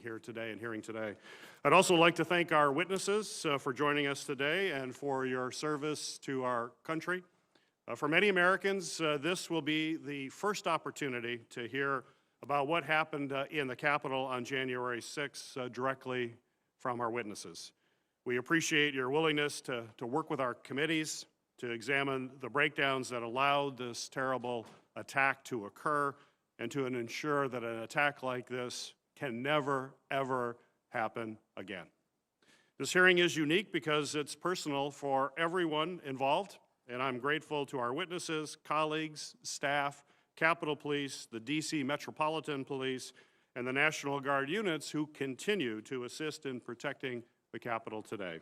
here today and hearing today. I'd also like to thank our witnesses for joining us today and for your service to our country. For many Americans, this will be the first opportunity to hear about what happened in the Capitol on January 6th directly from our witnesses. We appreciate your willingness to work with our committees to examine the breakdowns that allowed this terrible attack to occur and to ensure that an attack like this can never, ever happen again. This hearing is unique because it's personal for everyone involved, and I'm grateful to our witnesses, colleagues, staff, Capitol Police, the D.C. Metropolitan Police, and the National Guard units who continue to assist in protecting the Capitol today,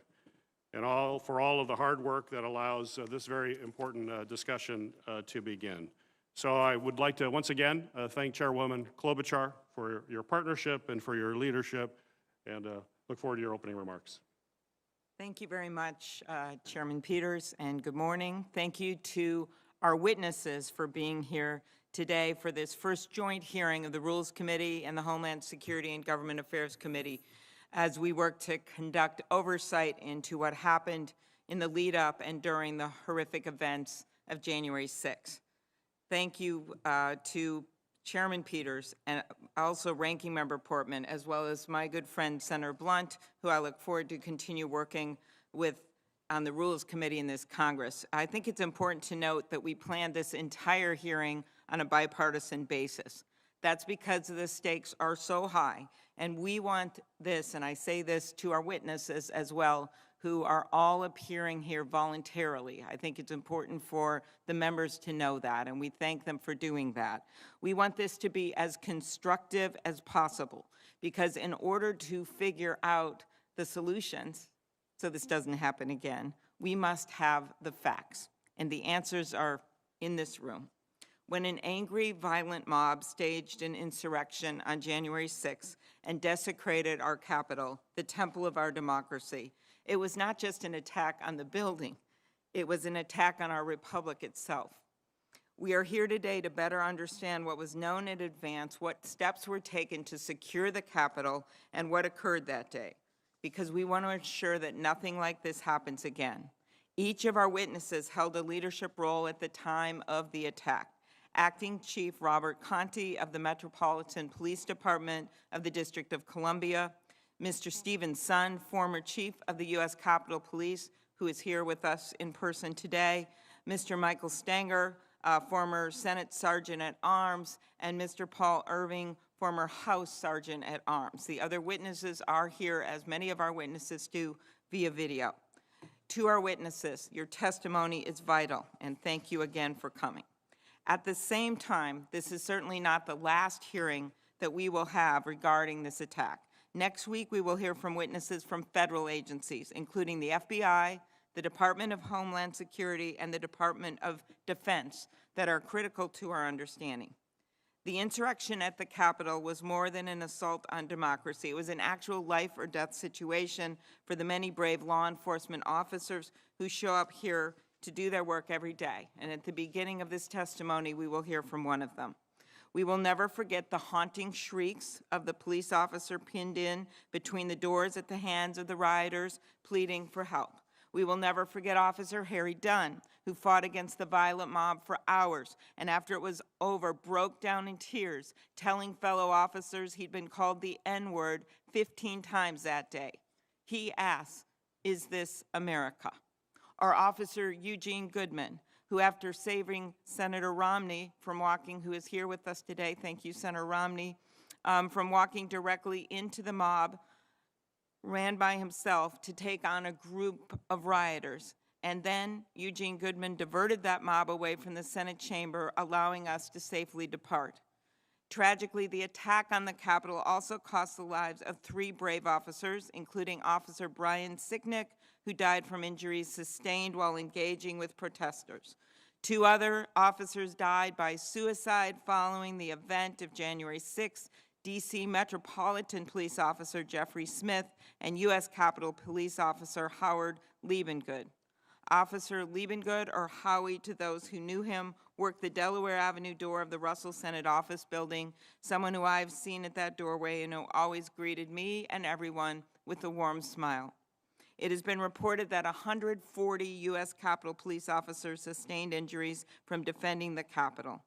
and for all of the hard work that allows this very important discussion to begin. So I would like to once again thank Chairwoman Klobuchar for your partnership and for your leadership, and look forward to your opening remarks. Thank you very much, Chairman Peters, and good morning. Thank you to our witnesses for being here today for this first joint hearing of the Rules Committee and the Homeland Security and Government Affairs Committee as we work to conduct oversight into what happened in the lead up and during the horrific events of January 6th. Thank you to Chairman Peters and also Ranking Member Portman, as well as my good friend Senator Blunt, who I look forward to continue working with on the Rules Committee in this Congress. I think it's important to note that we planned this entire hearing on a bipartisan basis. That's because the stakes are so high, and we want this, and I say this to our witnesses as well, who are all appearing here voluntarily. I think it's important for the members to know that, and we thank them for doing that. We want this to be as constructive as possible, because in order to figure out the solutions, so this doesn't happen again, we must have the facts, and the answers are in this room. When an angry, violent mob staged an insurrection on January 6th and desecrated our Capitol, the temple of our democracy, it was not just an attack on the building, it was an attack on our republic itself. We are here today to better understand what was known in advance, what steps were taken to secure the Capitol, and what occurred that day, because we want to ensure that nothing like this happens again. Each of our witnesses held a leadership role at the time of the attack. Acting Chief Robert Conti of the Metropolitan Police Department of the District of Columbia, Mr. Stephen Sun, former Chief of the U.S. Capitol Police, who is here with us in person today, Mr. Michael Stenger, former Senate Sergeant at Arms, and Mr. Paul Irving, former House Sergeant at Arms. The other witnesses are here, as many of our witnesses do, via video. To our witnesses, your testimony is vital, and thank you again for coming. At the same time, this is certainly not the last hearing that we will have regarding this attack. Next week, we will hear from witnesses from federal agencies, including the FBI, the Department of Homeland Security, and the Department of Defense that are critical to our understanding. The insurrection at the Capitol was more than an assault on democracy. It was an actual life or death situation for the many brave law enforcement officers who show up here to do their work every day. And at the beginning of this testimony, we will hear from one of them. We will never forget the haunting shrieks of the police officer pinned in between the doors at the hands of the rioters pleading for help. We will never forget Officer Harry Dunn, who fought against the violent mob for hours, and after it was over, broke down in tears, telling fellow officers he'd been called the N-word 15 times that day. He asked, "Is this America?" Our Officer Eugene Goodman, who after saving Senator Romney from walking, who is here with us today, thank you, Senator Romney, from walking directly into the mob, ran by himself to take on a group of rioters. And then Eugene Goodman diverted that mob away from the Senate chamber, allowing us to safely depart. Tragically, the attack on the Capitol also cost the lives of 3 brave officers, including Officer Brian Sicknick, who died from injuries sustained while engaging with protesters. 2 other officers died by suicide following the event of January 6th, D.C. Metropolitan Police Officer Jeffrey Smith and U.S. Capitol Police Officer Howard Liebengood. Officer Liebengood, or Howie to those who knew him, worked the Delaware Avenue door of the Russell Senate office building, someone who I've seen at that doorway and who always greeted me and everyone with a warm smile. It has been reported that 140 U.S. Capitol Police officers sustained injuries from defending the Capitol.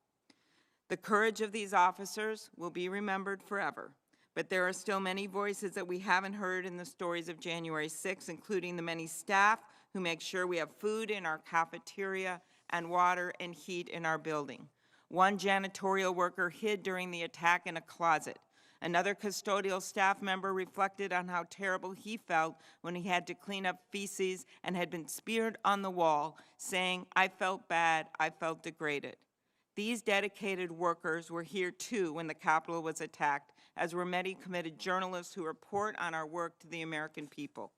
The courage of these officers will be remembered forever, but there are still many voices that we haven't heard in the stories of January 6, including the many staff who make sure we have food in our cafeteria and water and heat in our building. One janitorial worker hid during the attack in a closet. Another custodial staff member reflected on how terrible he felt when he had to clean up feces and had been smeared on the wall, saying, "I felt bad, I felt degraded." These dedicated workers were here too when the Capitol was attacked, as were many committed journalists who report on our work to the American people.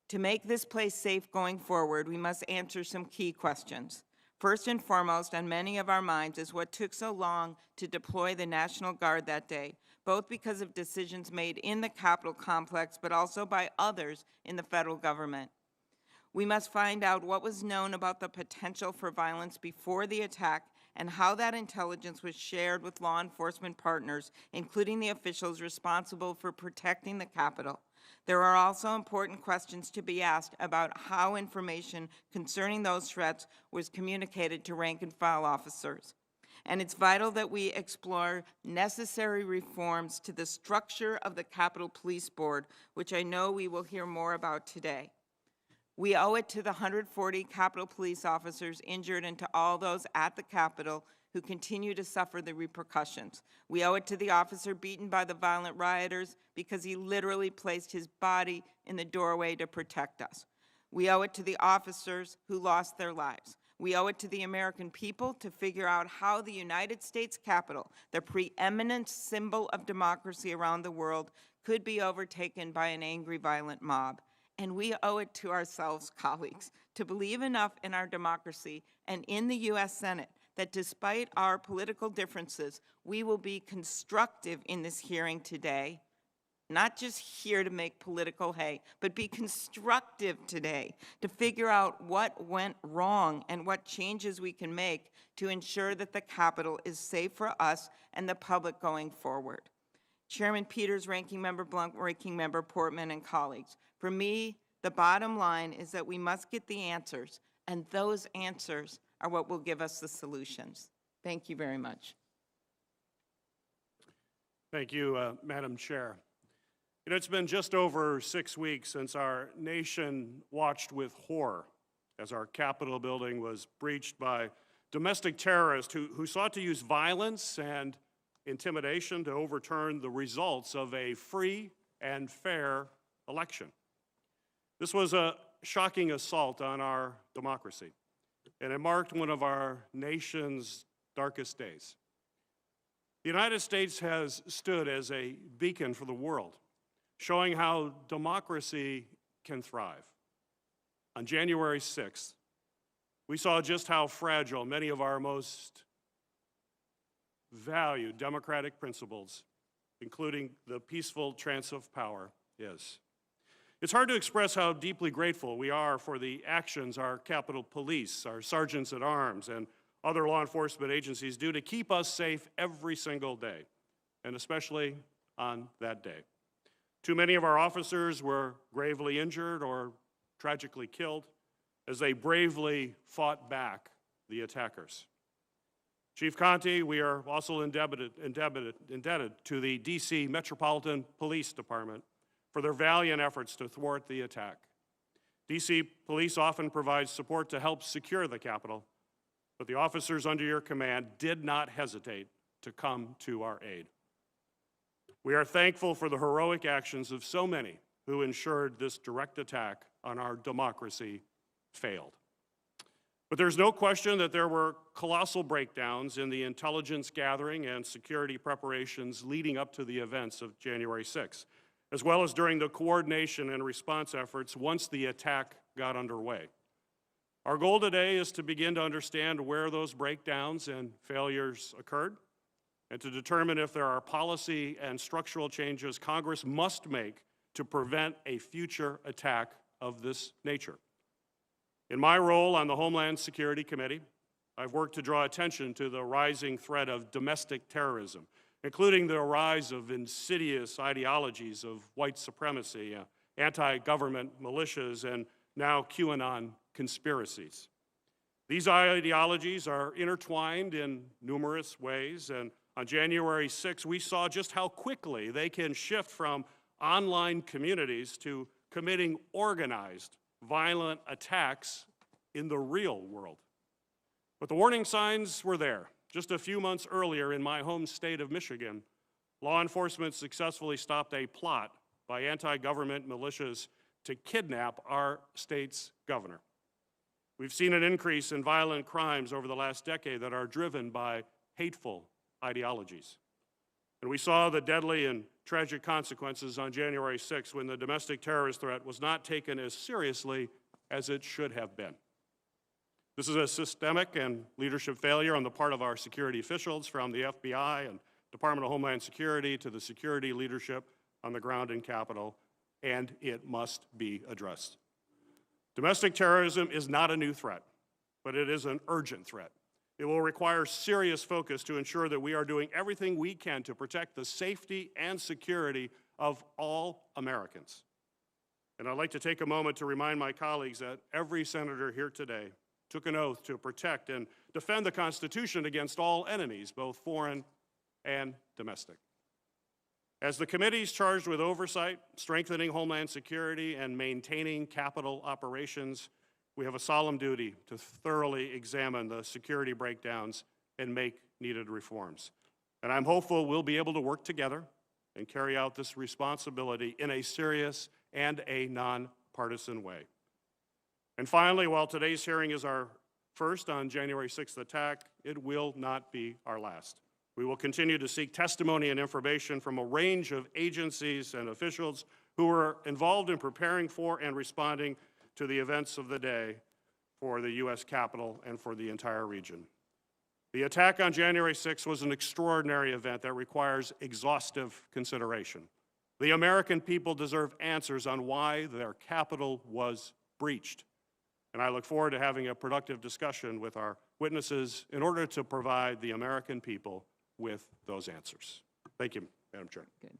To make this place safe going forward, we must answer some key questions. First and foremost on many of our minds is what took so long to deploy the National Guard that day, both because of decisions made in the Capitol complex, but also by others in the federal government. We must find out what was known about the potential for violence before the attack and how that intelligence was shared with law enforcement partners, including the officials responsible for protecting the Capitol. There are also important questions to be asked about how information concerning those threats was communicated to rank and file officers. And it's vital that we explore necessary reforms to the structure of the Capitol Police Board, which I know we will hear more about today. We owe it to the 140 Capitol Police officers injured and to all those at the Capitol who continue to suffer the repercussions. We owe it to the officer beaten by the violent rioters because he literally placed his body in the doorway to protect us. We owe it to the officers who lost their lives. We owe it to the American people to figure out how the United States Capitol, the preeminent symbol of democracy around the world, could be overtaken by an angry, violent mob. And we owe it to ourselves, colleagues, to believe enough in our democracy and in the U.S. Senate that despite our political differences, we will be constructive in this hearing today, not just here to make political hay, but be constructive today to figure out what went wrong and what changes we can make to ensure that the Capitol is safe for us and the public going forward. Chairman Peters, Ranking Member Blunt, Ranking Member Portman, and colleagues, for me, the bottom line is that we must get the answers, and those answers are what will give us the solutions. Thank you very much. Thank you, Madam Chair. You know, it's been just over 6 weeks since our nation watched with horror as our Capitol building was breached by domestic terrorists who sought to use violence and intimidation to overturn the results of a free and fair election. This was a shocking assault on our democracy, and it marked one of our nation's darkest days. The United States has stood as a beacon for the world, showing how democracy can thrive. On January 6th, we saw just how fragile many of our most valued democratic principles, including the peaceful transfer of power, is. It's hard to express how deeply grateful we are for the actions our Capitol Police, our sergeants at arms, and other law enforcement agencies do to keep us safe every single day, and especially on that day. Too many of our officers were gravely injured or tragically killed as they bravely fought back the attackers. Chief Conte, we are also indebted to the D.C. Metropolitan Police Department for their valiant efforts to thwart the attack. D.C. Police often provide support to help secure the Capitol, but the officers under your command did not hesitate to come to our aid. We are thankful for the heroic actions of so many who ensured this direct attack on our democracy failed. But there's no question that there were colossal breakdowns in the intelligence gathering and security preparations leading up to the events of January 6th, as well as during the coordination and response efforts once the attack got underway. Our goal today is to begin to understand where those breakdowns and failures occurred, and to determine if there are policy and structural changes Congress must make to prevent a future attack of this nature. In my role on the Homeland Security Committee, I've worked to draw attention to the rising threat of domestic terrorism, including the rise of insidious ideologies of white supremacy, anti-government militias, and now QAnon conspiracies. These ideologies are intertwined in numerous ways, and on January 6, we saw just how quickly they can shift from online communities to committing organized, violent attacks in the real world. But the warning signs were there. Just a few months earlier in my home state of Michigan, law enforcement successfully stopped a plot by anti-government militias to kidnap our state's governor. We've seen an increase in violent crimes over the last decade that are driven by hateful ideologies. And we saw the deadly and tragic consequences on January 6 when the domestic terrorist threat was not taken as seriously as it should have been. This is a systemic and leadership failure on the part of our security officials, from the FBI and Department of Homeland Security to the security leadership on the ground in Capitol, and it must be addressed. Domestic terrorism is not a new threat, but it is an urgent threat. It will require serious focus to ensure that we are doing everything we can to protect the safety and security of all Americans. And I'd like to take a moment to remind my colleagues that every senator here today took an oath to protect and defend the Constitution against all enemies, both foreign and domestic. As the committees charged with oversight, strengthening Homeland Security, and maintaining Capitol operations, we have a solemn duty to thoroughly examine the security breakdowns and make needed reforms. And I'm hopeful we'll be able to work together and carry out this responsibility in a serious and a nonpartisan way. And finally, while today's hearing is our first on January 6th attack, it will not be our last. We will continue to seek testimony and information from a range of agencies and officials who were involved in preparing for and responding to the events of the day for the U.S. Capitol and for the entire region. The attack on January 6th was an extraordinary event that requires exhaustive consideration. The American people deserve answers on why their Capitol was breached. And I look forward to having a productive discussion with our witnesses in order to provide the American people with those answers. Thank you, Madam Chair. Good.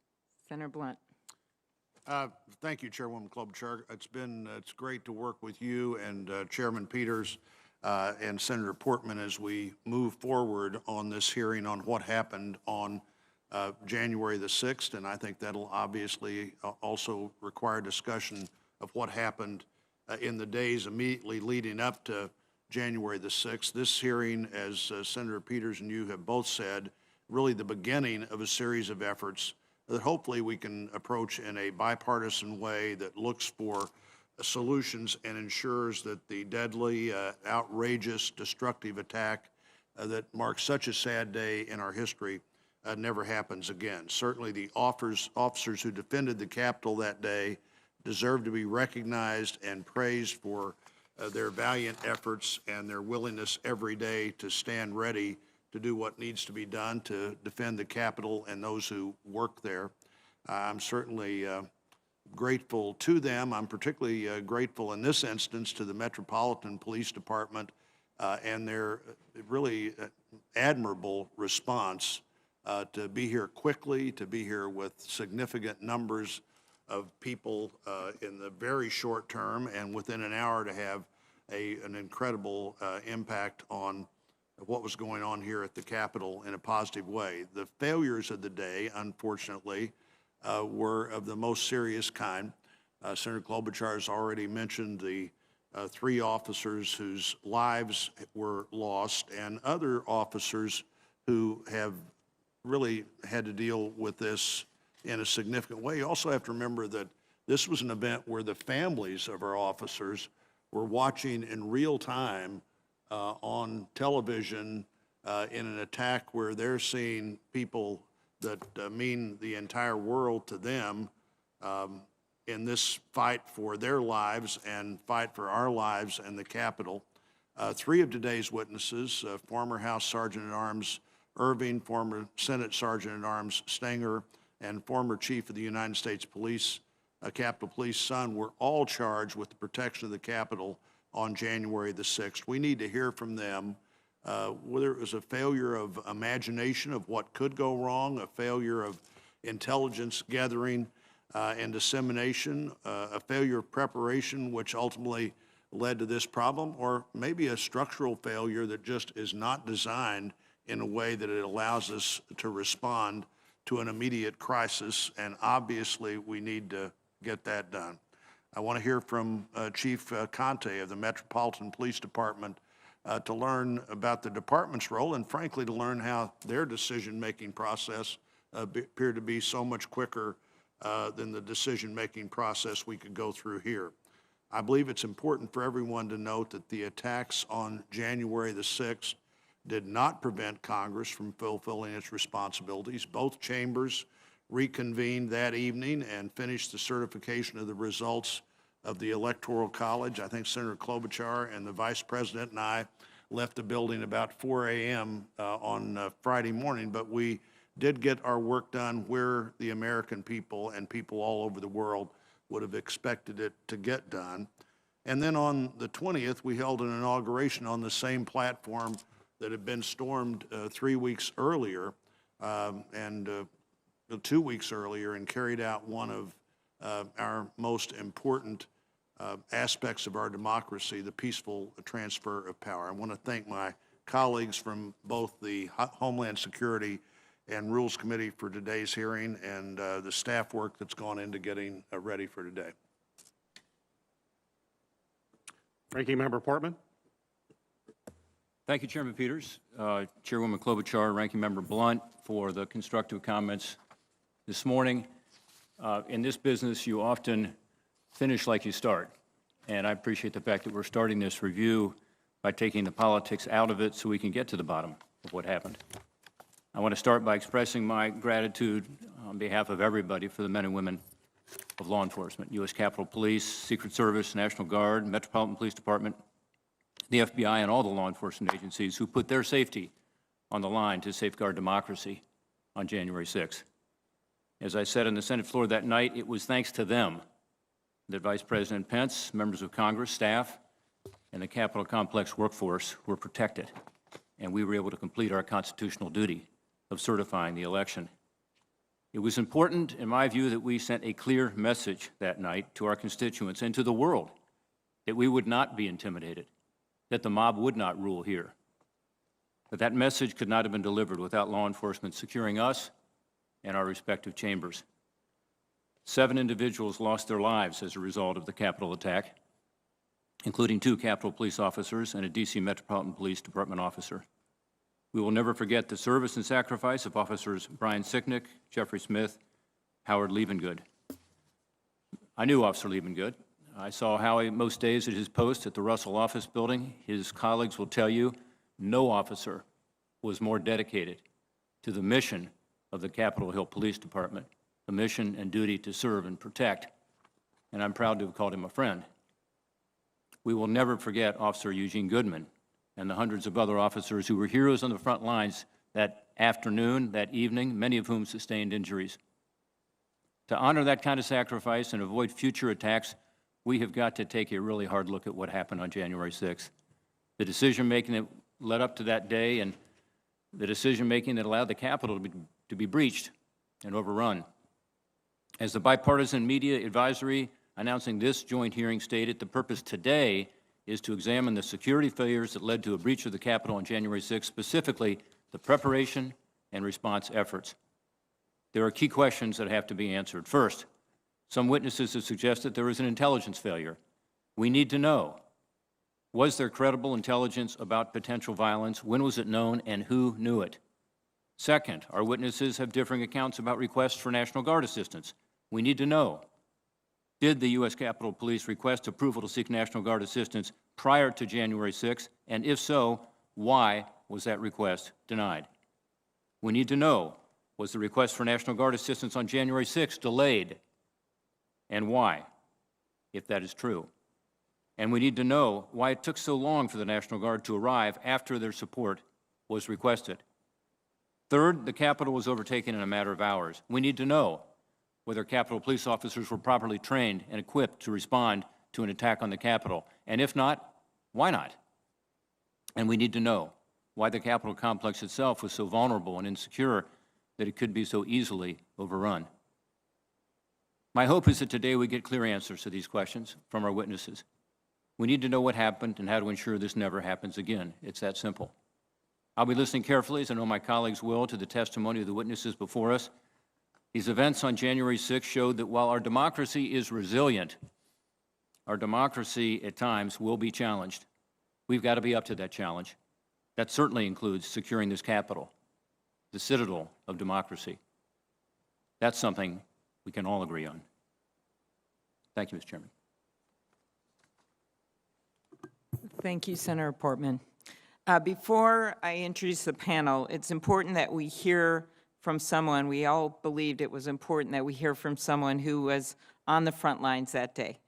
Senator Blunt. Thank you, Chairwoman Klobuchar. It's great to work with you and Chairman Peters and Senator Portman as we move forward on this hearing on what happened on January the 6th, and I think that'll obviously also require discussion of what happened in the days immediately leading up to January the 6th. This hearing, as Senator Peters and you have both said, really the beginning of a series of efforts that hopefully we can approach in a bipartisan way that looks for solutions and ensures that the deadly, outrageous, destructive attack that marks such a sad day in our history never happens again. Certainly the officers who defended the Capitol that day deserve to be recognized and praised for their valiant efforts and their willingness every day to stand ready to do what needs to be done to defend the Capitol and those who work there. I'm certainly grateful to them. I'm particularly grateful in this instance to the Metropolitan Police Department and their really admirable response to be here quickly, to be here with significant numbers of people in the very short term, and within an hour to have an incredible impact on what was going on here at the Capitol in a positive way. The failures of the day, unfortunately, were of the most serious kind. Senator Klobuchar has already mentioned the 3 officers whose lives were lost and other officers who have really had to deal with this in a significant way. You also have to remember that this was an event where the families of our officers were watching in real time on television in an attack where they're seeing people that mean the entire world to them in this fight for their lives and fight for our lives and the Capitol. 3 of today's witnesses, former House Sergeant-at-Arms Irving, former Senate Sergeant-at-Arms Stenger, and former Chief of the United States Police, Capitol Police Son, were all charged with the protection of the Capitol on January the 6th. We need to hear from them whether it was a failure of imagination of what could go wrong, a failure of intelligence gathering and dissemination, a failure of preparation, which ultimately led to this problem, or maybe a structural failure that just is not designed in a way that it allows us to respond to an immediate crisis, and obviously we need to get that done. I want to hear from Chief Conte of the Metropolitan Police Department to learn about the department's role and frankly to learn how their decision-making process appeared to be so much quicker than the decision-making process we could go through here. I believe it's important for everyone to note that the attacks on January the 6th did not prevent Congress from fulfilling its responsibilities. Both chambers reconvened that evening and finished the certification of the results of the Electoral College. I think Senator Klobuchar and the Vice President and I left the building about 4 a.m. On Friday morning, but we did get our work done where the American people and people all over the world would have expected it to get done. And then on the 20th, we held an inauguration on the same platform that had been stormed 3 weeks earlier and 2 weeks earlier, and carried out one of our most important aspects of our democracy, the peaceful transfer of power. I want to thank my colleagues from both the Homeland Security and Rules Committee for today's hearing, and the staff work that's gone into getting ready for today. Ranking Member Portman. Thank you, Chairman Peters, Chairwoman Klobuchar, Ranking Member Blunt, for the constructive comments this morning. In this business, you often finish like you start, and I appreciate the fact that we're starting this review by taking the politics out of it so we can get to the bottom of what happened. I want to start by expressing my gratitude on behalf of everybody for the men and women of law enforcement, U.S. Capitol Police, Secret Service, National Guard, Metropolitan Police Department, the FBI, and all the law enforcement agencies who put their safety on the line to safeguard democracy on January 6th. As I said on the Senate floor that night, it was thanks to them that Vice President Pence, members of Congress, staff, and the Capitol Complex workforce were protected, and we were able to complete our constitutional duty of certifying the election. It was important, in my view, that we sent a clear message that night to our constituents and to the world that we would not be intimidated, that the mob would not rule here. But that message could not have been delivered without law enforcement securing us and our respective chambers. 7 individuals lost their lives as a result of the Capitol attack, including 2 Capitol Police officers and a D.C. Metropolitan Police Department officer. We will never forget the service and sacrifice of Officers Brian Sicknick, Jeffrey Smith, Howard Liebengood. I knew Officer Liebengood. I saw Howie most days at his post at the Russell Office Building. His colleagues will tell you no officer was more dedicated to the mission of the Capitol Hill Police Department, the mission and duty to serve and protect, and I'm proud to have called him a friend. We will never forget Officer Eugene Goodman and the hundreds of other officers who were heroes on the front lines that afternoon, that evening, many of whom sustained injuries. To honor that kind of sacrifice and avoid future attacks, we have got to take a really hard look at what happened on January 6th. The decision-making that led up to that day and the decision-making that allowed the Capitol to be breached and overrun. As the bipartisan media advisory announcing this joint hearing stated, the purpose today is to examine the security failures that led to a breach of the Capitol on January 6th, specifically the preparation and response efforts. There are key questions that have to be answered. First, some witnesses have suggested there was an intelligence failure. We need to know, was there credible intelligence about potential violence? When was it known, and who knew it? Second, our witnesses have differing accounts about requests for National Guard assistance. We need to know, did the U.S. Capitol Police request approval to seek National Guard assistance prior to January 6th? And if so, why was that request denied? We need to know, was the request for National Guard assistance on January 6th delayed? And why, if that is true? And we need to know why it took so long for the National Guard to arrive after their support was requested. Third, the Capitol was overtaken in a matter of hours. We need to know whether Capitol Police officers were properly trained and equipped to respond to an attack on the Capitol. And if not, Why not? And we need to know why the Capitol complex itself was so vulnerable and insecure that it could be so easily overrun. My hope is that today we get clear answers to these questions from our witnesses. We need to know what happened and how to ensure this never happens again. It's that simple. I'll be listening carefully, as I know my colleagues will, to the testimony of the witnesses before us. These events on January 6th showed that while our democracy is resilient, our democracy at times will be challenged. We've got to be up to that challenge. That certainly includes securing this Capitol, the citadel of democracy. That's something we can all agree on. Thank you, Mr. Chairman. Thank you, Senator Portman. Before I introduce the panel, it's important that we hear from someone. We all believed it was important that we hear from someone who was on the front lines that day.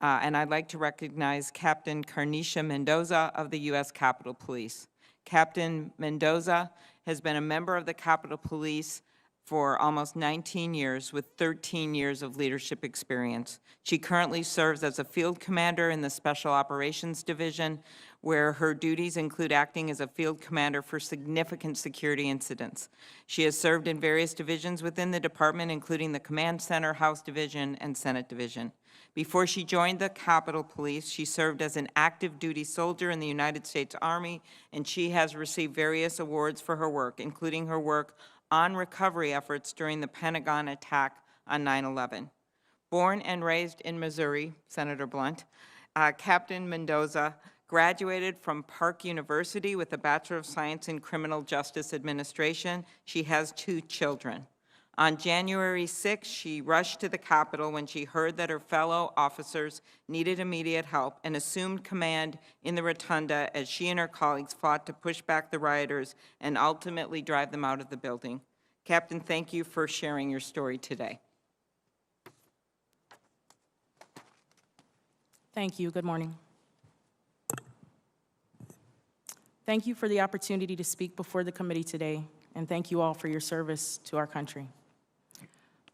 And I'd like to recognize Captain Carnicia Mendoza of the U.S. Capitol Police. Captain Mendoza has been a member of the Capitol Police for almost 19 years with 13 years of leadership experience. She currently serves as a field commander in the Special Operations Division, where her duties include acting as a field commander for significant security incidents. She has served in various divisions within the department, including the Command Center, House Division, and Senate Division. Before she joined the Capitol Police, she served as an active duty soldier in the United States Army, and she has received various awards for her work, including her work on recovery efforts during the Pentagon attack on 9/11. Born and raised in Missouri, Senator Blunt, Captain Mendoza graduated from Park University with a Bachelor of Science in Criminal Justice Administration. She has 2 children. On January 6, she rushed to the Capitol when she heard that her fellow officers needed immediate help and assumed command in the rotunda as she and her colleagues fought to push back the rioters and ultimately drive them out of the building. Captain, thank you for sharing your story today. Thank you. Good morning. Thank you for the opportunity to speak before the committee today, and thank you all for your service to our country.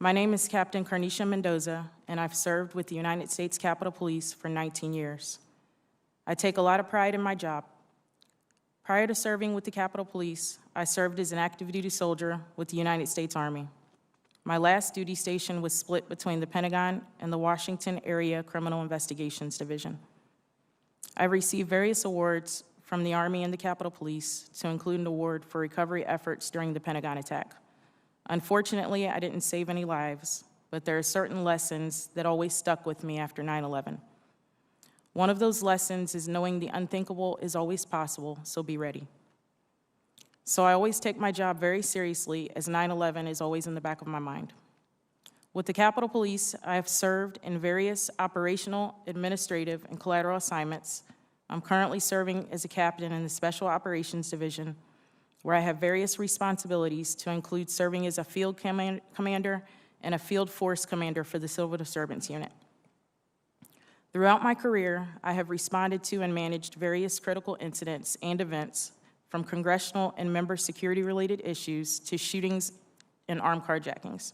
My name is Captain Carnicia Mendoza, and I've served with the United States Capitol Police for 19 years. I take a lot of pride in my job. Prior to serving with the Capitol Police, I served as an active duty soldier with the United States Army. My last duty station was split between the Pentagon and the Washington Area Criminal Investigations Division. I received various awards from the Army and the Capitol Police, to include an award for recovery efforts during the Pentagon attack. Unfortunately, I didn't save any lives, but there are certain lessons that always stuck with me after 9/11. One of those lessons is knowing the unthinkable is always possible, so be ready. So I always take my job very seriously, as 9/11 is always in the back of my mind. With the Capitol Police, I have served in various operational, administrative, and collateral assignments. I'm currently serving as a captain in the Special Operations Division, where I have various responsibilities to include serving as a field commander and a field force commander for the Civil Disturbance Unit. Throughout my career, I have responded to and managed various critical incidents and events, from congressional and member security-related issues to shootings and armed carjackings.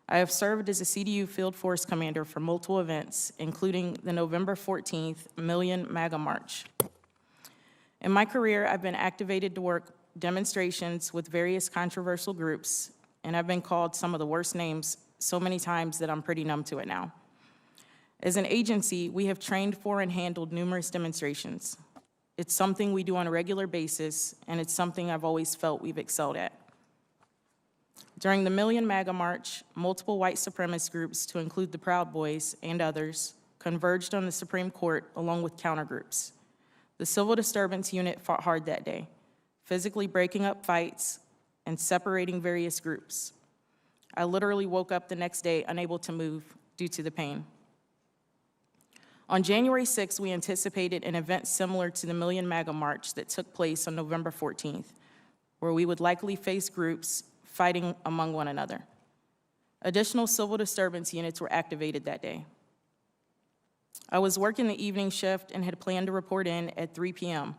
I have served as a CDU field force commander for multiple events, including the November 14th Million MAGA March. In my career, I've been activated to work demonstrations with various controversial groups, and I've been called some of the worst names so many times that I'm pretty numb to it now. As an agency, we have trained for and handled numerous demonstrations. It's something we do on a regular basis, and it's something I've always felt we've excelled at. During the Million MAGA March, multiple white supremacist groups, to include the Proud Boys and others, converged on the Supreme Court along with countergroups. The Civil Disturbance Unit fought hard that day, physically breaking up fights and separating various groups. I literally woke up the next day unable to move due to the pain. On January 6th, we anticipated an event similar to the Million MAGA March that took place on November 14th, where we would likely face groups fighting among one another. Additional civil disturbance units were activated that day. I was working the evening shift and had planned to report in at 3 p.m.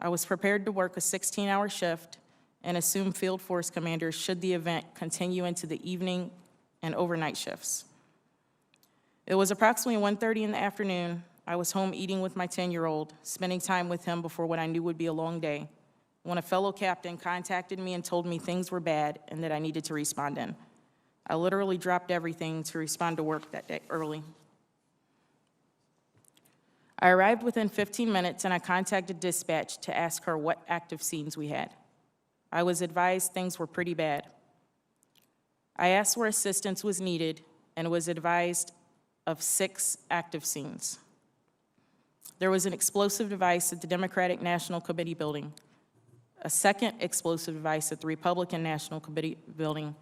I was prepared to work a 16-hour shift and assume field force commanders should the event continue into the evening and overnight shifts. It was approximately 1:30 in the afternoon, I was home eating with my 10-year-old, spending time with him before what I knew would be a long day, when a fellow captain contacted me and told me things were bad and that I needed to respond in. I literally dropped everything to respond to work that day early. I arrived within 15 minutes and I contacted dispatch to ask her what active scenes we had. I was advised things were pretty bad. I asked where assistance was needed and was advised of 6 active scenes. There was an explosive device at the Democratic National Committee building, a second explosive device at the Republican National Committee building,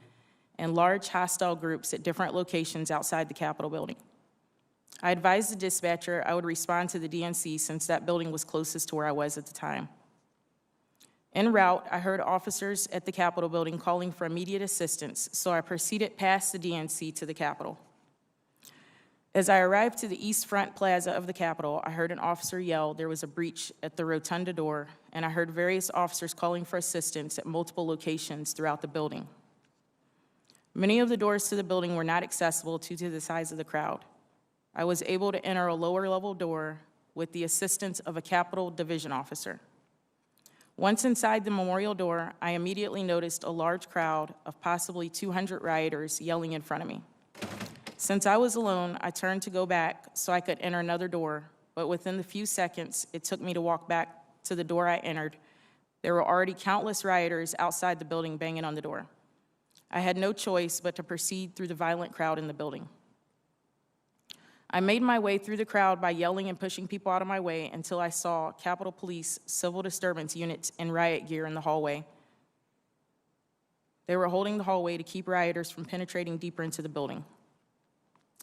and large hostile groups at different locations outside the Capitol building. I advised the dispatcher I would respond to the DNC since that building was closest to where I was at the time. En route, I heard officers at the Capitol building calling for immediate assistance, so I proceeded past the DNC to the Capitol. As I arrived to the East Front Plaza of the Capitol, I heard an officer yell there was a breach at the rotunda door, and I heard various officers calling for assistance at multiple locations throughout the building. Many of the doors to the building were not accessible due to the size of the crowd. I was able to enter a lower-level door with the assistance of a Capitol Division officer. Once inside the memorial door, I immediately noticed a large crowd of possibly 200 rioters yelling in front of me. Since I was alone, I turned to go back so I could enter another door, but within the few seconds it took me to walk back to the door I entered, there were already countless rioters outside the building banging on the door. I had no choice but to proceed through the violent crowd in the building. I made my way through the crowd by yelling and pushing people out of my way until I saw Capitol Police civil disturbance units in riot gear in the hallway. They were holding the hallway to keep rioters from penetrating deeper into the building.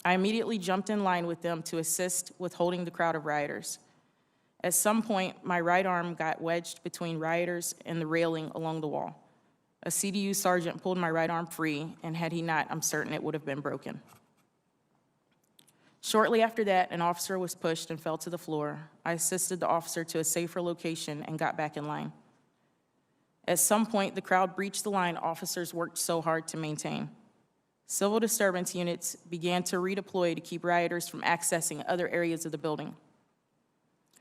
I immediately jumped in line with them to assist with holding the crowd of rioters. At some point, my right arm got wedged between rioters and the railing along the wall. A CDU sergeant pulled my right arm free, and had he not, I'm certain it would have been broken. Shortly after that, an officer was pushed and fell to the floor. I assisted the officer to a safer location and got back in line. At some point, the crowd breached the line officers worked so hard to maintain. Civil disturbance units began to redeploy to keep rioters from accessing other areas of the building.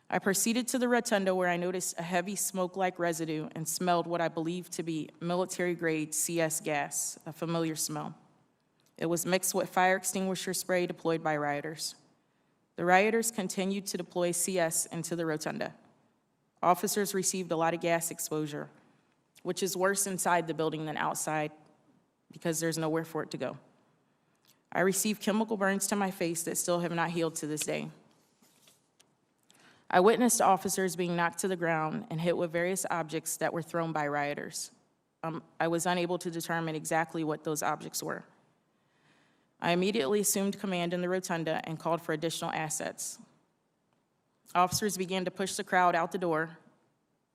I proceeded to the rotunda where I noticed a heavy smoke-like residue and smelled what I believed to be military-grade CS gas, a familiar smell. It was mixed with fire extinguisher spray deployed by rioters. The rioters continued to deploy CS into the rotunda. Officers received a lot of gas exposure, which is worse inside the building than outside because there's nowhere for it to go. I received chemical burns to my face that still have not healed to this day. I witnessed officers being knocked to the ground and hit with various objects that were thrown by rioters. I was unable to determine exactly what those objects were. I immediately assumed command in the rotunda and called for additional assets. Officers began to push the crowd out the door.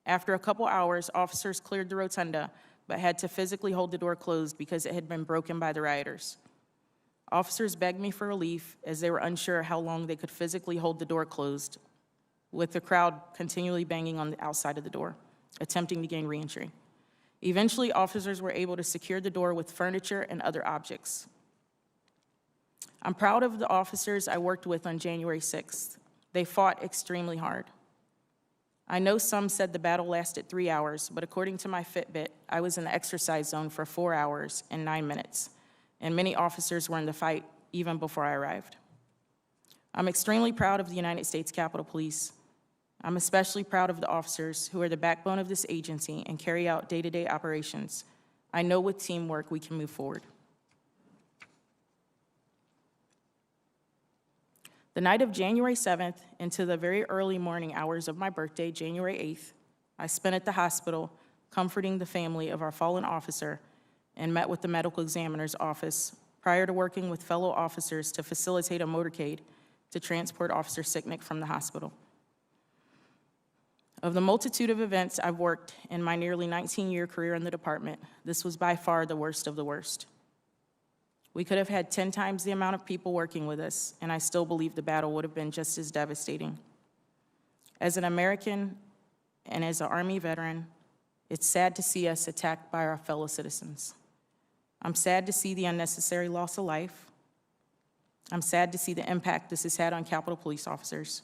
After a couple hours, officers cleared the rotunda, but had to physically hold the door closed because it had been broken by the rioters. Officers begged me for relief as they were unsure how long they could physically hold the door closed, with the crowd continually banging on the outside of the door, attempting to gain re-entry. Eventually, officers were able to secure the door with furniture and other objects. I'm proud of the officers I worked with on January 6th. They fought extremely hard. I know some said the battle lasted 3 hours, but according to my Fitbit, I was in the exercise zone for 4 hours and 9 minutes, and many officers were in the fight even before I arrived. I'm extremely proud of the United States Capitol Police. I'm especially proud of the officers who are the backbone of this agency and carry out day-to-day operations. I know with teamwork we can move forward. The night of January 7th into the very early morning hours of my birthday, January 8th, I spent at the hospital comforting the family of our fallen officer and met with the medical examiner's office prior to working with fellow officers to facilitate a motorcade to transport Officer Sicknick from the hospital. Of the multitude of events I've worked in my nearly 19-year career in the department, this was by far the worst of the worst. We could have had 10 times the amount of people working with us, and I still believe the battle would have been just as devastating. As an American and as an Army veteran, it's sad to see us attacked by our fellow citizens. I'm sad to see the unnecessary loss of life. I'm sad to see the impact this has had on Capitol Police officers.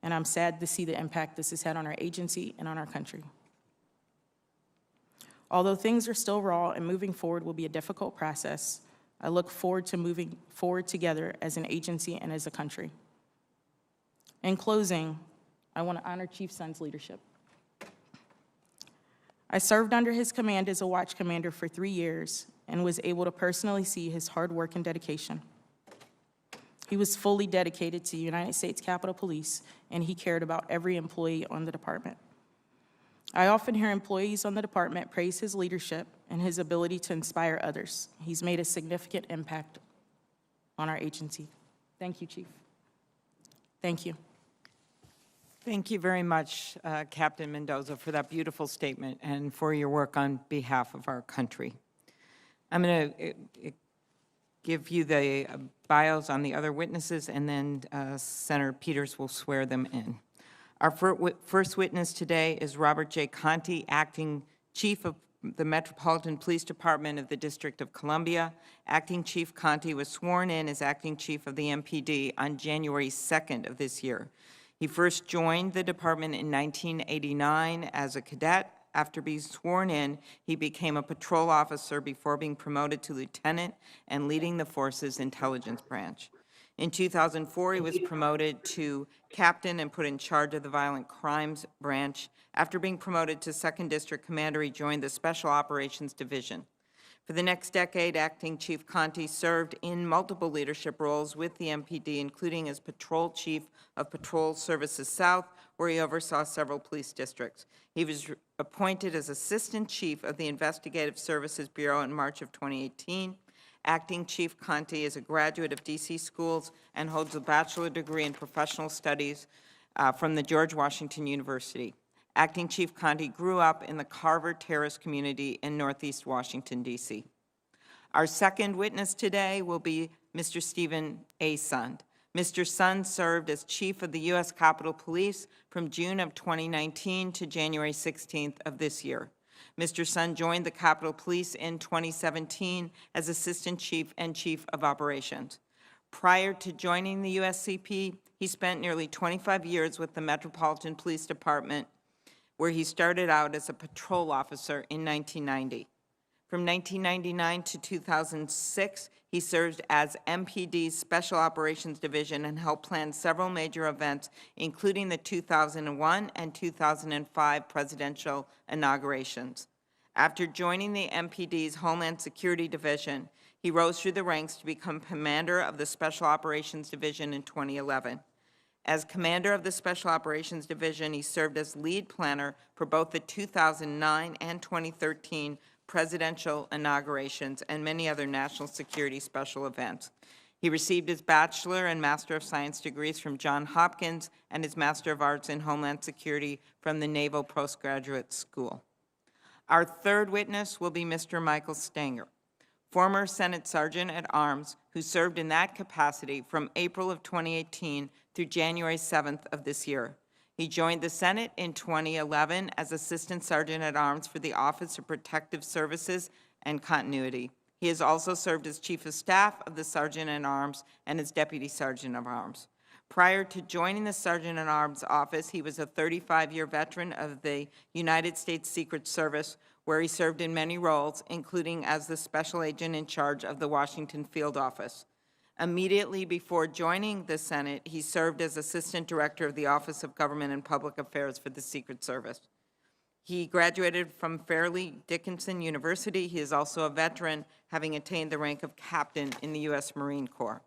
and I'm sad to see the impact this has had on our agency and on our country. Although things are still raw and moving forward will be a difficult process, I look forward to moving forward together as an agency and as a country. In closing, I want to honor Chief Sun's leadership. I served under his command as a watch commander for 3 years and was able to personally see his hard work and dedication. He was fully dedicated to the United States Capitol Police, and he cared about every employee on the department. I often hear employees on the department praise his leadership and his ability to inspire others. He's made a significant impact on our agency. Thank you, Chief. Thank you. Thank you very much, Captain Mendoza, for that beautiful statement and for your work on behalf of our country. I'm going to give you the bios on the other witnesses, and then Senator Peters will swear them in. Our first witness today is Robert J. Conti, Acting Chief of the Metropolitan Police Department of the District of Columbia. Acting Chief Conti was sworn in as Acting Chief of the MPD on January 2nd of this year. He first joined the department in 1989 as a cadet. After being sworn in, he became a patrol officer before being promoted to lieutenant and leading the force's intelligence branch. In 2004, he was promoted to captain and put in charge of the violent crimes branch. After being promoted to 2nd District Commander, he joined the Special Operations Division. For the next decade, Acting Chief Conti served in multiple leadership roles with the MPD, including as Patrol Chief of Patrol Services South, where he oversaw several police districts. He was appointed as Assistant Chief of the Investigative Services Bureau in March of 2018. Acting Chief Conti is a graduate of DC schools and holds a bachelor degree in professional studies from the George Washington University. Acting Chief Conti grew up in the Carver Terrace community in Northeast Washington, D.C. Our second witness today will be Mr. Stephen A. Sund. Mr. Sund served as Chief of the U.S. Capitol Police from June of 2019 to January 16th of this year. Mr. Sund joined the Capitol Police in 2017 as Assistant Chief and Chief of Operations. Prior to joining the USCP, he spent nearly 25 years with the Metropolitan Police Department, where he started out as a patrol officer in 1990. From 1999 to 2006, he served as MPD's Special Operations Division and helped plan several major events, including the 2001 and 2005 presidential inaugurations. After joining the MPD's Homeland Security Division, he rose through the ranks to become commander of the Special Operations Division in 2011. As commander of the Special Operations Division, he served as lead planner for both the 2009 and 2013 presidential inaugurations and many other national security special events. He received his Bachelor and Master of Science degrees from Johns Hopkins and his Master of Arts in Homeland Security from the Naval Postgraduate School. Our third witness will be Mr. Michael Stanger, former Senate Sergeant at Arms, who served in that capacity from April of 2018 through January 7th of this year. He joined the Senate in 2011 as Assistant Sergeant at Arms for the Office of Protective Services and Continuity. He has also served as Chief of Staff of the Sergeant at Arms and as Deputy Sergeant of Arms. Prior to joining the Sergeant at Arms office, he was a 35-year veteran of the United States Secret Service, where he served in many roles, including as the Special Agent in charge of the Washington Field Office. Immediately before joining the Senate, he served as Assistant Director of the Office of Government and Public Affairs for the Secret Service. He graduated from Fairleigh Dickinson University. He is also a veteran, having attained the rank of captain in the U.S. Marine Corps.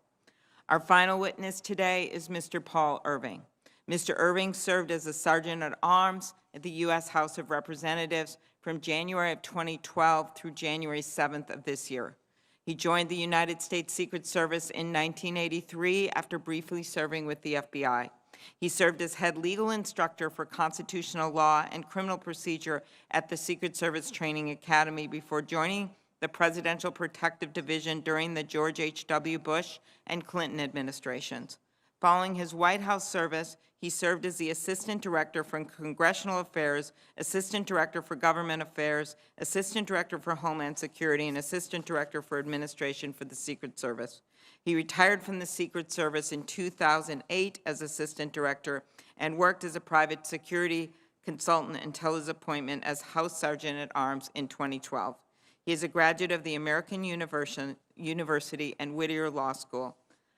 Our final witness today is Mr. Paul Irving. Mr. Irving served as a Sergeant at Arms at the U.S. House of Representatives from January of 2012 through January 7th of this year. He joined the United States Secret Service in 1983 after briefly serving with the FBI. He served as head legal instructor for constitutional law and criminal procedure at the Secret Service Training Academy before joining the Presidential Protective Division during the George H.W. Bush and Clinton administrations. Following his White House service, he served as the Assistant Director for Congressional Affairs, Assistant Director for Government Affairs, Assistant Director for Homeland Security, and Assistant Director for Administration for the Secret Service. He retired from the Secret Service in 2008 as Assistant Director and worked as a private security consultant until his appointment as House Sergeant at Arms in 2012. He is a graduate of the American University and Whittier Law School.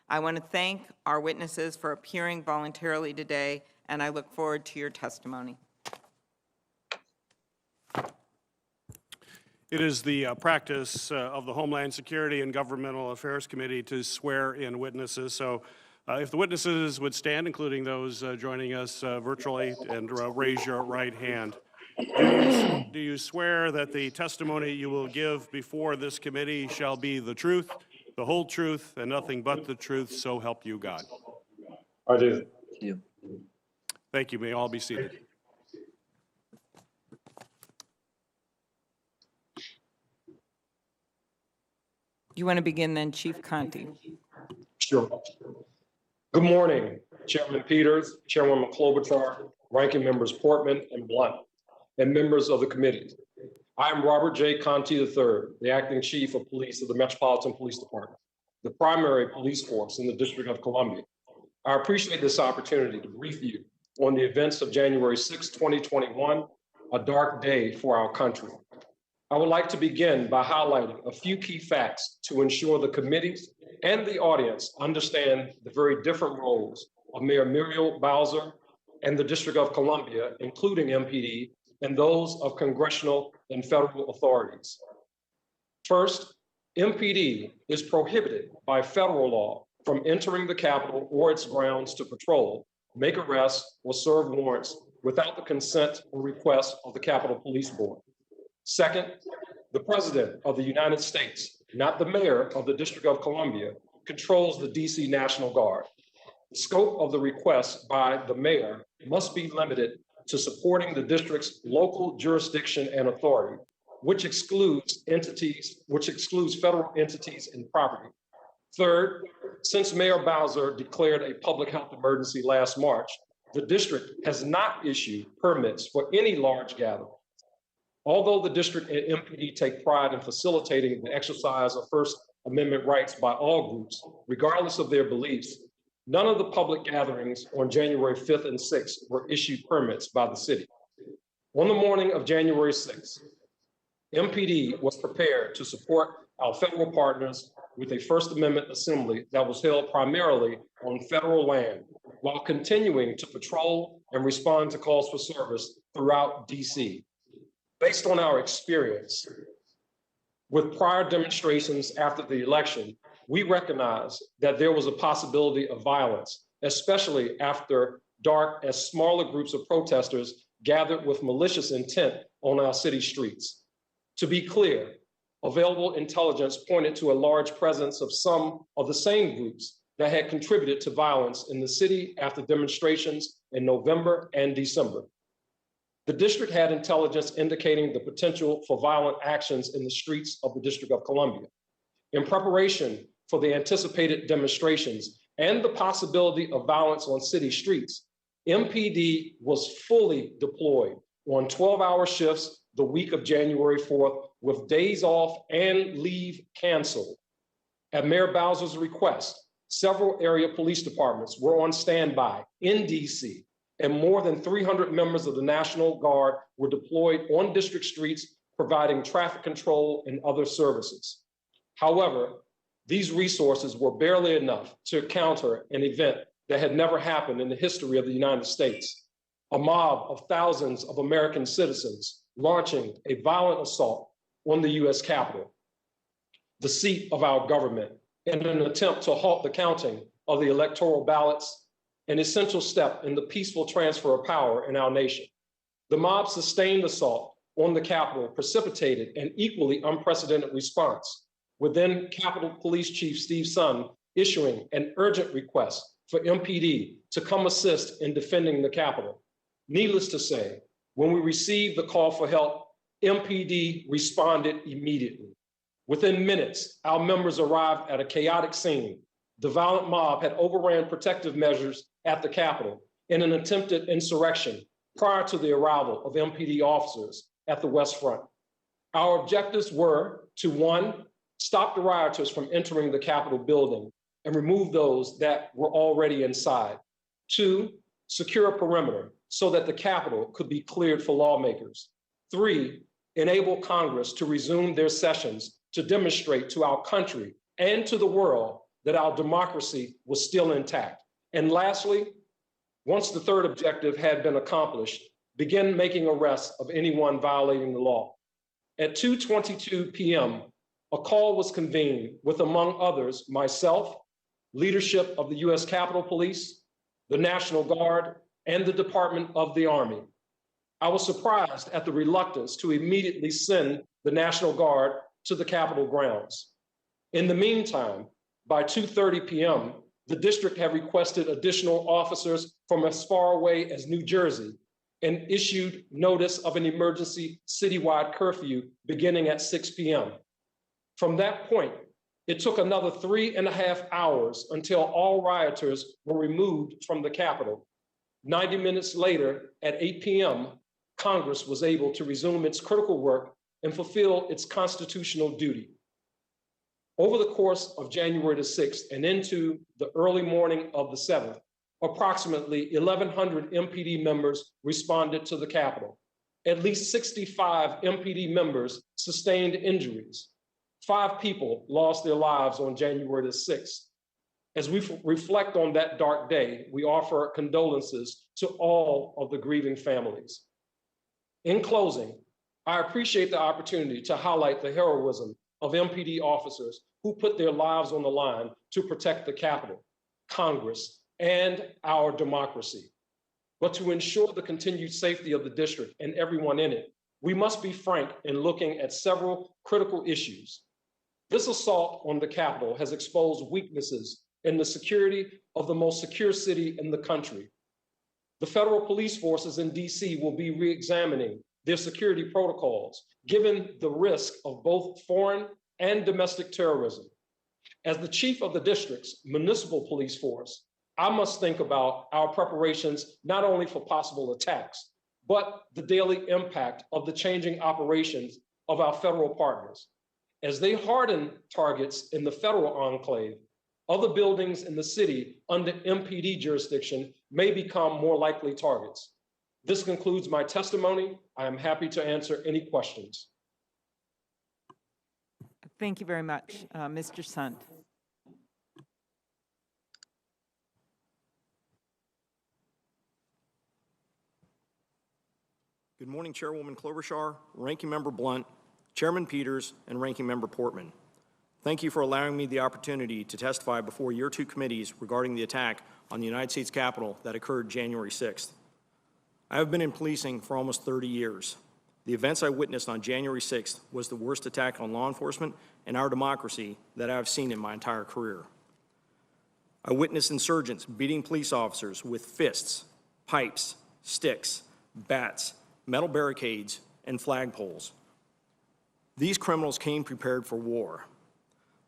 I want to thank our witnesses for appearing voluntarily today, and I look forward to your testimony. It is the practice of the Homeland Security and Governmental Affairs Committee to swear in witnesses. So if the witnesses would stand, including those joining us virtually, and raise your right hand. Do you swear that the testimony you will give before this committee shall be the truth, the whole truth, and nothing but the truth, so help you God? I do. Thank you. May all be seated. You want to begin then, Chief Conti? Sure. Good morning, Chairman Peters, Chairwoman Klobuchar, Ranking Members Portman and Blunt, and members of the committee. I am Robert J. Conti III, the Acting Chief of Police of the Metropolitan Police Department, the primary police force in the District of Columbia. I appreciate this opportunity to brief you on the events of January 6, 2021, a dark day for our country. I would like to begin by highlighting a few key facts to ensure the committees and the audience understand the very different roles of Mayor Muriel Bowser and the District of Columbia, including MPD, and those of congressional and federal authorities. First, MPD is prohibited by federal law from entering the Capitol or its grounds to patrol, make arrests, or serve warrants without the consent or request of the Capitol Police Board. Second, the President of the United States, not the Mayor of the District of Columbia, controls the DC National Guard. The scope of the request by the Mayor must be limited to supporting the district's local jurisdiction and authority, which excludes federal entities and property. Third, since Mayor Bowser declared a public health emergency last March, the district has not issued permits for any large gathering. Although the district and MPD take pride in facilitating the exercise of First Amendment rights by all groups, regardless of their beliefs, none of the public gatherings on January 5th and 6th were issued permits by the city. On the morning of January 6th, MPD was prepared to support our federal partners with a First Amendment assembly that was held primarily on federal land, while continuing to patrol and respond to calls for service throughout DC. Based on our experience with prior demonstrations after the election, we recognize that there was a possibility of violence, especially after dark as smaller groups of protesters gathered with malicious intent on our city streets. To be clear, available intelligence pointed to a large presence of some of the same groups that had contributed to violence in the city after demonstrations in November and December. The district had intelligence indicating the potential for violent actions in the streets of the District of Columbia. In preparation for the anticipated demonstrations and the possibility of violence on city streets, MPD was fully deployed on 12-hour shifts the week of January 4th, with days off and leave canceled. At Mayor Bowser's request, several area police departments were on standby in DC, and more than 300 members of the National Guard were deployed on district streets, providing traffic control and other services. However, these resources were barely enough to counter an event that had never happened in the history of the United States: a mob of thousands of American citizens launching a violent assault on the US Capitol, the seat of our government, in an attempt to halt the counting of the electoral ballots, an essential step in the peaceful transfer of power in our nation. The mob's sustained assault on the Capitol precipitated an equally unprecedented response, with then Capitol Police Chief Steve Sun issuing an urgent request for MPD to come assist in defending the Capitol. Needless to say, when we received the call for help, MPD responded immediately. Within minutes, our members arrived at a chaotic scene, the violent mob had overran protective measures at the Capitol in an attempted insurrection prior to the arrival of MPD officers at the West Front. Our objectives were to, one, stop the rioters from entering the Capitol building and remove those that were already inside. Two, secure a perimeter so that the Capitol could be cleared for lawmakers. Three, enable Congress to resume their sessions to demonstrate to our country and to the world that our democracy was still intact. And lastly, once the third objective had been accomplished, begin making arrests of anyone violating the law. At 2:22 p.m., a call was convened with, among others, myself, leadership of the U.S. Capitol Police, the National Guard, and the Department of the Army. I was surprised at the reluctance to immediately send the National Guard to the Capitol grounds. In the meantime, by 2:30 p.m., the district had requested additional officers from as far away as New Jersey and issued notice of an emergency citywide curfew beginning at 6 p.m. From that point, it took another 3.5 hours until all rioters were removed from the Capitol. 90 minutes later, at 8 p.m., Congress was able to resume its critical work and fulfill its constitutional duty. Over the course of January the 6th and into the early morning of the 7th, approximately 1,100 MPD members responded to the Capitol. At least 65 MPD members sustained injuries. 5 people lost their lives on January the 6th. As we reflect on that dark day, we offer condolences to all of the grieving families. In closing, I appreciate the opportunity to highlight the heroism of MPD officers who put their lives on the line to protect the Capitol, Congress, and our democracy. But to ensure the continued safety of the district and everyone in it, we must be frank in looking at several critical issues. This assault on the Capitol has exposed weaknesses in the security of the most secure city in the country. The federal police forces in DC will be re-examining their security protocols, given the risk of both foreign and domestic terrorism. As the chief of the district's municipal police force, I must think about our preparations not only for possible attacks, but the daily impact of the changing operations of our federal partners. As they harden targets in the federal enclave, other buildings in the city under MPD jurisdiction may become more likely targets. This concludes my testimony. I am happy to answer any questions. Thank you very much. Mr. Sunt. Good morning, Chairwoman Klobuchar, Ranking Member Blunt, Chairman Peters, and Ranking Member Portman. Thank you for allowing me the opportunity to testify before your two committees regarding the attack on the United States Capitol that occurred January 6th. I have been in policing for almost 30 years. The events I witnessed on January 6th was the worst attack on law enforcement and our democracy that I have seen in my entire career. I witnessed insurgents beating police officers with fists, pipes, sticks, bats, metal barricades, and flagpoles. These criminals came prepared for war.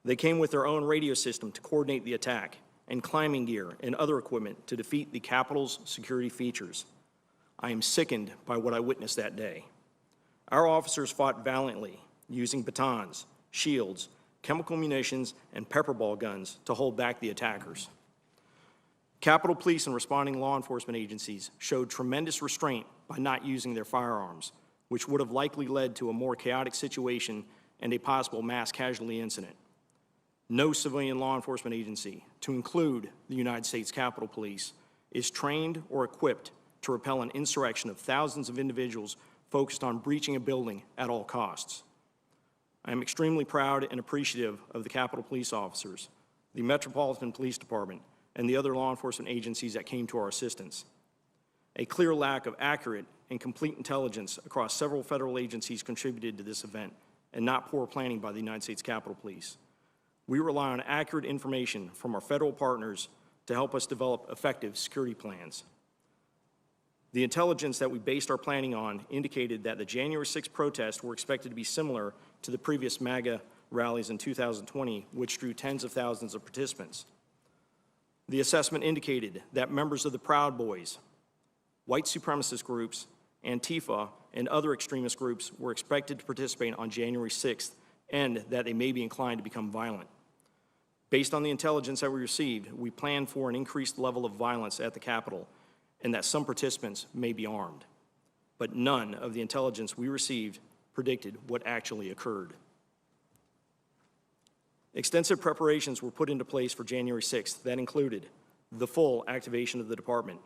They came with their own radio system to coordinate the attack and climbing gear and other equipment to defeat the Capitol's security features. I am sickened by what I witnessed that day. Our officers fought valiantly, using batons, shields, chemical munitions, and pepperball guns to hold back the attackers. Capitol Police and responding law enforcement agencies showed tremendous restraint by not using their firearms, which would have likely led to a more chaotic situation and a possible mass casualty incident. No civilian law enforcement agency, to include the United States Capitol Police, is trained or equipped to repel an insurrection of thousands of individuals focused on breaching a building at all costs. I am extremely proud and appreciative of the Capitol Police officers, the Metropolitan Police Department, and the other law enforcement agencies that came to our assistance. A clear lack of accurate and complete intelligence across several federal agencies contributed to this event, and not poor planning by the United States Capitol Police. We rely on accurate information from our federal partners to help us develop effective security plans. The intelligence that we based our planning on indicated that the January 6th protests were expected to be similar to the previous MAGA rallies in 2020, which drew tens of thousands of participants. The assessment indicated that members of the Proud Boys, white supremacist groups, Antifa, and other extremist groups were expected to participate on January 6th, and that they may be inclined to become violent. Based on the intelligence that we received, we plan for an increased level of violence at the Capitol, and that some participants may be armed. But none of the intelligence we received predicted what actually occurred. Extensive preparations were put into place for January 6th that included the full activation of the department,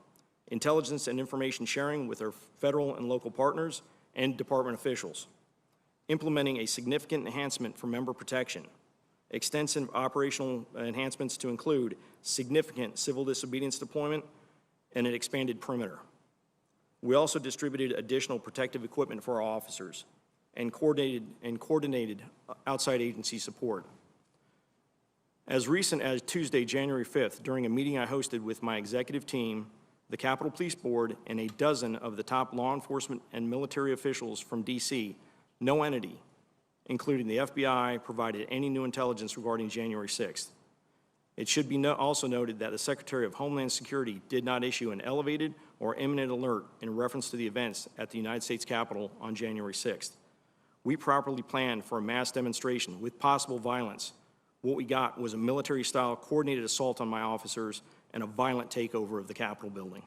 intelligence and information sharing with our federal and local partners and department officials, implementing a significant enhancement for member protection, extensive operational enhancements to include significant civil disobedience deployment and an expanded perimeter. We also distributed additional protective equipment for our officers and coordinated outside agency support. As recent as Tuesday, January 5th, during a meeting I hosted with my executive team, the Capitol Police Board, and a dozen of the top law enforcement and military officials from D.C., no entity, including the FBI, provided any new intelligence regarding January 6th. It should be also noted that the Secretary of Homeland Security did not issue an elevated or imminent alert in reference to the events at the United States Capitol on January 6th. We properly planned for a mass demonstration with possible violence. What we got was a military-style coordinated assault on my officers and a violent takeover of the Capitol building.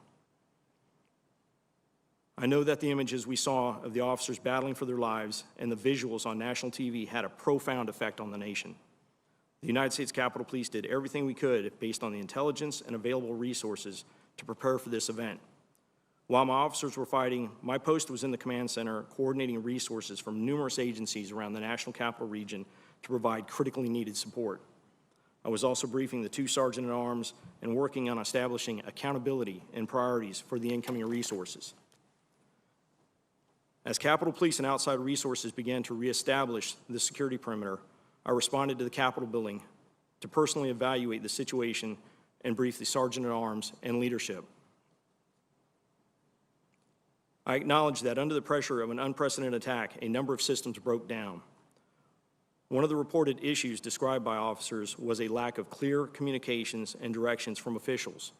I know that the images we saw of the officers battling for their lives and the visuals on national TV had a profound effect on the nation. The United States Capitol Police did everything we could based on the intelligence and available resources to prepare for this event. While my officers were fighting, my post was in the command center coordinating resources from numerous agencies around the National Capital Region to provide critically needed support. I was also briefing the 2 sergeant-at-arms and working on establishing accountability and priorities for the incoming resources. As Capitol Police and outside resources began to reestablish the security perimeter, I responded to the Capitol building to personally evaluate the situation and brief the sergeant-at-arms and leadership. I acknowledge that under the pressure of an unprecedented attack, a number of systems broke down. One of the reported issues described by officers was a lack of clear communications and directions from officials.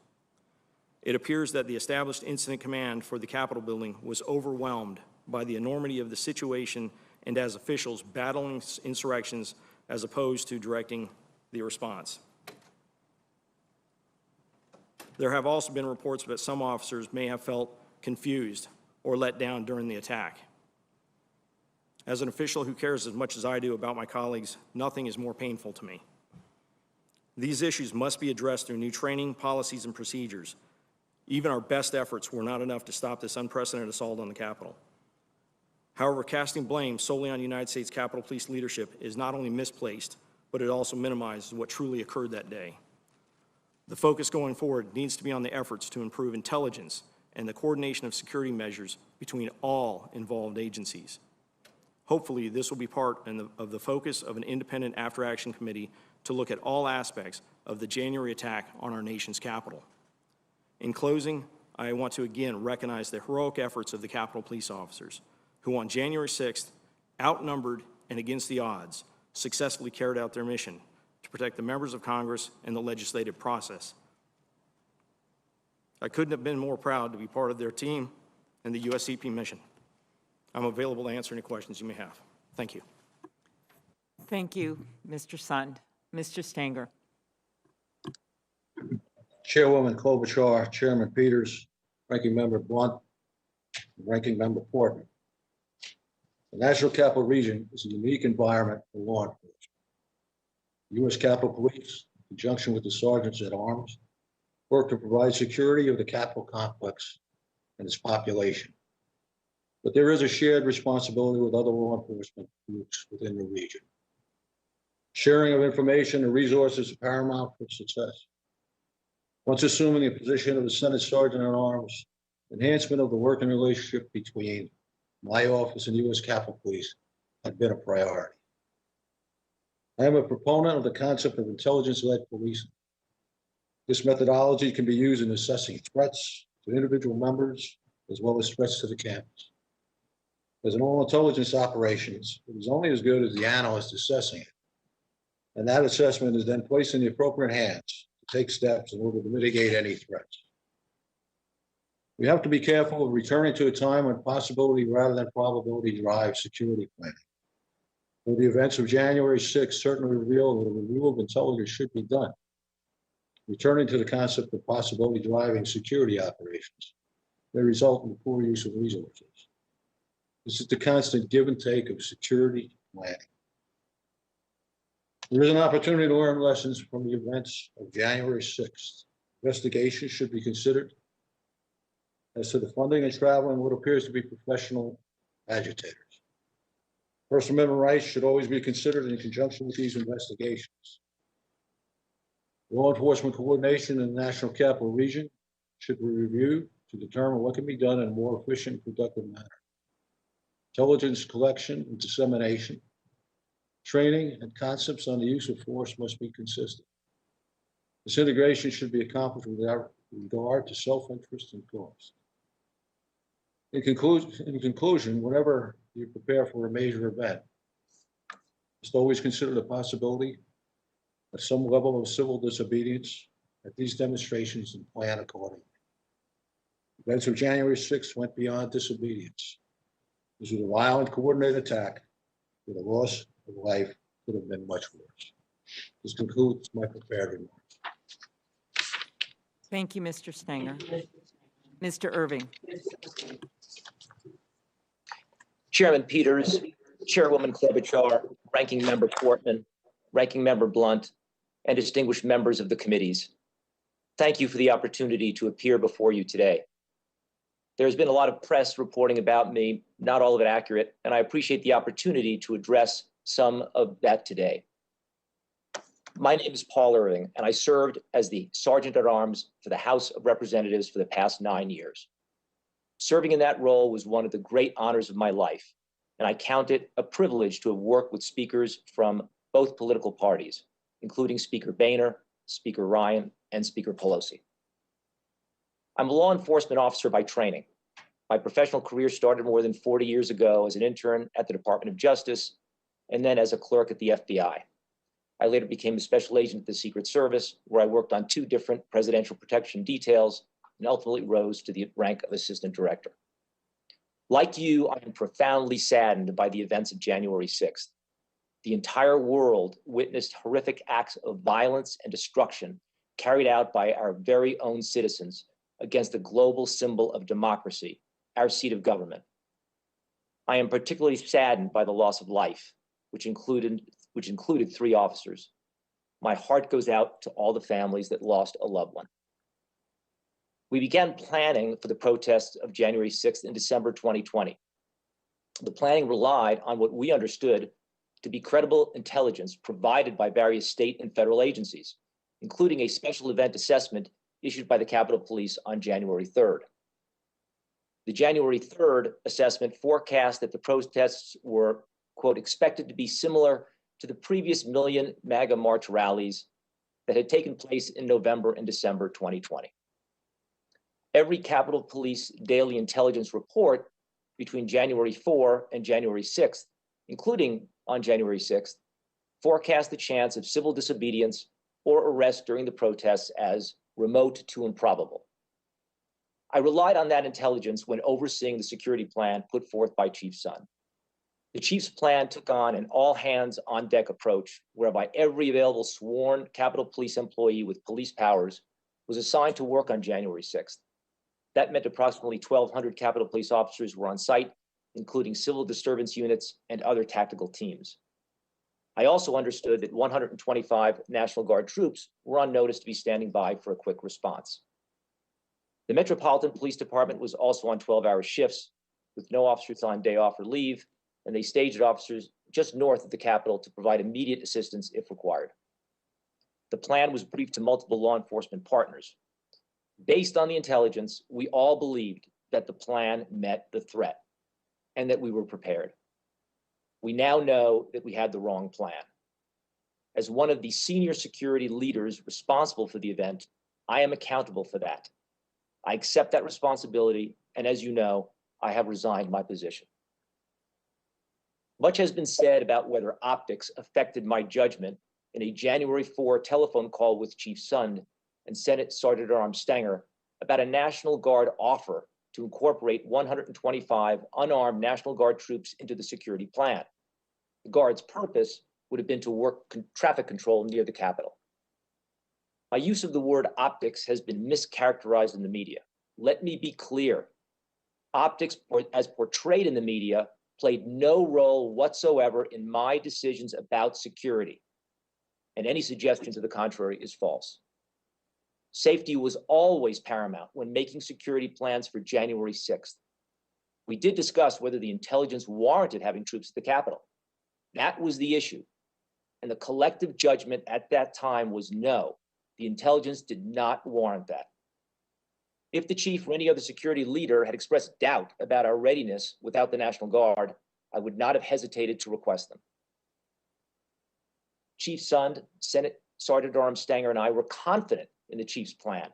It appears that the established incident command for the Capitol building was overwhelmed by the enormity of the situation and as officials battling insurrections as opposed to directing the response. There have also been reports that some officers may have felt confused or let down during the attack. As an official who cares as much as I do about my colleagues, nothing is more painful to me. These issues must be addressed through new training, policies, and procedures. Even our best efforts were not enough to stop this unprecedented assault on the Capitol. However, casting blame solely on United States Capitol Police leadership is not only misplaced, but it also minimizes what truly occurred that day. The focus going forward needs to be on the efforts to improve intelligence and the coordination of security measures between all involved agencies. Hopefully, this will be part of the focus of an independent after-action committee to look at all aspects of the January attack on our nation's Capitol. In closing, I want to again recognize the heroic efforts of the Capitol Police officers, who on January 6th, outnumbered and against the odds, successfully carried out their mission to protect the members of Congress and the legislative process. I couldn't have been more proud to be part of their team and the USCP mission. I'm available to answer any questions you may have. Thank you. Thank you, Mr. Sund. Mr. Stanger. Chairwoman Klobuchar, Chairman Peters, Ranking Member Blunt, and Ranking Member Portman. The National Capital Region is a unique environment for law enforcement. The U.S. Capitol Police, in conjunction with the sergeants at arms, work to provide security of the Capitol complex and its population. But there is a shared responsibility with other law enforcement groups within the region. Sharing of information and resources is paramount for success. Once assuming the position of the Senate Sergeant at Arms, enhancement of the working relationship between my office and U.S. Capitol Police had been a priority. I am a proponent of the concept of intelligence-led policing. This methodology can be used in assessing threats to individual members as well as threats to the campus. As in all intelligence operations, it is only as good as the analyst assessing it. And that assessment is then placed in the appropriate hands to take steps in order to mitigate any threats. We have to be careful of returning to a time when possibility rather than probability drives security planning. Well, the events of January 6th certainly reveal that a review of intelligence should be done. Returning to the concept of possibility driving security operations may result in poor use of resources. This is the constant give and take of security planning. There is an opportunity to learn lessons from the events of January 6th. Investigations should be considered as to the funding and traveling what appears to be professional agitators. First Amendment rights should always be considered in conjunction with these investigations. Law enforcement coordination in the National Capital Region should be reviewed to determine what can be done in a more efficient and productive manner. Intelligence collection and dissemination, training, and concepts on the use of force must be consistent. This integration should be accomplished without regard to self-interest and cost. In conclusion, whenever you prepare for a major event, just always consider the possibility of some level of civil disobedience at these demonstrations and plan accordingly. Events of January 6th went beyond disobedience. This was a violent, coordinated attack with a loss of life could have been much worse. This concludes my prepared remarks. Thank you, Mr. Stenger. Mr. Irving. Chairman Peters, Chairwoman Klobuchar, Ranking Member Portman, Ranking Member Blunt, and distinguished members of the committees. Thank you for the opportunity to appear before you today. There's been a lot of press reporting about me, not all of it accurate, and I appreciate the opportunity to address some of that today. My name is Paul Irving, and I served as the Sergeant at Arms for the House of Representatives for the past 9 years. Serving in that role was one of the great honors of my life, and I count it a privilege to have worked with speakers from both political parties, including Speaker Boehner, Speaker Ryan, and Speaker Pelosi. I'm a law enforcement officer by training. My professional career started more than 40 years ago as an intern at the Department of Justice, and then as a clerk at the FBI. I later became a special agent at the Secret Service, where I worked on 2 different presidential protection details and ultimately rose to the rank of assistant director. Like you, I am profoundly saddened by the events of January 6th. The entire world witnessed horrific acts of violence and destruction carried out by our very own citizens against the global symbol of democracy, our seat of government. I am particularly saddened by the loss of life, which included 3 officers. My heart goes out to all the families that lost a loved one. We began planning for the protests of January 6th in December 2020. The planning relied on what we understood to be credible intelligence provided by various state and federal agencies, including a special event assessment issued by the Capitol Police on January 3rd. The January 3rd assessment forecast that the protests were, quote, expected to be similar to the previous million MAGA March rallies that had taken place in November and December 2020. Every Capitol Police daily intelligence report between January 4 and January 6th, including on January 6th, forecast the chance of civil disobedience or arrest during the protests as remote to improbable. I relied on that intelligence when overseeing the security plan put forth by Chief Sund. The Chief's plan took on an all-hands-on-deck approach whereby every available sworn Capitol Police employee with police powers was assigned to work on January 6th. That meant approximately 1,200 Capitol Police officers were on site, including civil disturbance units and other tactical teams. I also understood that 125 National Guard troops were on notice to be standing by for a quick response. The Metropolitan Police Department was also on 12-hour shifts with no officers on day off or leave, and they staged officers just north of the Capitol to provide immediate assistance if required. The plan was briefed to multiple law enforcement partners. Based on the intelligence, we all believed that the plan met the threat and that we were prepared. We now know that we had the wrong plan. As one of the senior security leaders responsible for the event, I am accountable for that. I accept that responsibility, and as you know, I have resigned my position. Much has been said about whether optics affected my judgment in a January 4 telephone call with Chief Sund and Senate Sergeant at Arms Stenger about a National Guard offer to incorporate 125 unarmed National Guard troops into the security plan. The Guard's purpose would have been to work traffic control near the Capitol. My use of the word optics has been mischaracterized in the media. Let me be clear. Optics, as portrayed in the media, played no role whatsoever in my decisions about security, and any suggestion to the contrary is false. Safety was always paramount when making security plans for January 6th. We did discuss whether the intelligence warranted having troops at the Capitol. That was the issue. And the collective judgment at that time was no, the intelligence did not warrant that. If the chief or any other security leader had expressed doubt about our readiness without the National Guard, I would not have hesitated to request them. Chief Sund, Senate Sergeant at Arms Stenger, and I were confident in the chief's plan,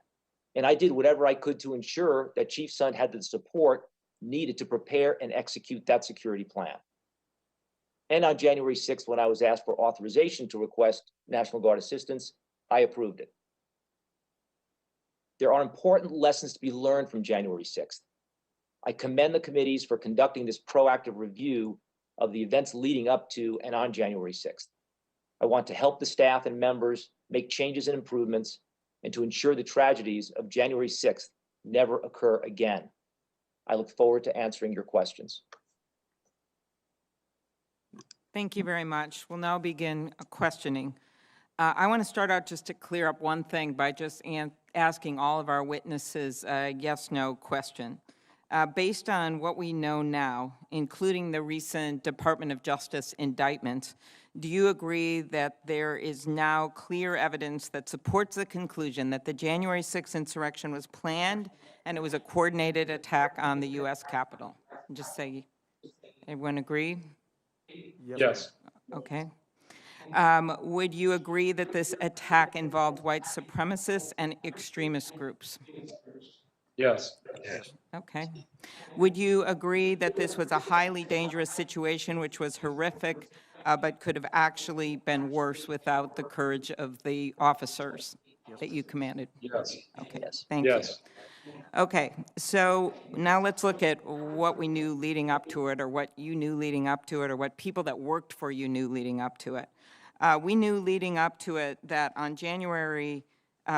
and I did whatever I could to ensure that Chief Sund had the support needed to prepare and execute that security plan. And on January 6th, when I was asked for authorization to request National Guard assistance, I approved it. There are important lessons to be learned from January 6th. I commend the committees for conducting this proactive review of the events leading up to and on January 6th. I want to help the staff and members make changes and improvements and to ensure the tragedies of January 6th never occur again. I look forward to answering your questions. Thank you very much. We'll now begin questioning. I want to start out just to clear up one thing by just asking all of our witnesses a yes/no question. Based on what we know now, including the recent Department of Justice indictment, do you agree that there is now clear evidence that supports the conclusion that the January 6th insurrection was planned and it was a coordinated attack on the U.S. Capitol? Just say, everyone agree? Yes. Okay. Would you agree that this attack involved white supremacists and extremist groups? Yes. Okay. Would you agree that this was a highly dangerous situation, which was horrific, but could have actually been worse without the courage of the officers that you commanded? Yes. Okay, Yes. thank you. Yes. Okay, so now let's look at what we knew leading up to it, or what you knew leading up to it, or what people that worked for you knew leading up to it. We knew leading up to it that on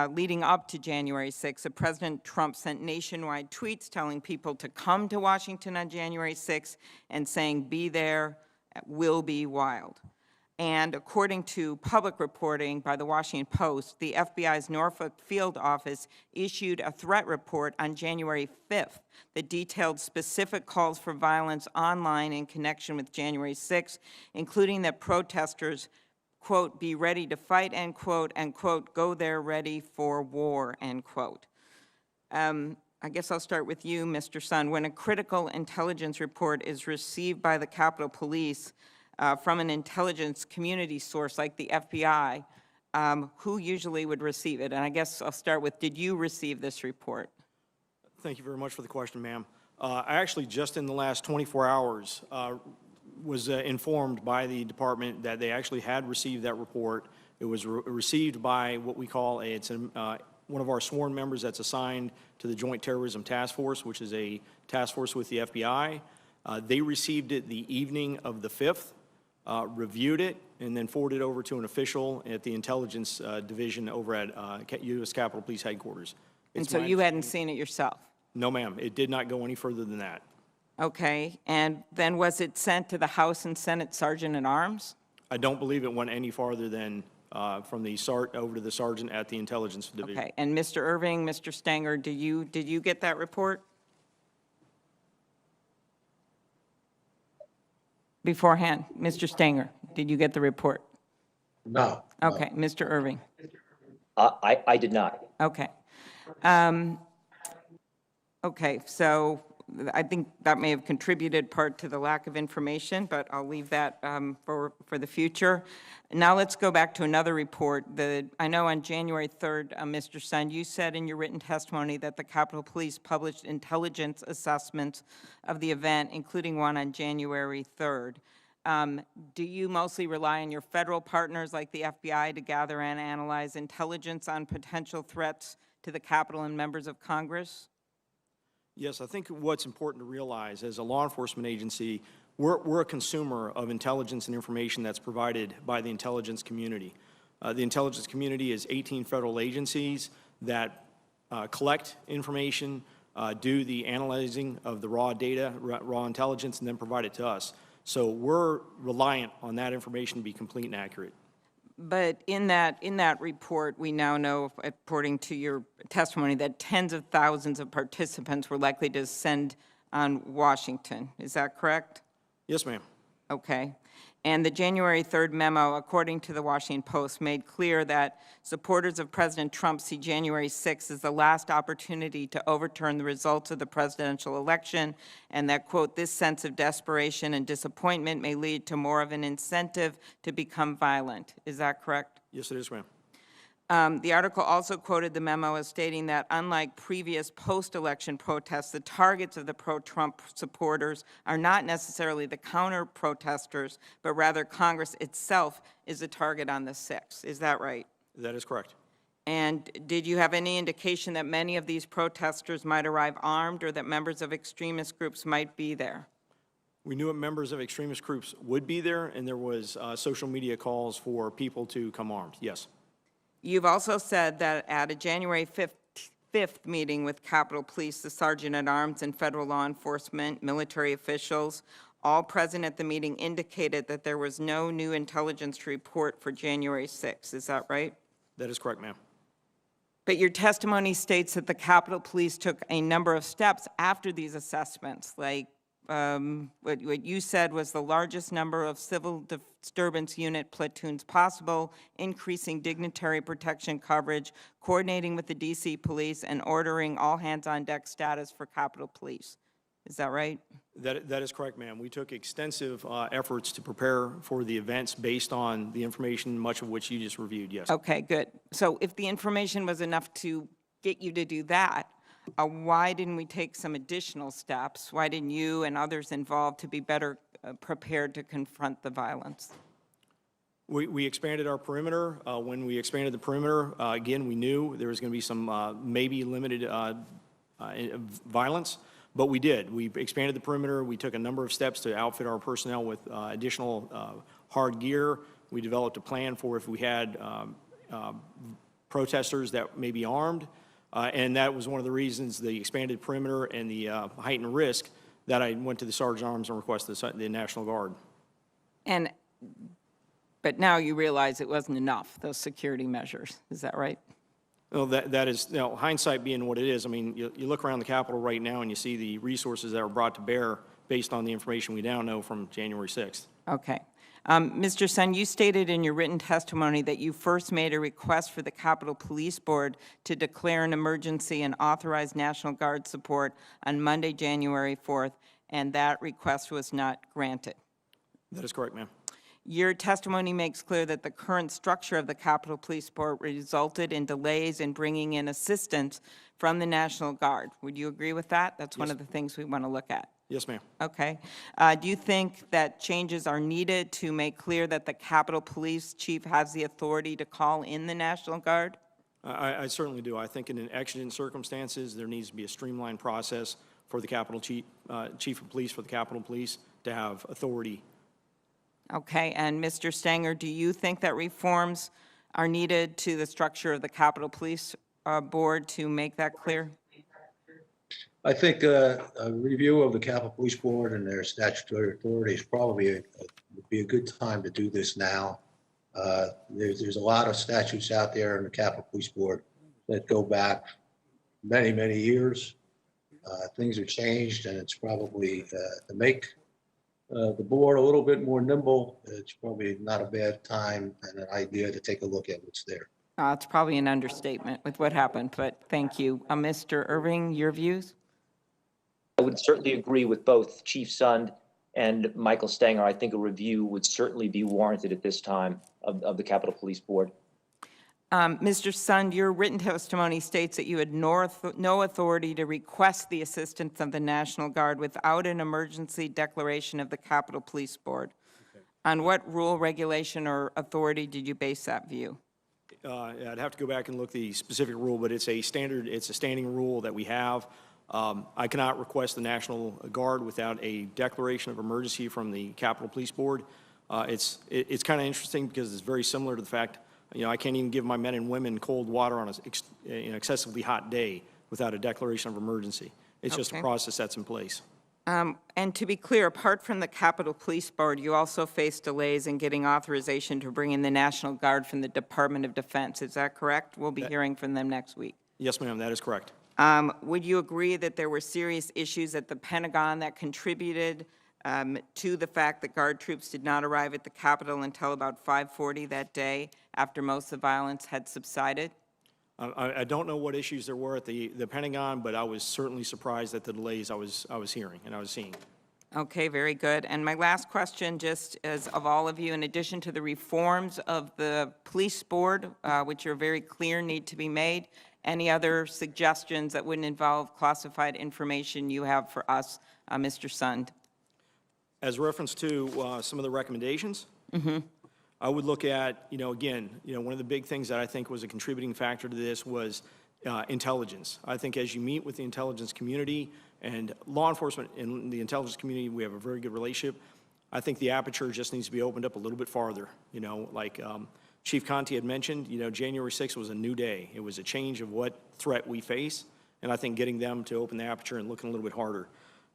leading up to January 6th, President Trump sent nationwide tweets telling people to come to Washington on January 6th and saying, be there, will be wild. And according to public reporting by the Washington Post, the FBI's Norfolk field office issued a threat report on January 5th that detailed specific calls for violence online in connection with January 6th, including that protesters, quote, be ready to fight, end quote, and quote, go there ready for war, end quote. I guess I'll start with you, Mr. Sund. When a critical intelligence report is received by the Capitol Police from an intelligence community source like the FBI, who usually would receive it? And I guess I'll start with, did you receive this report? Thank you very much for the question, ma'am. I actually, just in the last 24 hours, was informed by the department that they actually had received that report. It was received by what we call one of our sworn members that's assigned to the Joint Terrorism Task Force, which is a task force with the FBI. They received it the evening of the 5th, reviewed it, and then forwarded over to an official at the intelligence division over at U.S. Capitol Police Headquarters. And so you hadn't seen it yourself? No, ma'am. It did not go any further than that. Okay, and then was it sent to the House and Senate Sergeant at Arms? I don't believe it went any farther than from the over to the sergeant at the intelligence division. Okay, and Mr. Irving, Mr. Stenger, did you get that report beforehand? Mr. Stenger, did you get the report? No. Okay, Mr. Irving. I did not. Okay. Okay, so I think that may have contributed part to the lack of information, but I'll leave that for the future. Now let's go back to another report. I know on January 3rd, Mr. Sund, you said in your written testimony that the Capitol Police published intelligence assessments of the event, including one on January 3rd. Do you mostly rely on your federal partners like the FBI to gather and analyze intelligence on potential threats to the Capitol and members of Congress? Yes, I think what's important to realize as a law enforcement agency, we're a consumer of intelligence and information that's provided by the intelligence community. The intelligence community is 18 federal agencies that collect information, do the analyzing of the raw data, raw intelligence, and then provide it to us. So we're reliant on that information to be complete and accurate. But in that report, we now know, according to your testimony, that tens of thousands of participants were likely to descend on Washington. Is that correct? Yes, ma'am. Okay. And the January 3rd memo, according to the Washington Post, made clear that supporters of President Trump see January 6th as the last opportunity to overturn the results of the presidential election, and that, quote, this sense of desperation and disappointment may lead to more of an incentive to become violent. Is that correct? Yes, it is, ma'am. The article also quoted the memo as stating that unlike previous post-election protests, the targets of the pro-Trump supporters are not necessarily the counter-protesters, but rather Congress itself is a target on the 6th. Is that right? That is correct. And did you have any indication that many of these protesters might arrive armed or that members of extremist groups might be there? We knew that members of extremist groups would be there, and there was social media calls for people to come armed, yes. You've also said that at a January 5th meeting with Capitol Police, the Sergeant-at-Arms and federal law enforcement, military officials, all present at the meeting indicated that there was no new intelligence report for January 6th. Is that right? That is correct, ma'am. But your testimony states that the Capitol Police took a number of steps after these assessments, like what you said was the largest number of civil disturbance unit platoons possible, increasing dignitary protection coverage, coordinating with the D.C. police, and ordering all hands-on-deck status for Capitol Police. Is that right? That is correct, ma'am. We took extensive efforts to prepare for the events based on the information, much of which you just reviewed, yes. Okay, good. So if the information was enough to get you to do that, why didn't we take some additional steps? Why didn't you and others involved to be better prepared to confront the violence? We expanded our perimeter. When we expanded the perimeter, again, we knew there was going to be some maybe limited violence, but we did. We expanded the perimeter. We took a number of steps to outfit our personnel with additional hard gear. We developed a plan for if we had protesters that may be armed. And that was one of the reasons, the expanded perimeter and the heightened risk, that I went to the Sergeant-at-Arms and requested the National Guard. But now you realize it wasn't enough, those security measures. Is that right? Well, that is, you know, hindsight being what it is. I mean, you look around the Capitol right now and you see the resources that were brought to bear based on the information we now know from January 6th. Okay. Mr. Sun, you stated in your written testimony that you first made a request for the Capitol Police Board to declare an emergency and authorize National Guard support on Monday, January 4th, and that request was not granted. That is correct, ma'am. Your testimony makes clear that the current structure of the Capitol Police Board resulted in delays in bringing in assistance from the National Guard. Would you agree with that? That's one of the things we want to look at. Yes, ma'am. Okay. Do you think that changes are needed to make clear that the Capitol Police Chief has the authority to call in the National Guard? I certainly do. I think in exigent circumstances, there needs to be a streamlined process for the Capitol Chief of Police, for the Capitol Police to have authority. Okay. And Mr. Stanger, do you think that reforms are needed to the structure of the Capitol Police Board to make that clear? I think a review of the Capitol Police Board and their statutory authority is probably would be a good time to do this now. There's a lot of statutes out there in the Capitol Police Board that go back many, many years. Things have changed, and it's probably to make the board a little bit more nimble. It's probably not a bad time and an idea to take a look at what's there. It's probably an understatement with what happened, but thank you. Mr. Irving, your views? I would certainly agree with both Chief Sund and Michael Stanger. I think a review would certainly be warranted at this time of the Capitol Police Board. Mr. Sund, your written testimony states that you had no authority to request the assistance of the National Guard without an emergency declaration of the Capitol Police Board. On what rule, regulation, or authority did you base that view? I'd have to go back and look the specific rule, but it's a standing rule that we have. I cannot request the National Guard without a declaration of emergency from the Capitol Police Board. It's kind of interesting because it's very similar to the fact, I can't even give my men and women cold water on an excessively hot day without a declaration of emergency. It's just a Okay. process that's in place. And to be clear, apart from the Capitol Police Board, you also faced delays in getting authorization to bring in the National Guard from the Department of Defense. Is that correct? We'll be hearing from them next week. Yes, ma'am, that is correct. Would you agree that there were serious issues at the Pentagon that contributed to the fact that Guard troops did not arrive at the Capitol until about 5:40 that day, after most of the violence had subsided? I don't know what issues there were at the Pentagon, but I was certainly surprised at the delays I was hearing and I was seeing. Okay, very good. And my last question, just as of all of you, in addition to the reforms of the police board, which are very clear need to be made, any other suggestions that wouldn't involve classified information you have for us, Mr. Sund? As reference to some of the recommendations, I would look at, again, one of the big things that I think was a contributing factor to this was intelligence. I think as you meet with the intelligence community and law enforcement in the intelligence community, we have a very good relationship. I think the aperture just needs to be opened up a little bit farther. Like Chief Conte had mentioned, January 6th was a new day. It was a change of what threat we face, and I think getting them to open the aperture and looking a little bit harder.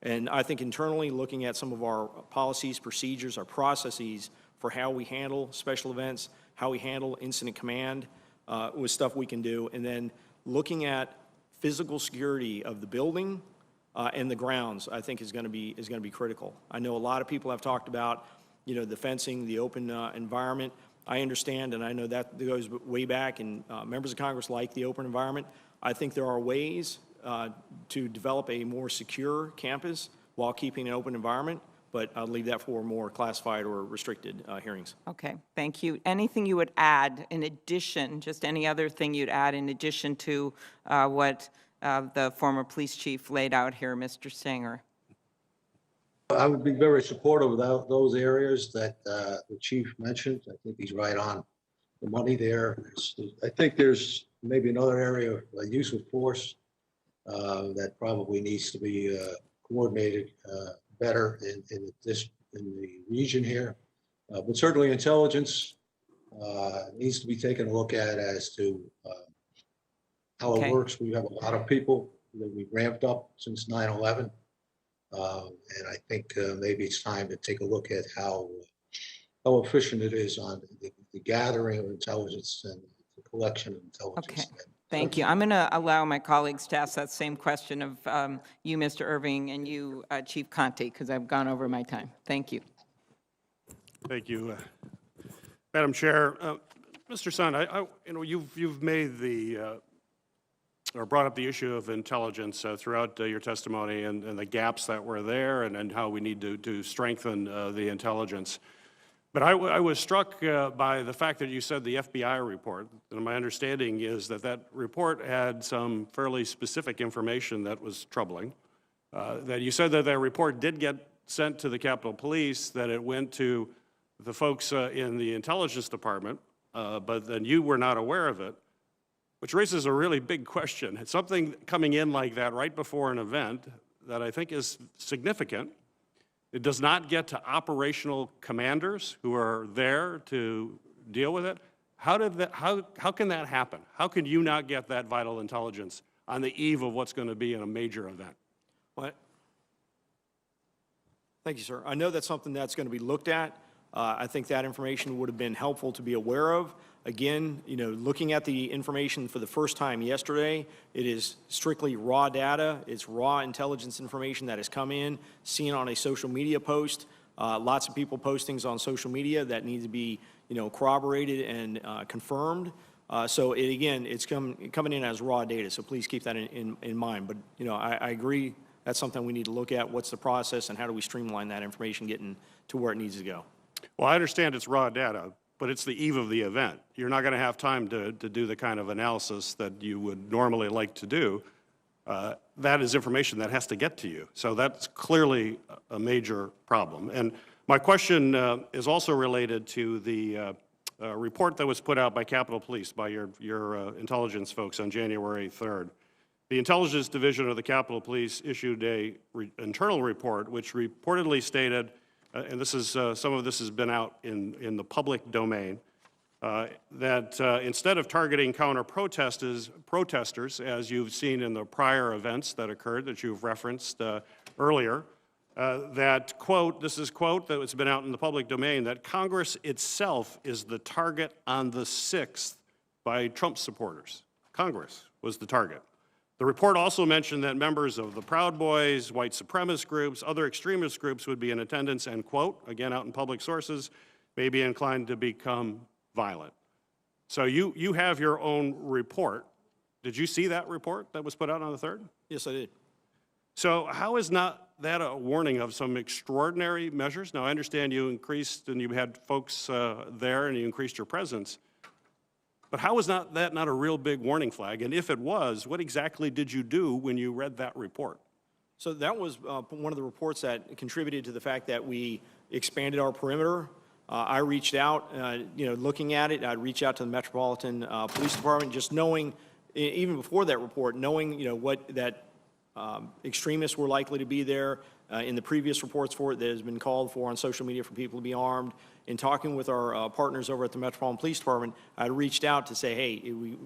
And I think internally, looking at some of our policies, procedures, our processes for how we handle special events, how we handle incident command, was stuff we can do. And then looking at physical security of the building and the grounds, I think is going to be critical. I know a lot of people have talked about, the fencing, the open environment. I understand, and I know that goes way back, and members of Congress like the open environment. I think there are ways to develop a more secure campus while keeping an open environment, but I'll leave that for more classified or restricted hearings. Okay, thank you. Anything you would add in addition, just any other thing you'd add in addition to what the former police chief laid out here, Mr. Stenger? I would be very supportive of those areas that the chief mentioned. I think he's right on the money there. I think there's maybe another area of use of force that probably needs to be coordinated better in the region here. But certainly intelligence needs to be taken a look at as to how Okay. it works. We have a lot of people that we've ramped up since 9/11. And I think maybe it's time to take a look at how efficient it is on the gathering of intelligence and the collection of intelligence. Okay. Thank you. I'm going to allow my colleagues to ask that same question of you, Mr. Irving, and you, Chief Conte, because I've gone over my time. Thank you. Thank you, Madam Chair. Mr. Sund, you've made or brought up the issue of intelligence throughout your testimony and the gaps that were there and how we need to strengthen the intelligence. But I was struck by the fact that you said the FBI report, and my understanding is that report had some fairly specific information that was troubling. That you said that report did get sent to the Capitol Police, that it went to the folks in the Intelligence Department, but then you were not aware of it, which raises a really big question. It's something coming in like that right before an event that I think is significant. It does not get to operational commanders who are there to deal with it. How can that happen? How can you not get that vital intelligence on the eve of what's going to be in a major event? Well, thank you, sir. I know that's something that's going to be looked at. I think that information would have been helpful to be aware of. Again, looking at the information for the first time yesterday, it is strictly raw data. It's raw intelligence information that has come in, seen on a social media post. Lots of people postings on social media that need to be, corroborated and confirmed. So it's coming in as raw data. So please keep that in mind. But I agree that's something we need to look at. What's the process and how do we streamline that information getting to where it needs to go? Well, I understand it's raw data, but it's the eve of the event. You're not going to have time to do the kind of analysis that you would normally like to do. That is information that has to get to you. So that's clearly a major problem. And My question is also related to the report that was put out by Capitol Police, by your intelligence folks on January 3rd. The Intelligence Division of the Capitol Police issued a internal report which reportedly stated, and this is some of this has been out in the public domain, that instead of targeting protesters, as you've seen in the prior events that occurred that you've referenced earlier, that, quote, this is quote that has been out in the public domain, that Congress itself is the target on the 6th by Trump supporters. Congress was the target. The report also mentioned that members of the Proud Boys, white supremacist groups, other extremist groups would be in attendance and, quote, again out in public sources, may be inclined to become violent. So you have your own report. Did you see that report that was put out on the 3rd? Yes, I did. So how is not that a warning of some extraordinary measures? Now, I understand you increased and you had folks there and you increased your presence, but how is that not a real big warning flag? And if it was, what exactly did you do when you read that report? So that was one of the reports that contributed to the fact that we expanded our perimeter. I reached out, looking at it, I'd reach out to the Metropolitan Police Department, just knowing, even before that report, knowing, what that extremists were likely to be there. In the previous reports for it, that has been called for on social media for people to be armed. In talking with our partners over at the Metropolitan Police Department, I'd reached out to say, hey, you're going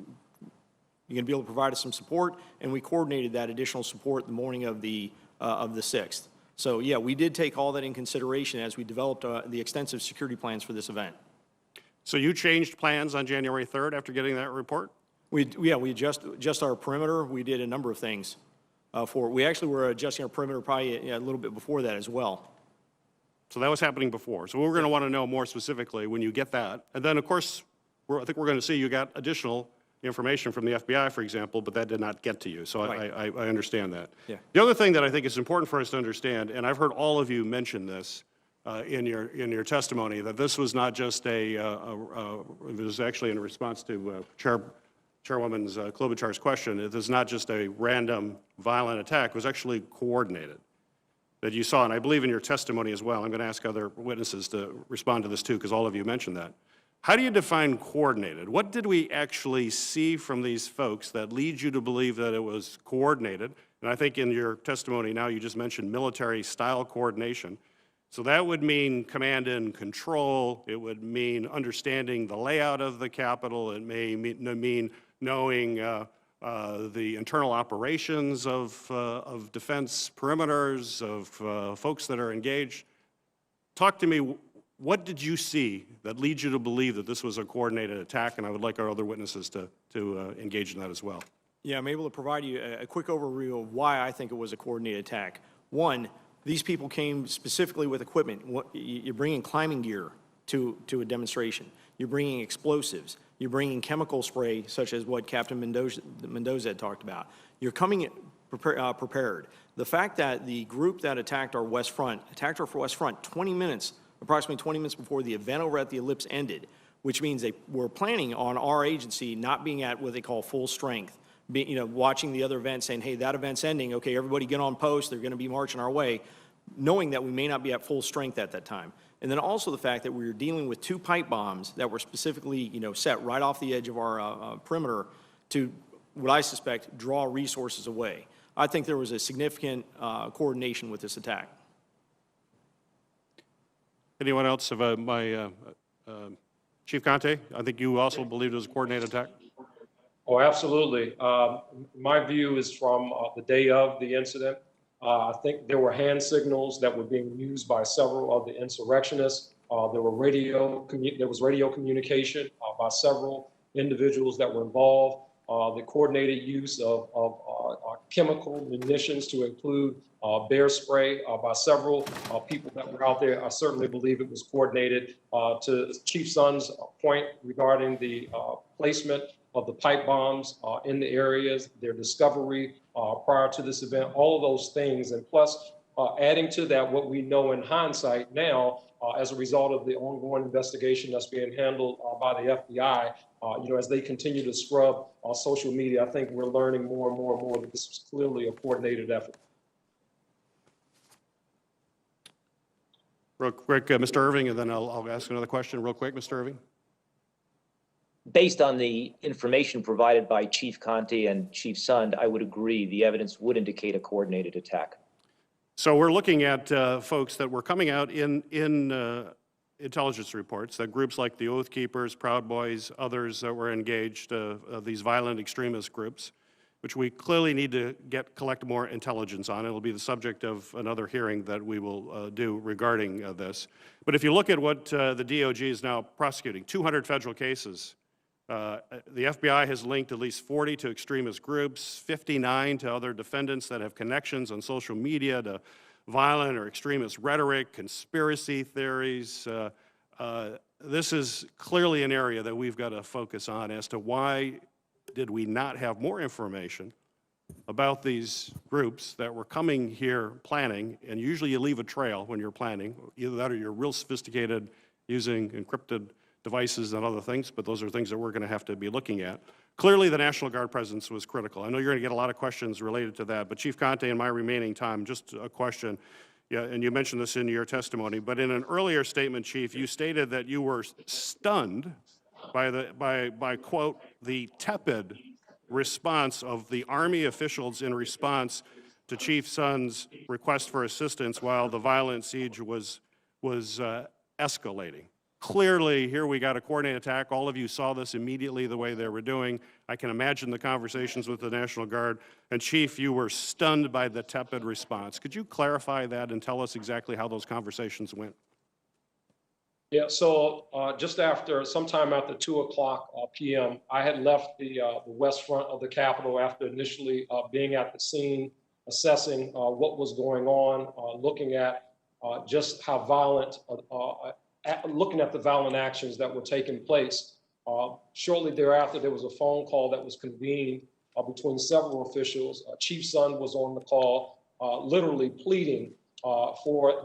to be able to provide us some support, and we coordinated that additional support the morning of the 6th. So yeah, we did take all that in consideration as we developed the extensive security plans for this event. So you changed plans on January 3rd after getting that report? We adjust our perimeter. We did a number of things. We actually were adjusting our perimeter probably a little bit before that as well. So that was happening before. So we're going to want to know more specifically when you get that. And then, of course, I think we're going to see you got additional information from the FBI, for example, but that did not get to you. So Right. I understand that. Yeah. The other thing that I think is important for us to understand, and I've heard all of you mention this in your testimony, that this was not just it was actually in response to Chairwoman Klobuchar's question. It is not just a random violent attack. It was actually coordinated that you saw. And I believe in your testimony as well. I'm going to ask other witnesses to respond to this too, because all of you mentioned that. How do you define coordinated? What did we actually see from these folks that leads you to believe that it was coordinated? And I think in your testimony now you just mentioned military-style coordination. So that would mean command and control. It would mean understanding the layout of the Capitol. It may mean knowing the internal operations of defense perimeters, of folks that are engaged. Talk to me, what did you see that leads you to believe that this was a coordinated attack? And I would like our other witnesses to engage in that as well. Yeah, I'm able to provide you a quick overview of why I think it was a coordinated attack. One, these people came specifically with equipment. You're bringing climbing gear to a demonstration. You're bringing explosives. You're bringing chemical spray, such as what Captain Mendoza had talked about. You're coming prepared. The fact that the group that attacked our West Front, attacked our West Front approximately 20 minutes before the event over at the Ellipse ended, which means they were planning on our agency not being at what they call full strength, watching the other event, saying, hey, that event's ending, okay, everybody get on post, they're going to be marching our way, knowing that we may not be at full strength at that time. And then also the fact that we were dealing with 2 pipe bombs that were specifically, set right off the edge of our perimeter to, what I suspect, draw resources away. I think there was a significant coordination with this attack. Anyone else? Chief Conte, I think you also believed it was a coordinated attack? Oh, absolutely. My view is from the day of the incident. I think there were hand signals that were being used by several of the insurrectionists. There was radio communication by several individuals that were involved. The coordinated use of chemical munitions to include bear spray by several people that were out there. I certainly believe it was coordinated. To Chief Sun's point regarding the placement of the pipe bombs in the areas, their discovery prior to this event, all of those things. And plus, adding to that, what we know in hindsight now, as a result of the ongoing investigation that's being handled by the FBI, as they continue to scrub social media, I think we're learning more and more and more that this was clearly a coordinated effort. Real quick, Mr. Irving, and then I'll ask another question real quick, Mr. Irving. Based on the information provided by Chief Conte and Chief Sund, I would agree the evidence would indicate a coordinated attack. So we're looking at folks that were coming out in intelligence reports, that groups like the Oath Keepers, Proud Boys, others that were engaged, these violent extremist groups, which we clearly need to collect more intelligence on. It'll be the subject of another hearing that we will do regarding this. But if you look at what the DOJ is now prosecuting, 200 federal cases. The FBI has linked at least 40 to extremist groups, 59 to other defendants that have connections on social media to violent or extremist rhetoric, conspiracy theories. This is clearly an area that we've got to focus on as to why did we not have more information about these groups that were coming here planning, and usually you leave a trail when you're planning. Either that or you're real sophisticated using encrypted devices and other things, but those are things that we're going to have to be looking at. Clearly, the National Guard presence was critical. I know you're going to get a lot of questions related to that, but Chief Conte, in my remaining time, just a question. Yeah, and you mentioned this in your testimony, but in an earlier statement, Chief, you stated that you were stunned by quote, the tepid response of the Army officials in response to Chief Sund's request for assistance while the violent siege was escalating. Clearly, here we got a coordinated attack. All of you saw this immediately the way they were doing. I can imagine the conversations with the National Guard. And Chief, you were stunned by the tepid response. Could you clarify that and tell us exactly how those conversations went? Yeah, so just after, sometime after 2:00 p.m., I had left the west front of the Capitol after initially being at the scene, assessing what was going on, looking at just how violent, looking at the violent actions that were taking place. Shortly thereafter, there was a phone call that was convened between several officials. Chief Sund was on the call, literally pleading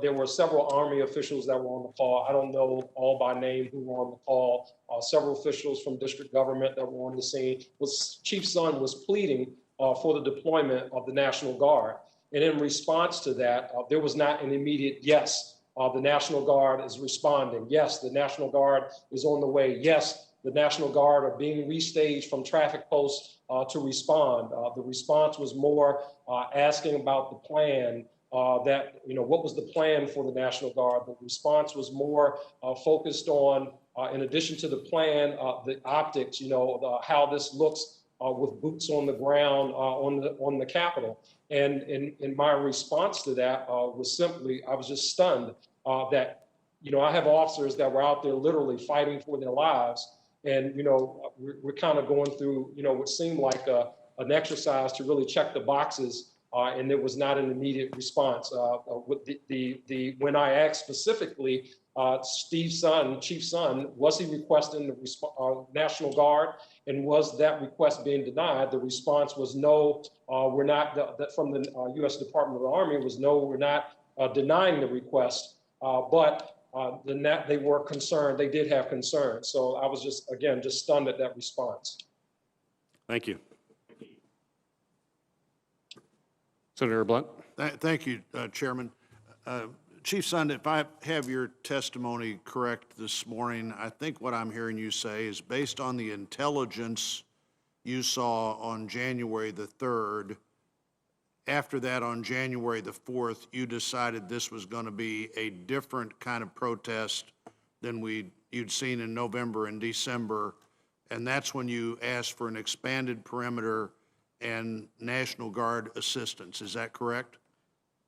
there were several Army officials that were on the call. I don't know all by name who were on the call. Several officials from district government that were on the scene. Chief Sund was pleading for the deployment of the National Guard. And in response to that, there was not an immediate yes. The National Guard is responding. Yes, the National Guard is on the way. Yes, the National Guard are being restaged from traffic posts to respond. The response was more asking about the plan. What was the plan for the National Guard? The response was more focused on, in addition to the plan, the optics, how this looks with boots on the ground on the Capitol. And in my response to that was simply, I was just stunned that, I have officers that were out there literally fighting for their lives. And, we're kind of going through, what seemed like an exercise to really check the boxes. And there was not an immediate response. When I asked specifically, Chief Sund, was he requesting the National Guard, and was that request being denied? The response was no, we're not. From the U.S. Department of the Army was no, we're not denying the request. But they were concerned. They did have concerns. So I was just stunned at that response. Thank you. Senator Blunt. Thank you, Chairman. Chief Sund, if I have your testimony correct this morning, I think what I'm hearing you say is based on the intelligence you saw on January the 3rd, after that on January the 4th, you decided this was going to be a different kind of protest than you'd seen in November and December, and that's when you asked for an expanded perimeter and National Guard assistance. Is that correct?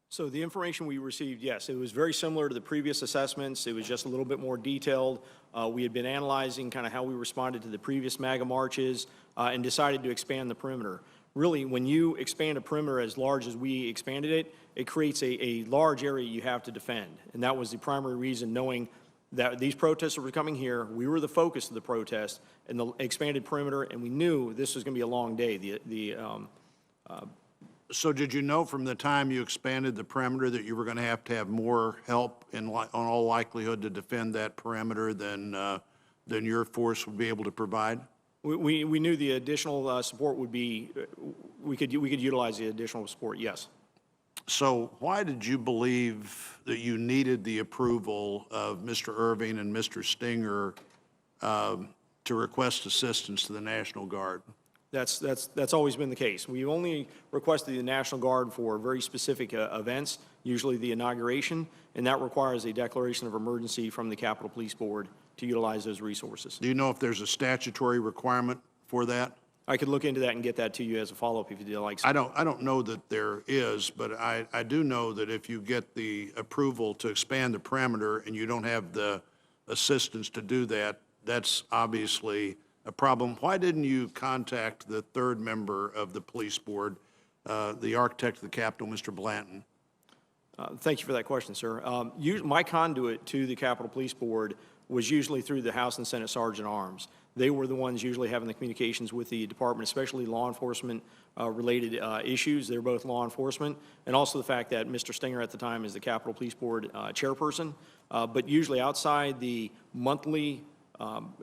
So the information we received, yes, it was very similar to the previous assessments. It was just a little bit more detailed. We had been analyzing kind of how we responded to the previous MAGA marches and decided to expand the perimeter. Really, when you expand a perimeter as large as we expanded it, it creates a large area you have to defend. And that was the primary reason, knowing that these protesters were coming here, we were the focus of the protest and the expanded perimeter, and we knew this was going to be a long day. So did you know from the time you expanded the perimeter that you were going to have more help on all likelihood to defend that perimeter than your force would be able to provide? We knew the additional support would be, we could utilize the additional support, yes. So why did you believe that you needed the approval of Mr. Irving and Mr. Stinger to request assistance to the National Guard? That's always been the case. We only requested the National Guard for very specific events, usually the inauguration, and that requires a declaration of emergency from the Capitol Police Board to utilize those resources. Do you know if there's a statutory requirement for that? I could look into that and get that to you as a follow-up if you'd like. I don't know that there is, but I do know that if you get the approval to expand the perimeter and you don't have the assistance to do that, that's obviously a problem. Why didn't you contact the third member of the police board, the architect of the Capitol, Mr. Blanton? Thank you for that question, sir. My conduit to the Capitol Police Board was usually through the House and Senate Sergeant Arms. They were the ones usually having the communications with the department, especially law enforcement related issues. They're both law enforcement, and also the fact that Mr. Stinger at the time is the Capitol Police Board chairperson. But usually outside the monthly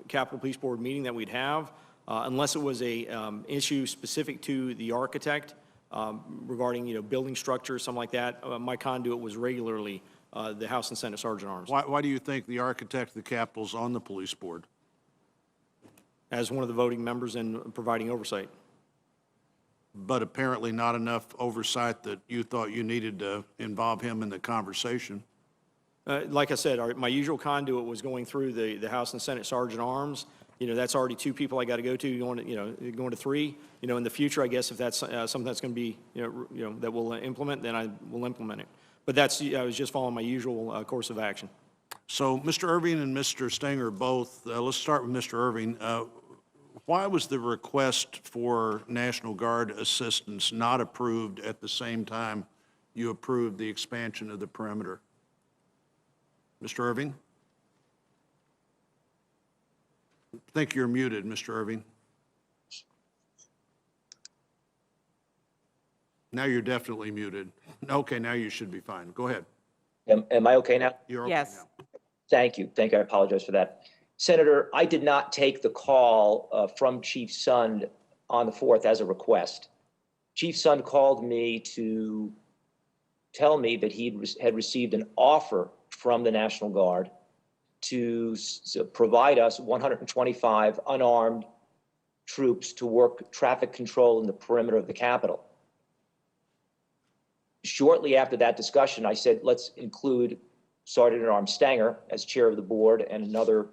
Capitol Police Board meeting that we'd have, unless it was a issue specific to the architect regarding, building structure, something like that, my conduit was regularly the House and Senate Sergeant Arms. Why do you think the architect of the Capitol's on the police board? As one of the voting members and providing oversight. But apparently not enough oversight that you thought you needed to involve him in the conversation. Like I said, my usual conduit was going through the House and Senate Sergeant Arms. That's already 2 people I got to go to, going to 3. In the future, I guess if that's something that's going to be, that we'll implement, then I will implement it. But I was just following my usual course of action. So Mr. Irving and Mr. Stenger both, let's start with Mr. Irving. Why was the request for National Guard assistance not approved at the same time you approved the expansion of the perimeter? Mr. Irving? I think you're muted, Mr. Irving. Now you're definitely muted. Okay, now you should be fine. Go ahead. Am I okay now? You're okay Yes. now. Thank you. I apologize for that. Senator, I did not take the call from Chief Sund on the 4th as a request. Chief Sund called me to tell me that he had received an offer from the National Guard to provide us 125 unarmed troops to work traffic control in the perimeter of the Capitol. Shortly after that discussion, I said, let's include Sergeant at Arms Stanger as chair of the board and another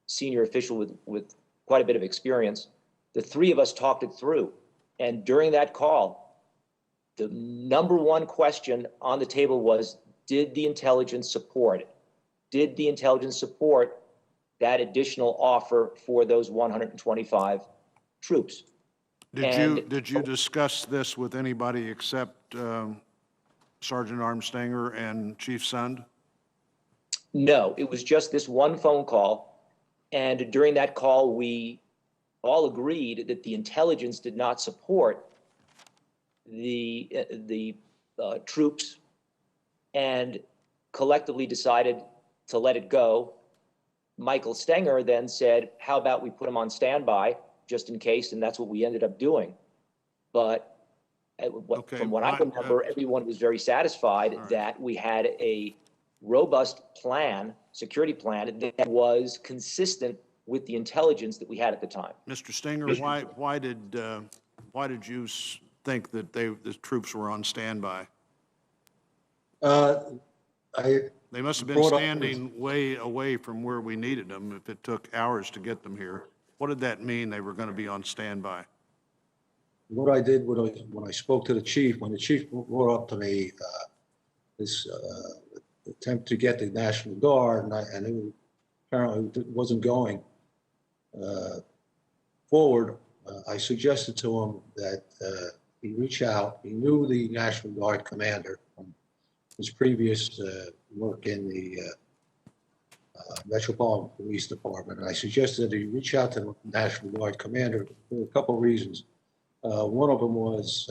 senior official with quite a bit of experience. The 3 of us talked it through. And during that call, the number 1 question on the table was, did the intelligence support it? Did the intelligence support that additional offer for those 125 troops? Did you discuss this with anybody except Sergeant Armstanger and Chief Sund? No, it was just this one phone call. And during that call, we all agreed that the intelligence did not support the troops and collectively decided to let it go. Michael Stenger then said, how about we put him on standby just in case? And that's what we ended up doing. But Okay, from what I remember, everyone was very satisfied that we had a robust plan, security plan, that was consistent with the intelligence that we had at the time. Mr. Stenger, why did you think that the troops were on standby? They must have been standing way away from where we needed them if it took hours to get them here. What did that mean they were going to be on standby? What I did when I spoke to the chief, when the chief brought up to me this attempt to get the National Guard, and it apparently wasn't going forward, I suggested to him that he reach out. He knew the National Guard commander from his previous work in the Metropolitan Police Department. And I suggested that he reach out to the National Guard commander for a couple of reasons. One of them was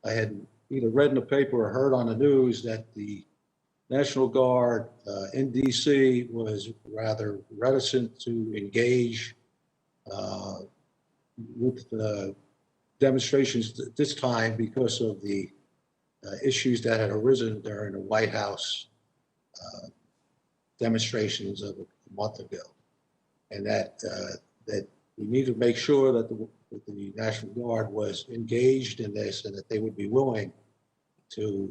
I had either read in the paper or heard on the news that the National Guard in D.C. was rather reticent to engage with demonstrations this time because of the issues that had arisen during the White House demonstrations of a month ago, and that we need to make sure that the National Guard was engaged in this and that they would be willing to.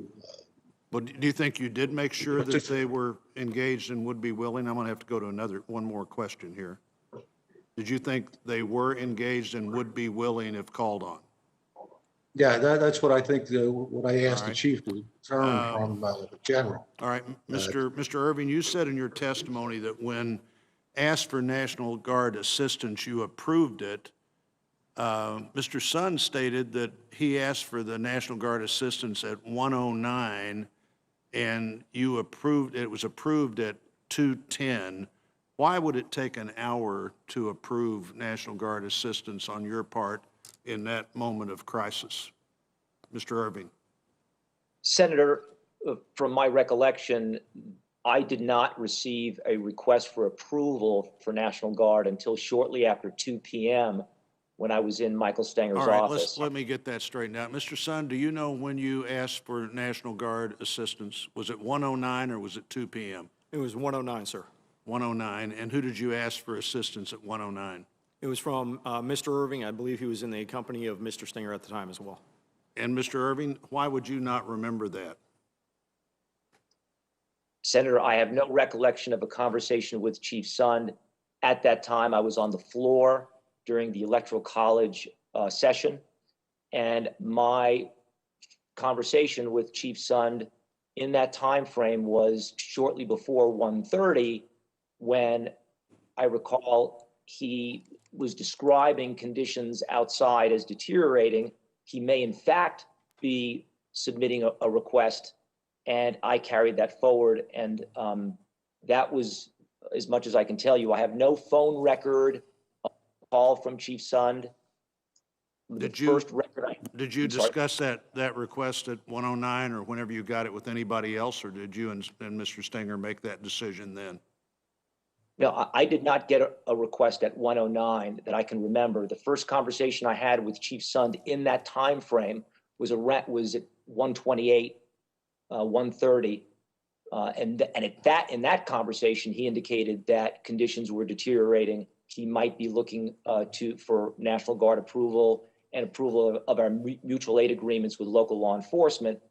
Well, do you think you did make sure that they were engaged and would be willing? I'm going to have to go to one more question here. Did you think they were engaged and would be willing if called on? Yeah, that's what I think, what I asked the right. chief to determine from the general. All right, Mr. Irving, you said in your testimony that when asked for National Guard assistance, you approved it. Mr. Sun stated that he asked for the National Guard assistance at 1:09, and you approved, it was approved at 2:10. Why would it take an hour to approve National Guard assistance on your part in that moment of crisis? Mr. Irving. Senator, from my recollection, I did not receive a request for approval for National Guard until shortly after 2 p.m. when I was in Michael Stanger's All right, office. let me get that straightened out. Mr. Sun, do you know when you asked for National Guard assistance? Was it 1:09 or was it 2 p.m.? It was 109, sir. 1:09, and who did you ask for assistance at 1:09? It was from Mr. Irving. I believe he was in the company of Mr. Stinger at the time as well. And Mr. Irving, why would you not remember that? Senator, I have no recollection of a conversation with Chief Sund. At that time, I was on the floor during the Electoral College session, and my conversation with Chief Sund in that time frame was shortly before 1:30, when I recall he was describing conditions outside as deteriorating. He may in fact be submitting a request, and I carried that forward, and that was as much as I can tell you. I have no phone record of a call from Chief Sund. Did you discuss that request at 1:09 or whenever you got it with anybody else, or did you and Mr. Stinger make that decision then? No, I did not get a request at 1:09 that I can remember. The first conversation I had with Chief Sund in that time frame was at 1:28, 1:30, and in that conversation, he indicated that conditions were deteriorating. He might be looking for National Guard approval and approval of our mutual aid agreements with local law enforcement.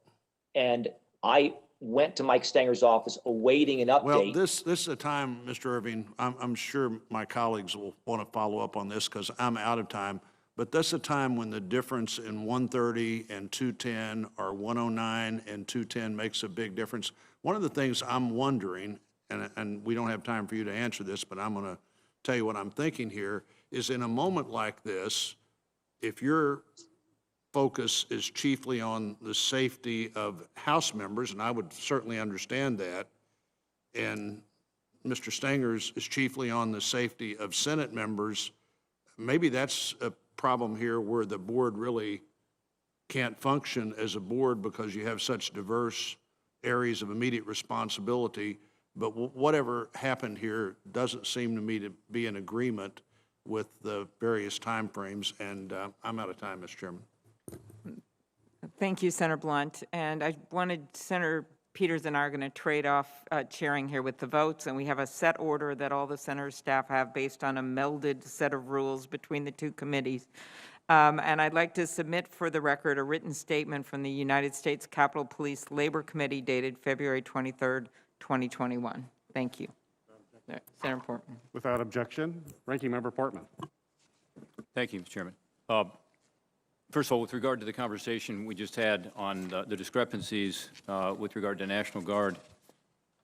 And I went to Mike Stanger's office awaiting an update. Well, this is a time, Mr. Irving, I'm sure my colleagues will want to follow up on this because I'm out of time, but that's a time when the difference in 1:30 and 2:10 or 1:09 and 2:10 makes a big difference. One of the things I'm wondering, and we don't have time for you to answer this, but I'm going to tell you what I'm thinking here, is in a moment like this, if your focus is chiefly on the safety of House members, and I would certainly understand that, and Mr. Stanger's is chiefly on the safety of Senate members, maybe that's a problem here where the board really can't function as a board because you have such diverse areas of immediate responsibility. But whatever happened here doesn't seem to me to be in agreement with the various timeframes, and I'm out of time, Mr. Chairman. Thank you, Senator Blunt. And I wanted, Senator Peters and I are going to trade off chairing here with the votes, and we have a set order that all the senator staff have based on a melded set of rules between the two committees. And I'd like to submit for the record a written statement from the United States Capitol Police Labor Committee dated February 23rd, 2021. Thank you. Senator Portman. Without objection, Ranking Member Portman. Thank you, Mr. Chairman. First of all, with regard to the conversation we just had on the discrepancies with regard to National Guard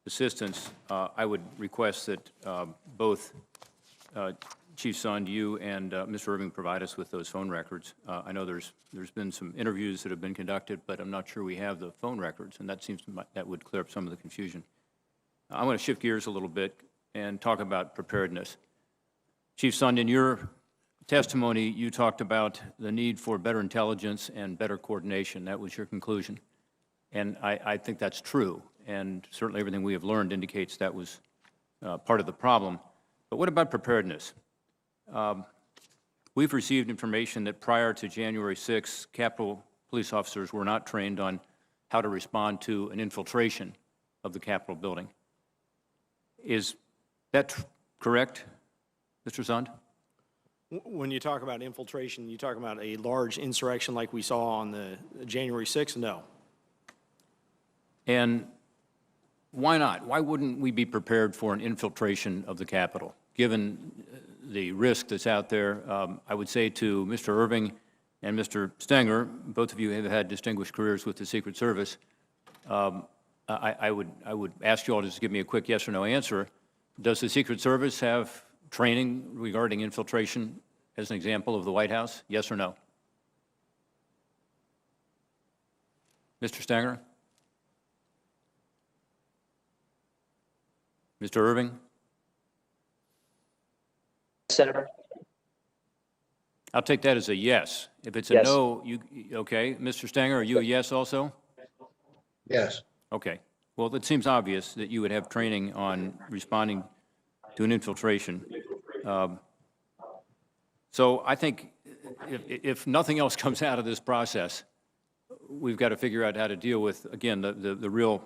assistance, I would request that both Chief Sund, you and Mr. Irving provide us with those phone records. I know there's been some interviews that have been conducted, but I'm not sure we have the phone records, and that would clear up some of the confusion. I want to shift gears a little bit and talk about preparedness. Chief Sund, in your testimony, you talked about the need for better intelligence and better coordination. That was your conclusion. And I think that's true. And certainly everything we have learned indicates that was part of the problem. But what about preparedness? We've received information that prior to January 6th, Capitol police officers were not trained on how to respond to an infiltration of the Capitol building. Is that correct, Mr. Zund? When you talk about infiltration, you talk about a large insurrection like we saw on the January 6th? No. And why not? Why wouldn't we be prepared for an infiltration of the Capitol? Given the risk that's out there, I would say to Mr. Irving and Mr. Stenger, both of you have had distinguished careers with the Secret Service. I would ask you all to just give me a quick yes or no answer. Does the Secret Service have training regarding infiltration as an example of the White House? Yes or no? Mr. Stenger? Mr. Irving? Senator? I'll take that as a yes. If it's a Yes. no, okay. Mr. Stenger, are you a yes also? Yes. Okay. Well, it seems obvious that you would have training on responding to an infiltration. So I think if nothing else comes out of this process, we've got to figure out how to deal with, again, the real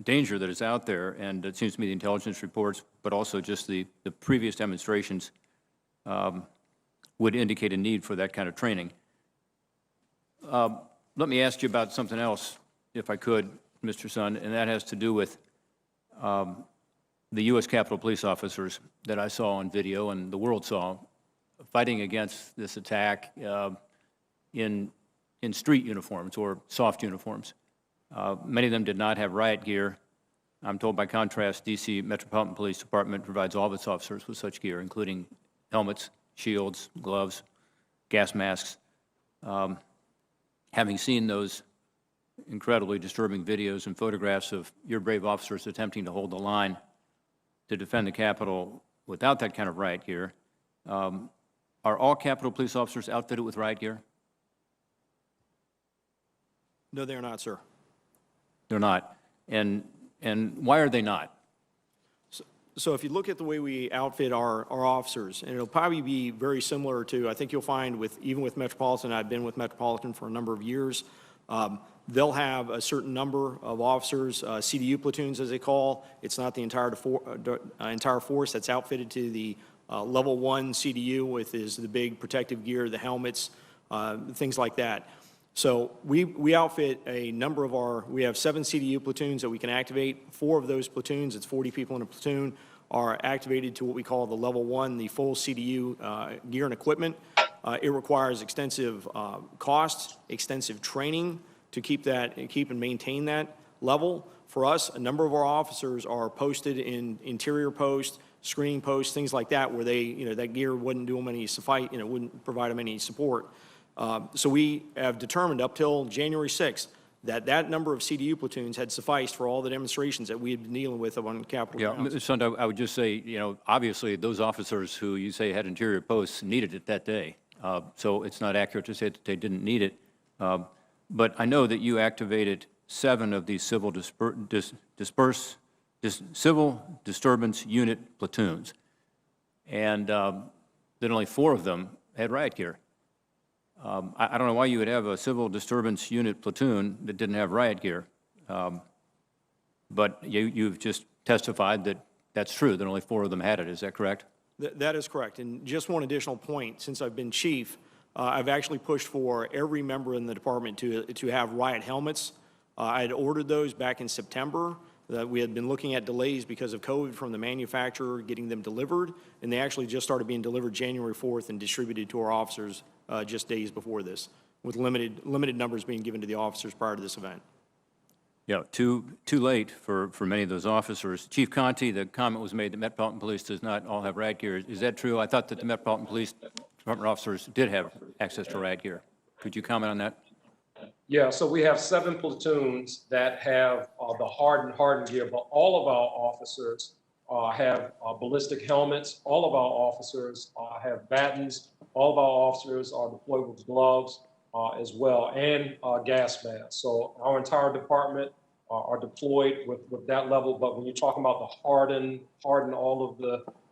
danger that is out there, and it seems to me the intelligence reports, but also just the previous demonstrations would indicate a need for that kind of training. Let me ask you about something else, if I could, Mr. Sun, and that has to do with the U.S. Capitol Police officers that I saw on video and the world saw fighting against this attack in street uniforms or soft uniforms. Many of them did not have riot gear. I'm told, by contrast, D.C. Metropolitan Police Department provides all of its officers with such gear, including helmets, shields, gloves, gas masks. Having seen those incredibly disturbing videos and photographs of your brave officers attempting to hold the line to defend the Capitol without that kind of riot gear, are all Capitol Police officers outfitted with riot gear? No, they are not, sir. They're not. And why are they not? So if you look at the way we outfit our officers, and it'll probably be very similar to, I think you'll find even with Metropolitan, I've been with Metropolitan for a number of years, they'll have a certain number of officers, CDU platoons as they call. It's not the entire force that's outfitted to the level 1 CDU with the big protective gear, the helmets, things like that. So we outfit a number of we have 7 CDU platoons that we can activate. 4 of those platoons, it's 40 people in a platoon, are activated to what we call the level 1, the full CDU gear and equipment. It requires extensive costs, extensive training to keep and maintain that level. For us, a number of our officers are posted in interior posts, screening posts, things like that, where that gear wouldn't do them any wouldn't provide them any support. So we have determined up till January 6th that number of CDU platoons had sufficed for all the demonstrations that we had been dealing with on Capitol grounds. Mr. Sund, I would just say, obviously those officers who you say had interior posts needed it that day. So it's not accurate to say that they didn't need it. But I know that you activated 7 of these civil disturbance unit platoons, and that only 4 of them had riot gear. I don't know why you would have a civil disturbance unit platoon that didn't have riot gear, but you've just testified that that's true, that only 4 of them had it. Is that correct? That is correct. And just one additional point, since I've been chief, I've actually pushed for every member in the department to have riot helmets. I had ordered those back in September. We had been looking at delays because of COVID from the manufacturer getting them delivered, and they actually just started being delivered January 4th and distributed to our officers just days before this, with limited numbers being given to the officers prior to this event. Yeah, too late for many of those officers. Chief Conte, the comment was made that Metropolitan Police does not all have riot gear. Is that true? I thought that the Metropolitan Police Department officers did have access to riot gear. Could you comment on that? Yeah, so we have 7 platoons that have the hardened gear, but all of our officers have ballistic helmets. All of our officers have batons. All of our officers are deployed with gloves as well, and gas masks. So our entire department are deployed with that level. But when you're talking about the harden all of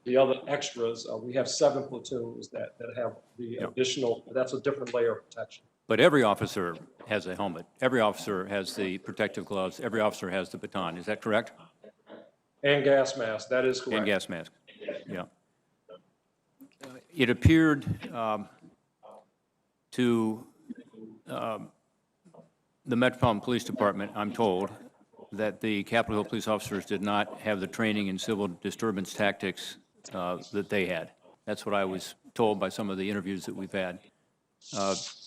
the other extras, we have 7 platoons that have the additional. That's a different layer of protection. But every officer has a helmet. Every officer has the protective gloves. Every officer has the baton. Is that correct? And gas mask, that is correct. And gas mask. Yeah. It appeared to the Metropolitan Police Department, I'm told, that the Capitol Hill police officers did not have the training in civil disturbance tactics that they had. That's what I was told by some of the interviews that we've had.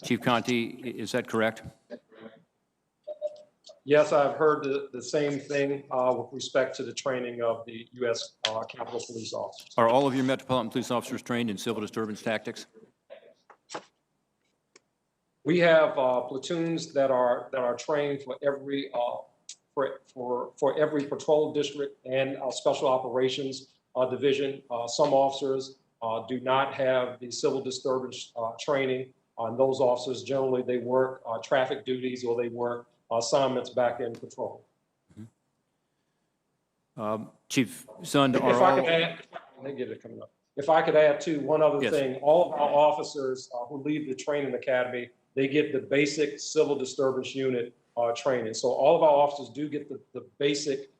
Chief Conti, is that correct? Yes, I've heard the same thing with respect to the training of the U.S. Capitol Police officers. Are all of your Metropolitan Police officers trained in civil disturbance tactics? We have platoons that are trained for every for every patrol district and special operations division. Some officers do not have the civil disturbance training. Those officers generally they work traffic duties or they work assignments back in patrol. Chief Sund, If I could add, they get it coming up. If I could add too, one other Yes. thing, all of our officers who leave the training academy, they get the basic civil disturbance unit training. So all of our officers do get the basic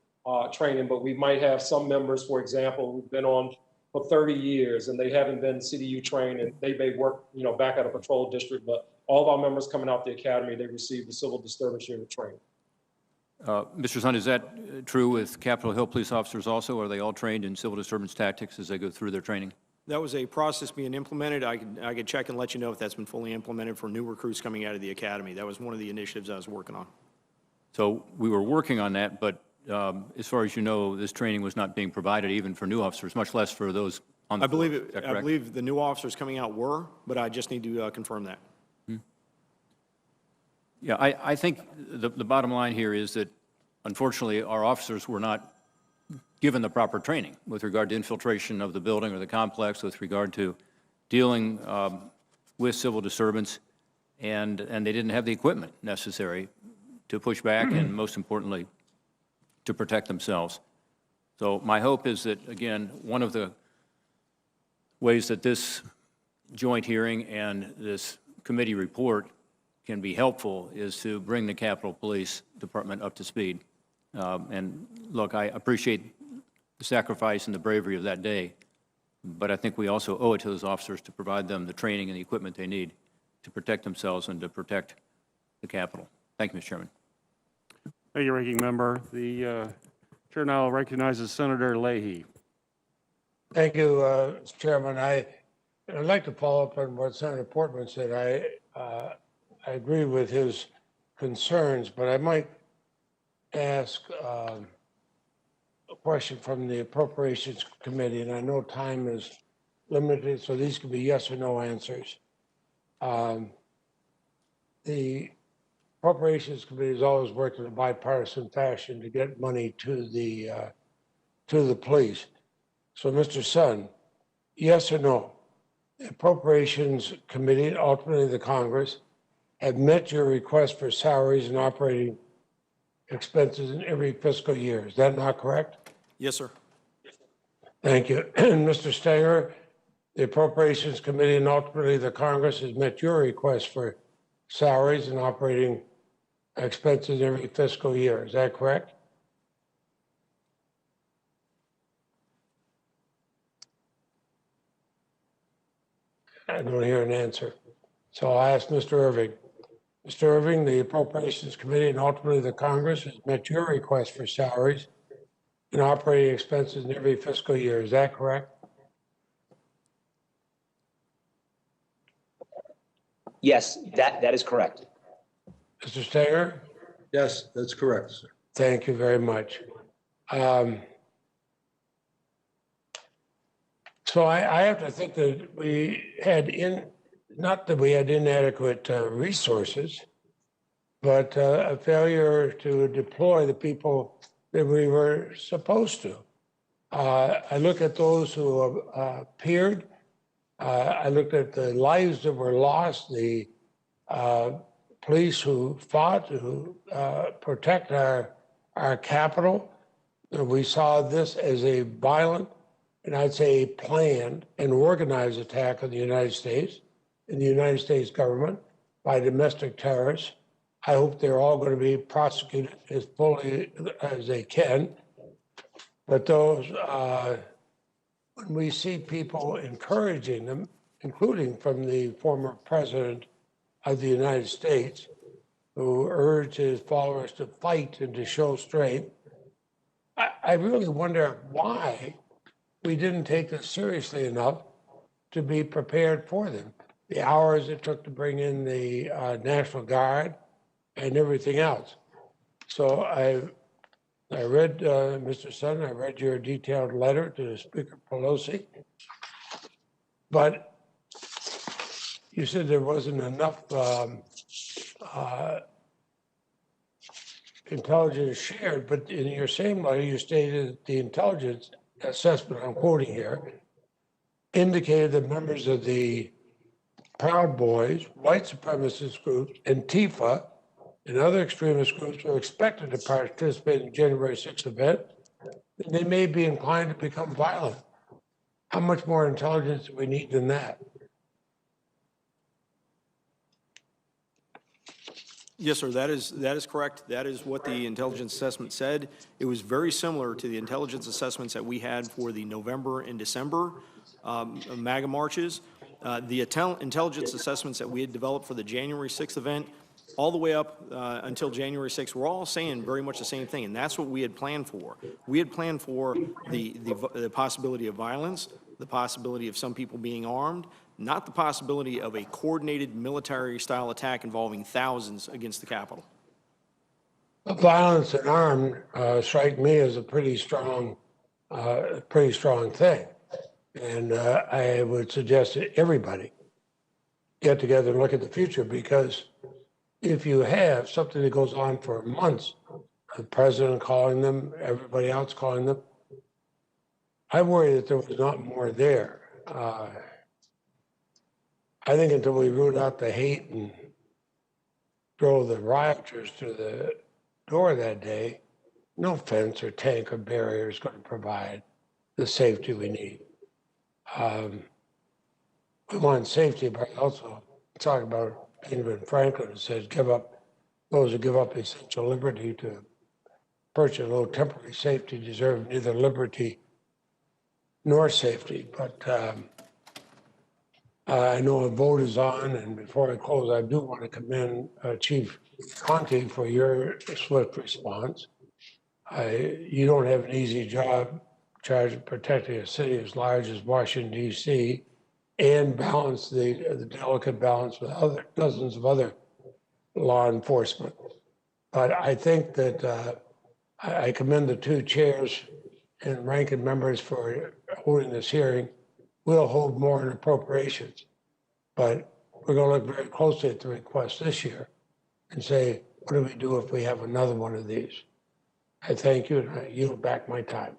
training, but we might have some members, for example, who've been on for 30 years and they haven't been CDU trained and they may work, back at a patrol district, but all of our members coming out the academy, they receive the civil disturbance unit training. Mr. Sund, is that true with Capitol Hill police officers also? Are they all trained in civil disturbance tactics as they go through their training? That was a process being implemented. I could check and let you know if that's been fully implemented for new recruits coming out of the academy. That was one of the initiatives I was working on. So we were working on that, but as far as you know, this training was not being provided even for new officers, much less for those on the floor. Is that correct? I believe the new officers coming out were, but I just need to confirm that. Yeah, I think the bottom line here is that, unfortunately, our officers were not given the proper training with regard to infiltration of the building or the complex, with regard to dealing with civil disturbance, and they didn't have the equipment necessary to push back and, most importantly, to protect themselves. So my hope is that, again, one of the ways that this joint hearing and this committee report can be helpful is to bring the Capitol Police Department up to speed. And look, I appreciate the sacrifice and the bravery of that day, but I think we also owe it to those officers to provide them the training and the equipment they need to protect themselves and to protect the Capitol. Thank you, Mr. Chairman. Thank you, Ranking Member. The chair now recognizes Senator Leahy. Thank you, Mr. Chairman. I'd like to follow up on what Senator Portman said. I agree with his concerns, but I might ask a question from the Appropriations Committee, and I know time is limited, so these could be yes or no answers. The Appropriations Committee has always worked in a bipartisan fashion to get money to the police. So, Mr. Sund, yes or no? The Appropriations Committee, and ultimately the Congress, have met your request for salaries and operating expenses in every fiscal year. Is that not correct? Yes, sir. Thank you. And Mr. Stenger, the Appropriations Committee and ultimately the Congress has met your request for salaries and operating expenses every fiscal year. Is that correct? I don't hear an answer. So I'll ask Mr. Irving. Mr. Irving, the Appropriations Committee and ultimately the Congress has met your request for salaries and operating expenses in every fiscal year. Is that correct? Yes, that is correct. Mr. Stenger? Yes, that's correct, sir. Thank you very much. So I have to think that we had not that we had inadequate resources, but a failure to deploy the people that we were supposed to. I look at those who appeared. I looked at the lives that were lost, the police who fought to protect our capital. We saw this as a violent, and I'd say planned and organized attack on the United States and the United States government. by domestic terrorists. I hope they're all going to be prosecuted as fully as they can. But those, when we see people encouraging them, including from the former president of the United States, who urged his followers to fight and to show strength, I really wonder why we didn't take this seriously enough to be prepared for them. The hours it took to bring in the National Guard and everything else. So I read, Mr. Sutton, I read your detailed letter to Speaker Pelosi, but you said there wasn't enough intelligence shared, but in your same letter, you stated that the intelligence assessment, I'm quoting here, indicated that members of the Proud Boys, white supremacist groups, Antifa, and other extremist groups were expected to participate in the January 6th event, and they may be inclined to become violent. How much more intelligence do we need than that? Yes, sir, that is correct. That is what the intelligence assessment said. It was very similar to the intelligence assessments that we had for the November and December MAGA marches. The intelligence assessments that we had developed for the January 6th event, all the way up until January 6th, we're all saying very much the same thing, and that's what we had planned for. We had planned for the possibility of violence, the possibility of some people being armed, not the possibility of a coordinated military-style attack involving thousands against the Capitol. Violence and armed strike me as a pretty strong thing. And I would suggest that everybody get together and look at the future, because if you have something that goes on for months, the president calling them, everybody else calling them, I worry that there was not more there. I think until we root out the hate and throw the rioters to the door that day, no fence or tank or barrier is going to provide the safety we need. We want safety, but also talk about Benjamin Franklin, who says, those who give up essential liberty to purchase a little temporary safety deserve neither liberty nor safety. But I know a vote is on, and before I close, I do want to commend Chief Conte for your swift response. You don't have an easy job charged with protecting a city as large as Washington, D.C., and balance the delicate balance with dozens of other law enforcement. But I think that I commend the two chairs and ranking members for holding this hearing. We'll hold more in appropriations, but we're going to look very closely at the request this year and say, what do we do if we have another one of these? I thank you, and I yield back my time.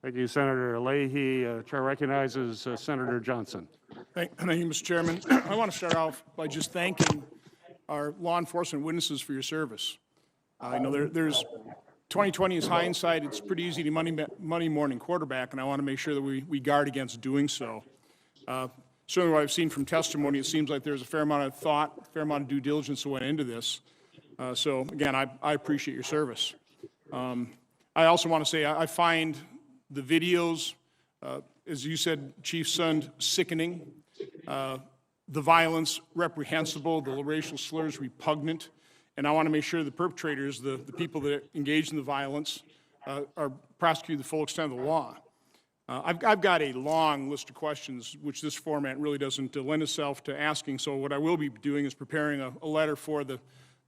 Thank you, Senator Leahy. Chair recognizes Senator Johnson. Thank you, Mr. Chairman. I want to start off by just thanking our law enforcement witnesses for your service. I know there's 2020 is hindsight. It's pretty easy to Monday morning quarterback, and I want to make sure that we guard against doing so. Certainly what I've seen from testimony, it seems like there's a fair amount of thought, a fair amount of due diligence that went into this. So again, I appreciate your service. I also want to say I find the videos, as you said, Chief Sund, sickening, the violence reprehensible, the racial slurs repugnant. And I want to make sure the perpetrators, the people that engaged in the violence, are prosecuted to the full extent of the law. I've got a long list of questions, which this format really doesn't lend itself to asking. So what I will be doing is preparing a letter for the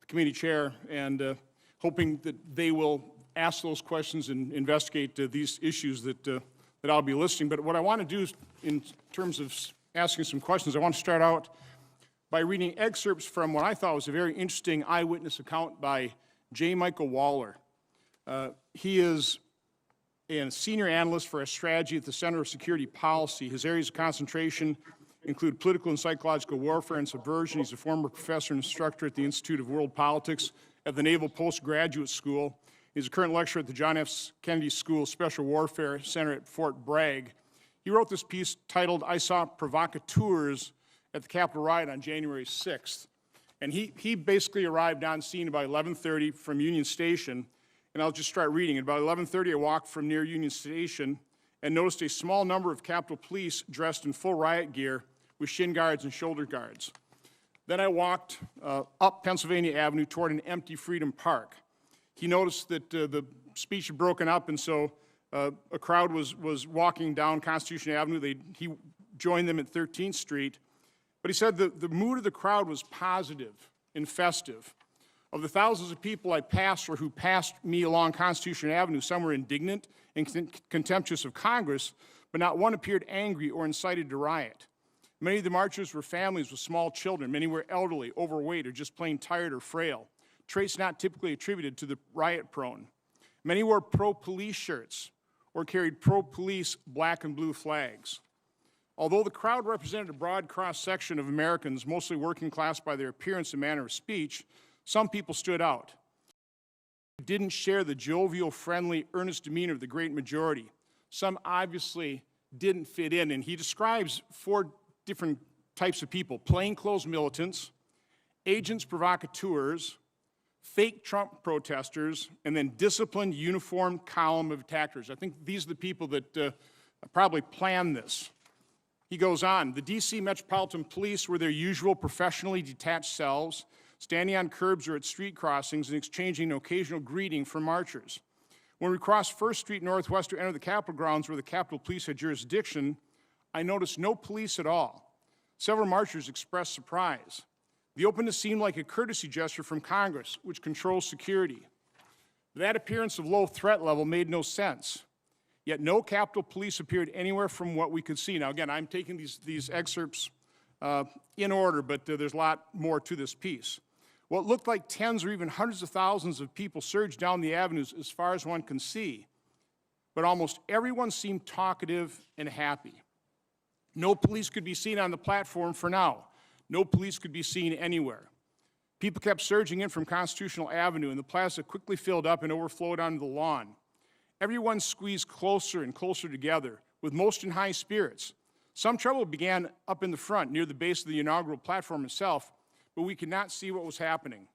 committee chair and hoping that they will ask those questions and investigate these issues that I'll be listing. But what I want to do is, in terms of asking some questions, I want to start out by reading excerpts from what I thought was a very interesting eyewitness account by J. Michael Waller. He is a senior analyst for a strategy at the Center of Security Policy. His areas of concentration include political and psychological warfare and subversion. He's a former professor and instructor at the Institute of World Politics at the Naval Postgraduate School. He's a current lecturer at the John F. Kennedy School of Special Warfare Center at Fort Bragg. He wrote this piece titled, "I Saw Provocateurs at the Capitol riot on January 6th. And he basically arrived on scene about 11:30 from Union Station, and I'll just start reading. At about 11:30, I walked from near Union Station and noticed a small number of Capitol Police dressed in full riot gear with shin guards and shoulder guards. Then I walked up Pennsylvania Avenue toward an empty Freedom Park. He noticed that the speech had broken up, and so a crowd was walking down Constitution Avenue. He joined them at 13th Street. But he said the mood of the crowd was positive and festive. Of the thousands of people I passed or who passed me along Constitution Avenue, some were indignant and contemptuous of Congress, but not one appeared angry or incited to riot. Many of the marchers were families with small children. Many were elderly, overweight, or just plain tired or frail, traits not typically attributed to the riot-prone. Many wore pro-police shirts or carried pro-police black and blue flags. Although the crowd represented a broad cross-section of Americans, mostly working class by their appearance and manner of speech, some people stood out. They didn't share the jovial, friendly, earnest demeanor of the great majority. Some obviously didn't fit in, and he describes 4 different types of people: plainclothes militants, agents provocateurs, fake Trump protesters, and then disciplined, uniformed column of attackers. I think these are the people that probably planned this. He goes on, the D.C. Metropolitan Police were their usual professionally detached selves, standing on curbs or at street crossings and exchanging an occasional greeting from marchers. When we crossed 1st Street Northwest to enter the Capitol grounds where the Capitol Police had jurisdiction, I noticed no police at all. Several marchers expressed surprise. The openness seemed like a courtesy gesture from Congress, which controls security. That appearance of low threat level made no sense. Yet no Capitol Police appeared anywhere from what we could see. Now, again, I'm taking these excerpts in order, but there's a lot more to this piece. What looked like tens or even hundreds of thousands of people surged down the avenues as far as one can see, but almost everyone seemed talkative and happy. No police could be seen on the platform for now. No police could be seen anywhere. People kept surging in from Constitutional Avenue, and the plaza quickly filled up and overflowed onto the lawn. Everyone squeezed closer and closer together, with most in high spirits. Some trouble began up in the front, near the base of the inaugural platform itself, but we could not see what was happening.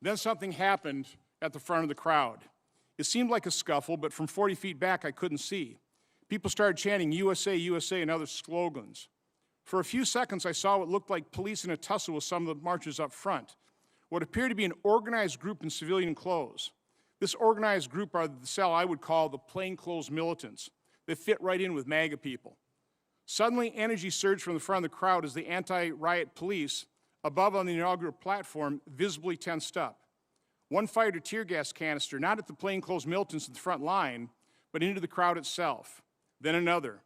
Then something happened at the front of the crowd. It seemed like a scuffle, but from 40 feet back, I couldn't see. People started chanting USA, USA, and other slogans. For a few seconds, I saw what looked like police in a tussle with some of the marchers up front, what appeared to be an organized group in civilian clothes. This organized group are the cell I would call the plainclothes militants. They fit right in with MAGA people. Suddenly, energy surged from the front of the crowd as the anti-riot police, above on the inaugural platform, visibly tensed up. One fired a tear gas canister, not at the plainclothes militants at the front line, but into the crowd itself. Then another.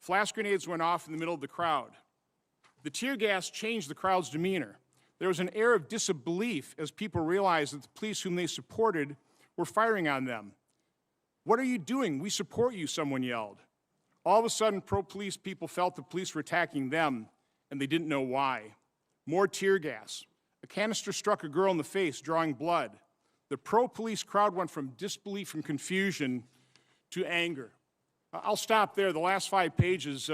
Flash grenades went off in the middle of the crowd. The tear gas changed the crowd's demeanor. There was an air of disbelief as people realized that the police whom they supported were firing on them. What are you doing? We support you, someone yelled. All of a sudden, pro-police people felt the police were attacking them, and they didn't know why. More tear gas. A canister struck a girl in the face, drawing blood. The pro-police crowd went from disbelief and confusion to anger. I'll stop there. The last 5 pages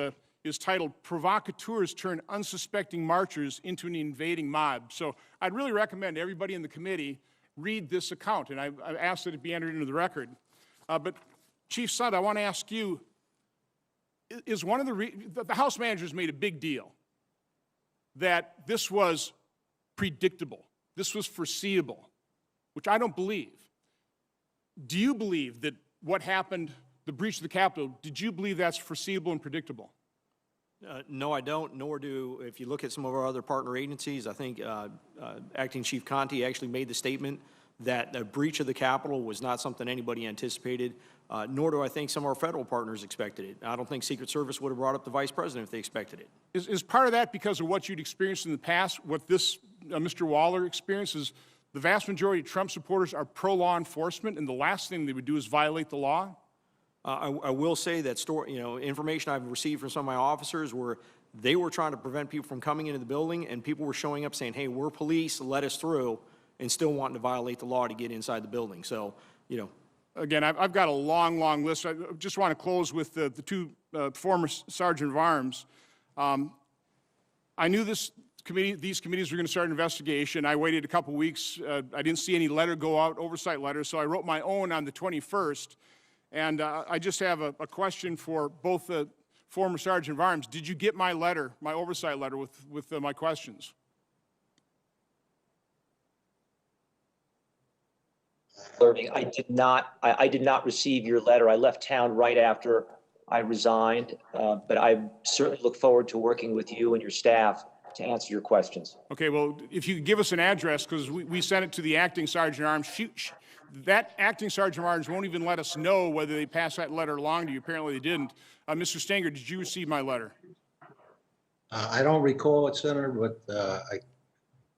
is titled, Provocateurs Turn Unsuspecting Marchers into an Invading Mob. So I'd really recommend everybody in the committee read this account, and I've asked that it be entered into the record. But Chief Sund, I want to ask you, is one of the House managers made a big deal that this was predictable, this was foreseeable, which I don't believe. Do you believe that what happened, the breach of the Capitol, did you believe that's foreseeable and predictable? No, I don't, nor do, if you look at some of our other partner agencies, I think Acting Chief Conte actually made the statement that a breach of the Capitol was not something anybody anticipated, nor do I think some of our federal partners expected it. I don't think Secret Service would have brought up the Vice President if they expected it. Is part of that because of what you'd experienced in the past, what this Mr. Waller experiences? The vast majority of Trump supporters are pro-law enforcement, and the last thing they would do is violate the law? I will say that information I've received from some of my officers where they were trying to prevent people from coming into the building, and people were showing up saying, hey, we're police, let us through, and still wanting to violate the law to get inside the building. So, Again, I've got a long, long list. I just want to close with the 2 former Sergeant of Arms. I I knew these committees were going to start an investigation. I waited a couple weeks. I didn't see any letter go out, oversight letter, so I wrote my own on the 21st. And I just have a question for both the former Sergeant of Arms. Did you get my letter, my oversight letter with my questions? I did not receive your letter. I left town right after I resigned, but I certainly look forward to working with you and your staff to answer your questions. Okay, well, if you could give us an address, because we sent it to the acting Sergeant of Arms. That acting Sergeant of Arms won't even let us know whether they passed that letter along to you. Apparently they didn't. Mr. Stenger, did you receive my letter? I don't recall it, Senator, but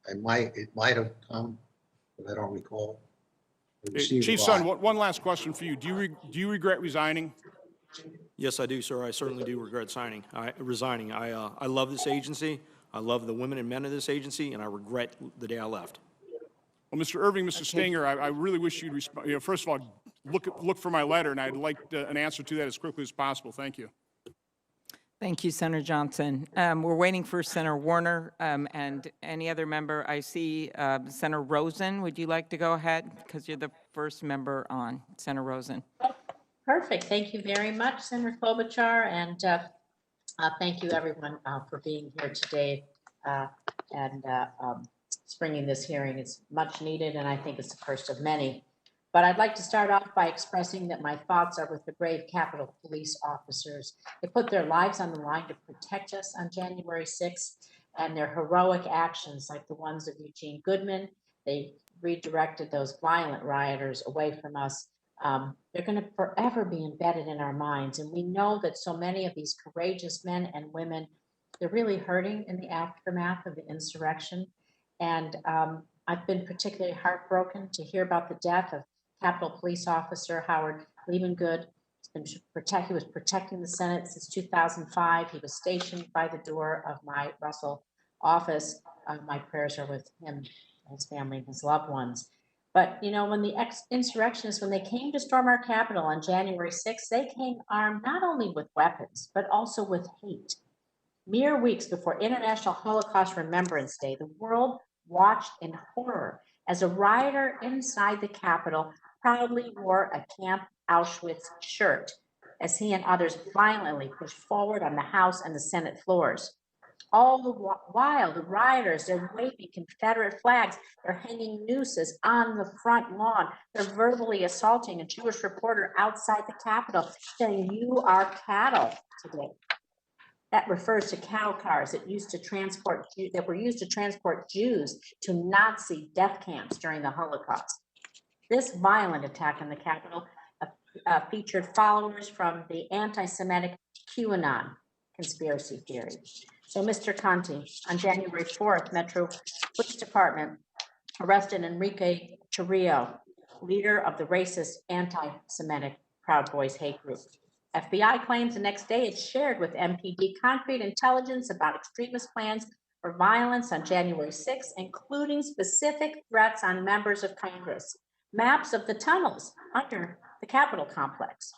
it might have come, but I don't recall. I received Chief a Son, lot. one last question for you. Do you regret resigning? Yes, I do, sir. I certainly do regret resigning. I love this agency. I love the women and men of this agency, and I regret the day I left. Well, Mr. Irving, Mr. Stenger, I really wish you'd respond. You know, first of all, look for my letter, and I'd like an answer to that as quickly as possible. Thank you. Thank you, Senator Johnson. We're waiting for Senator Warner and any other member. I see Senator Rosen. Would you like to go ahead? Because you're the first member on. Senator Rosen. Perfect. Thank you very much, Senator Klobuchar, and thank you, everyone, for being here today and springing this hearing. It's much needed, and I think it's the first of many. But I'd like to start off by expressing that my thoughts are with the brave Capitol Police officers. They put their lives on the line to protect us on January 6th, and their heroic actions, like the ones of Eugene Goodman, they redirected those violent rioters away from us. They're going to forever be embedded in our minds. And we know that so many of these courageous men and women, they're really hurting in the aftermath of the insurrection. And I've been particularly heartbroken to hear about the death of Capitol Police Officer Howard Liebengood. He was protecting the Senate since 2005. He was stationed by the door of my Russell office. My prayers are with him, his family, and his loved ones. But, you know, when the insurrectionists, when they came to storm our Capitol on January 6th, they came armed not only with weapons, but also with hate. Mere weeks before International Holocaust Remembrance Day, the world watched in horror as a rioter inside the Capitol proudly wore a Camp Auschwitz shirt as he and others violently pushed forward on the House and the Senate floors. All the while, the rioters, they're waving Confederate flags, they're hanging nooses on the front lawn, they're verbally assaulting a Jewish reporter outside the Capitol, saying, "You are cattle" today. That refers to cattle cars that were used to transport Jews to Nazi death camps during the Holocaust. This violent attack on the Capitol featured followers from the anti-Semitic QAnon conspiracy theory. So, Mr. Conti, on January 4th, Metro Police Department arrested Enrique Chirrillo, leader of the racist anti-Semitic Proud Boys hate group. FBI claims the next day it shared with MPD concrete intelligence about extremist plans for violence on January 6th, including specific threats on members of Congress, maps of the tunnels under the Capitol complex.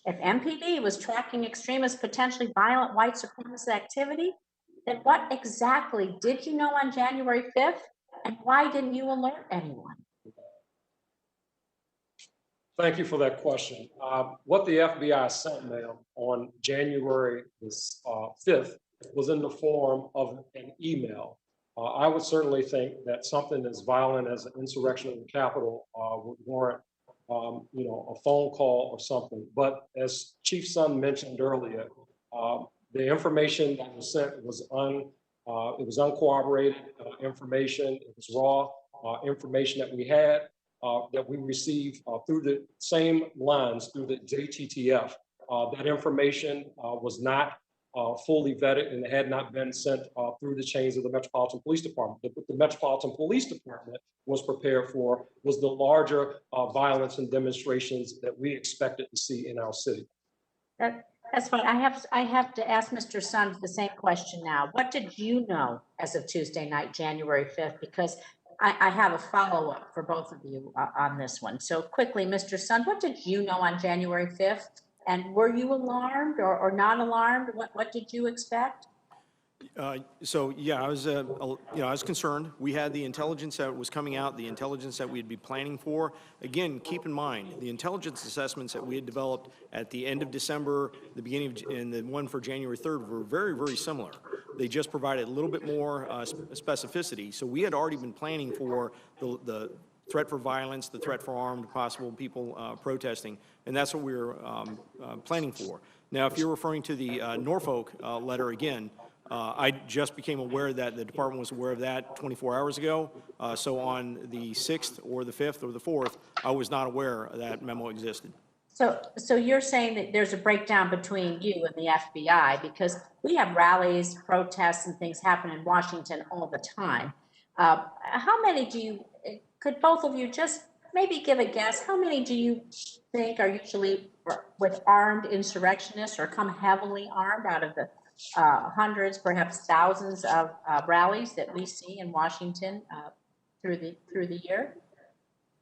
If MPD was tracking extremist, potentially violent white supremacist activity, then what exactly did you know on January 5th, and why didn't you alert anyone? Thank you for that question. What the FBI sent, ma'am, on January 5th was in the form of an email. I would certainly think that something as violent as an insurrection in the Capitol would warrant, a phone call or something. But as Chief Son mentioned earlier, the information that was sent was uncorroborated information. It was raw information that we had. That we received through the same lines through the JTTF. That information was not fully vetted and had not been sent through the chains of the Metropolitan Police Department. What the Metropolitan Police Department was prepared for was the larger violence and demonstrations that we expected to see in our city. That's fine. I have to ask Mr. Sun the same question now. What did you know as of Tuesday night, January 5th? Because I have a follow-up for both of you on this one. So quickly, Mr. Sun, what did you know on January 5th? And were you alarmed or not alarmed? What did you expect? So, yeah, I was, I was concerned. We had the intelligence that was coming out, the intelligence that we'd be planning for. Again, keep in mind, the intelligence assessments that we had developed at the end of December, the beginning of, and the one for January 3rd were very, very similar. They just provided a little bit more specificity. So we had already been planning for the threat for violence, the threat for armed possible people protesting, and that's what we were planning for. Now, if you're referring to the Norfolk letter again, I just became aware that the department was aware of that 24 hours ago. So on the 6th or the 5th or the 4th, I was not aware that memo existed. So you're saying that there's a breakdown between you and the FBI, because we have rallies, protests, and things happen in Washington all the time. How many do you, could both of you just maybe give a guess, how many do you think are usually with armed insurrectionists or come heavily armed out of the hundreds, perhaps thousands of rallies that we see in Washington through the year?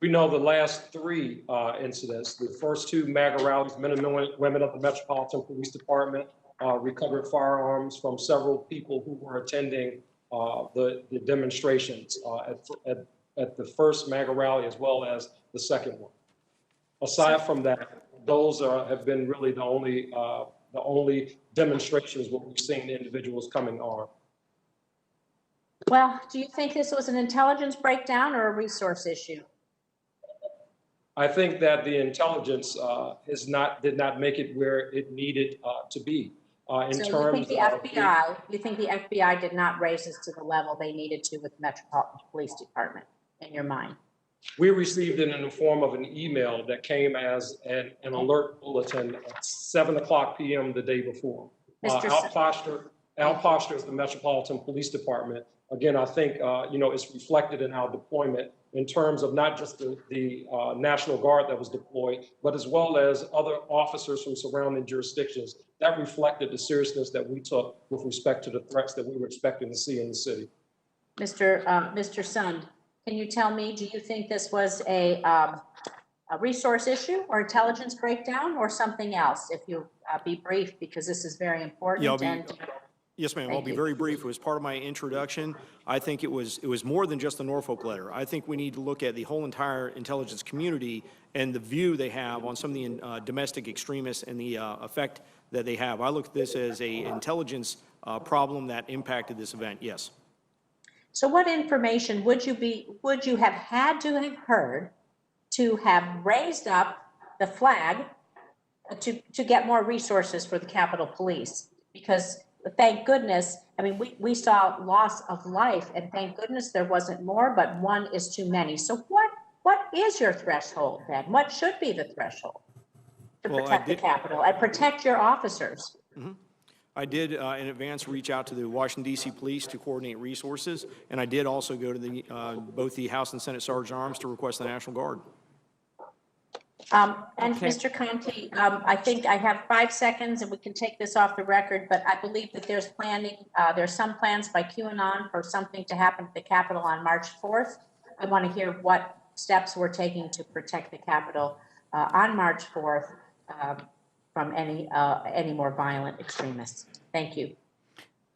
We know the last three incidents, the first two MAGA rallies, men and women of the Metropolitan Police Department recovered firearms from several people who were attending the demonstrations at the first MAGA rally as well as the second one. Aside from that, those have been really the only demonstrations where we've seen individuals coming armed. Well, do you think this was an intelligence breakdown or a resource issue? I think that the intelligence did not make it where it needed to be. You think the FBI did not raise this to the level they needed to with the Metropolitan Police Department, in your mind? We received it in the form of an email that came as an alert bulletin at 7:00 p.m. the day before. Al Posture is the Metropolitan Police Department. Again, I think it's reflected in our deployment in terms of not just the National Guard that was deployed, but as well as other officers from surrounding jurisdictions. That reflected the seriousness that we took with respect to the threats that we were expecting to see in the city. Mr. Sund, can you tell me, do you think this was a resource issue or intelligence breakdown or something else? If you be brief, because this is very important. Yeah, yes, ma'am. I'll be very brief. It was part of my introduction. I think it was more than just the Norfolk letter. I think we need to look at the whole entire intelligence community and the view they have on some of the domestic extremists and the effect that they have. I look at this as an intelligence problem that impacted this event. Yes. So what information would you have had to have heard to have raised up the flag to get more resources for the Capitol Police? Because thank goodness, I mean, we saw loss of life, and thank goodness there wasn't more, but one is too many. So what is your threshold then? What should be the threshold to protect the Capitol and protect your officers? Mm-hmm. I did in advance reach out to the Washington, D.C. police to coordinate resources, and I did also go to both the House and Senate Sergeant Arms to request the National Guard. And okay. Mr. Conti, I think I have 5 seconds and we can take this off the record, but I believe that there's some plans by QAnon for something to happen at the Capitol on March 4th. I want to hear what steps we're taking to protect the Capitol on March 4th from any more violent extremists. Thank you.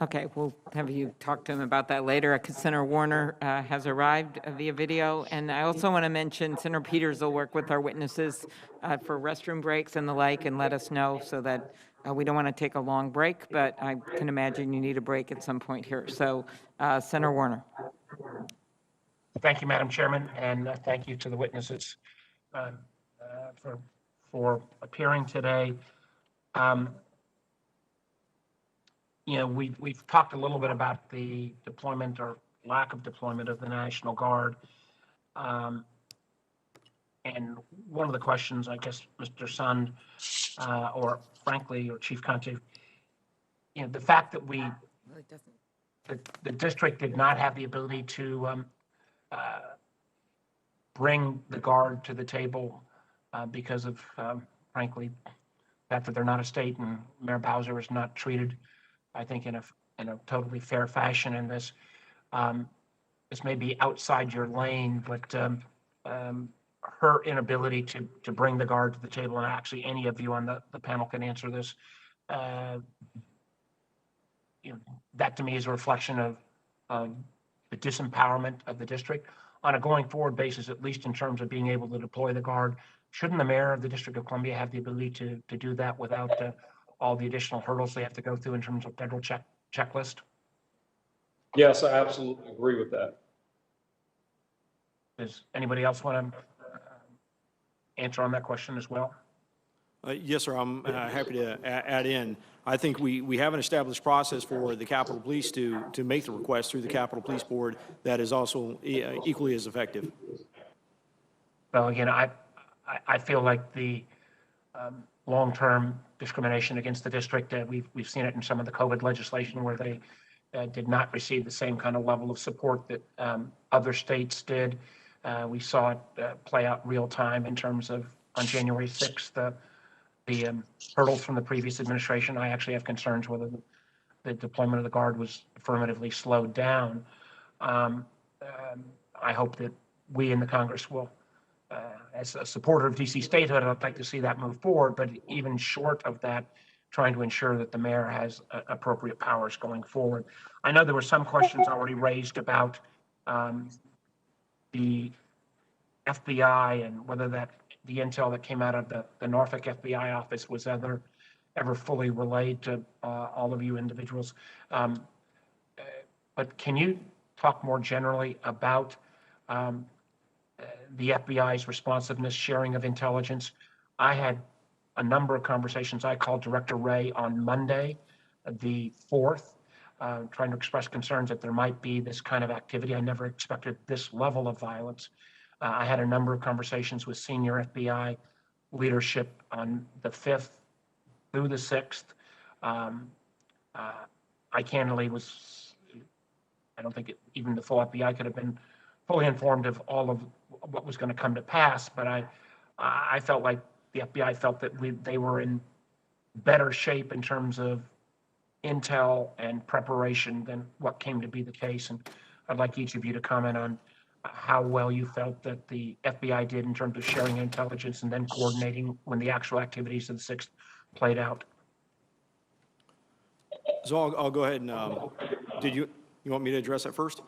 Okay, we'll have you talk to him about that later. Senator Warner has arrived via video, and I also want to mention Senator Peters will work with our witnesses for restroom breaks and the like, and let us know so that we don't want to take a long break, but I can imagine you need a break at some point here. So, Senator Warner. Thank you, Madam Chairman, and thank you to the witnesses for appearing today. We've talked a little bit about the deployment or lack of deployment of the National Guard. And one of the questions, I guess, Mr. Sund, or frankly, or Chief Conti, the fact that the district did not have the ability to bring the Guard to the table because of, frankly, the fact that they're not a state and Mayor Bowser is not treated, I think, in a totally fair fashion in this. This may be outside your lane, but her inability to bring the Guard to the table, and actually any of you on the panel can answer this, that to me is a reflection of the disempowerment of the district. On a going forward basis, at least in terms of being able to deploy the Guard, shouldn't the mayor of the District of Columbia have the ability to do that without all the additional hurdles they have to go through in terms of federal checklist? Yes, I absolutely agree with that. Does anybody else want to answer on that question as well? Yes, sir. I'm happy to add in. I think we have an established process for the Capitol Police to make the request through the Capitol Police Board that is also equally as effective. Well, again, I feel like the long-term discrimination against the district, we've seen it in some of the COVID legislation where they did not receive the same kind of level of support that other states did. We saw it play out real time in terms of on January 6th, the hurdles from the previous administration. I actually have concerns whether the deployment of the Guard was affirmatively slowed down. I hope that we in the Congress will, as a supporter of DC statehood, I'd like to see that move forward, but even short of that, trying to ensure that the mayor has appropriate powers going forward. I know there were some questions already raised about the FBI and whether the intel that came out of the Norfolk FBI office was ever fully relayed to all of you individuals. But can you talk more generally about the FBI's responsiveness, sharing of intelligence? I had a number of conversations. I called Director Wray on Monday, the 4th, trying to express concerns that there might be this kind of activity. I never expected this level of violence. I had a number of conversations with senior FBI leadership on the 5th through the 6th. I candidly I don't think even the full FBI could have been fully informed of all of what was going to come to pass, but I felt like the FBI felt that they were in better shape in terms of intel and preparation than what came to be the case. And I'd like each of you to comment on how well you felt that the FBI did in terms of sharing intelligence and then coordinating when the actual activities of the 6th played out. So I'll go ahead and, did you want me to address that first?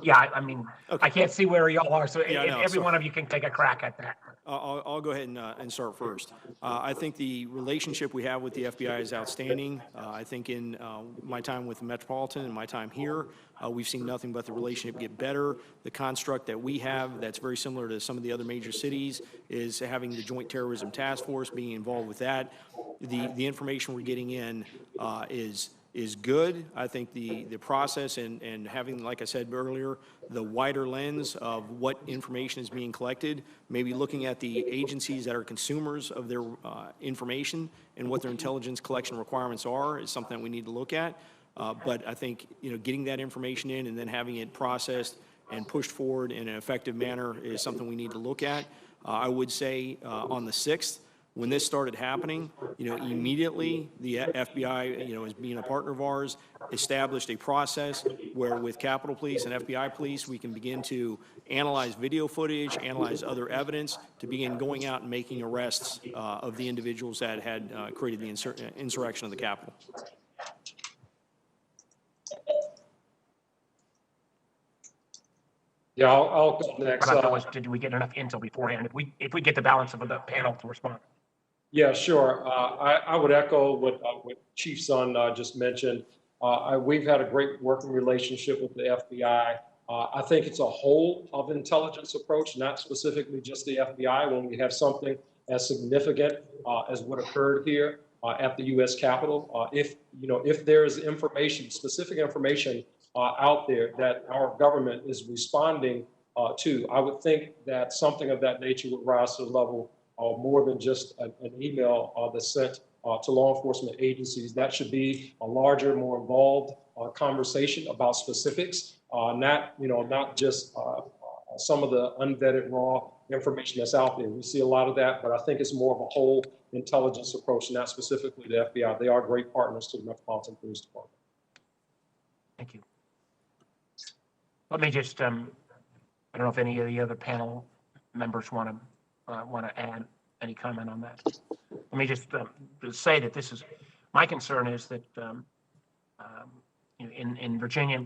Yeah, I mean, Okay. I can't see where y'all are, so Yeah, I know, every so- one of you can take a crack at that. I'll go ahead and start first. I think the relationship we have with the FBI is outstanding. I think in my time with the Metropolitan and my time here, we've seen nothing but the relationship get better. The construct that we have that's very similar to some of the other major cities is having the Joint Terrorism Task Force, being involved with that. The information we're getting in is good. I think the process and having, like I said earlier, the wider lens of what information is being collected, maybe looking at the agencies that are consumers of their information and what their intelligence collection requirements are is something that we need to look at. But I think, getting that information in and then having it processed and pushed forward in an effective manner is something we need to look at. I would say on the 6th, when this started happening, immediately the FBI, as being a partner of ours, established a process where with Capitol Police and FBI Police, we can begin to analyze video footage, analyze other evidence, to begin going out and making arrests of the individuals that had created the insurrection of the Capitol. Yeah, I'll go next. What about those, did we get enough intel beforehand? If we get the balance of the panel to respond. Yeah, sure. I would echo what Chief Son just mentioned. We've had a great working relationship with the FBI. I think it's a whole of intelligence approach, not specifically just the FBI. When we have something as significant as what occurred here at the U.S. Capitol, if there is information, specific information out there that our government is responding to, I would think that something of that nature would rise to the level more than just an email that's sent to law enforcement agencies. That should be a larger, more involved conversation about specifics, not just some of the unvetted raw information that's out there. We see a lot of that, but I think it's more of a whole intelligence approach, not specifically the FBI. They are great partners to the Metropolitan Police Department. Thank you. Let me just, I don't know if any of the other panel members want to add any comment on that. Let me just say that my concern is that In Virginia,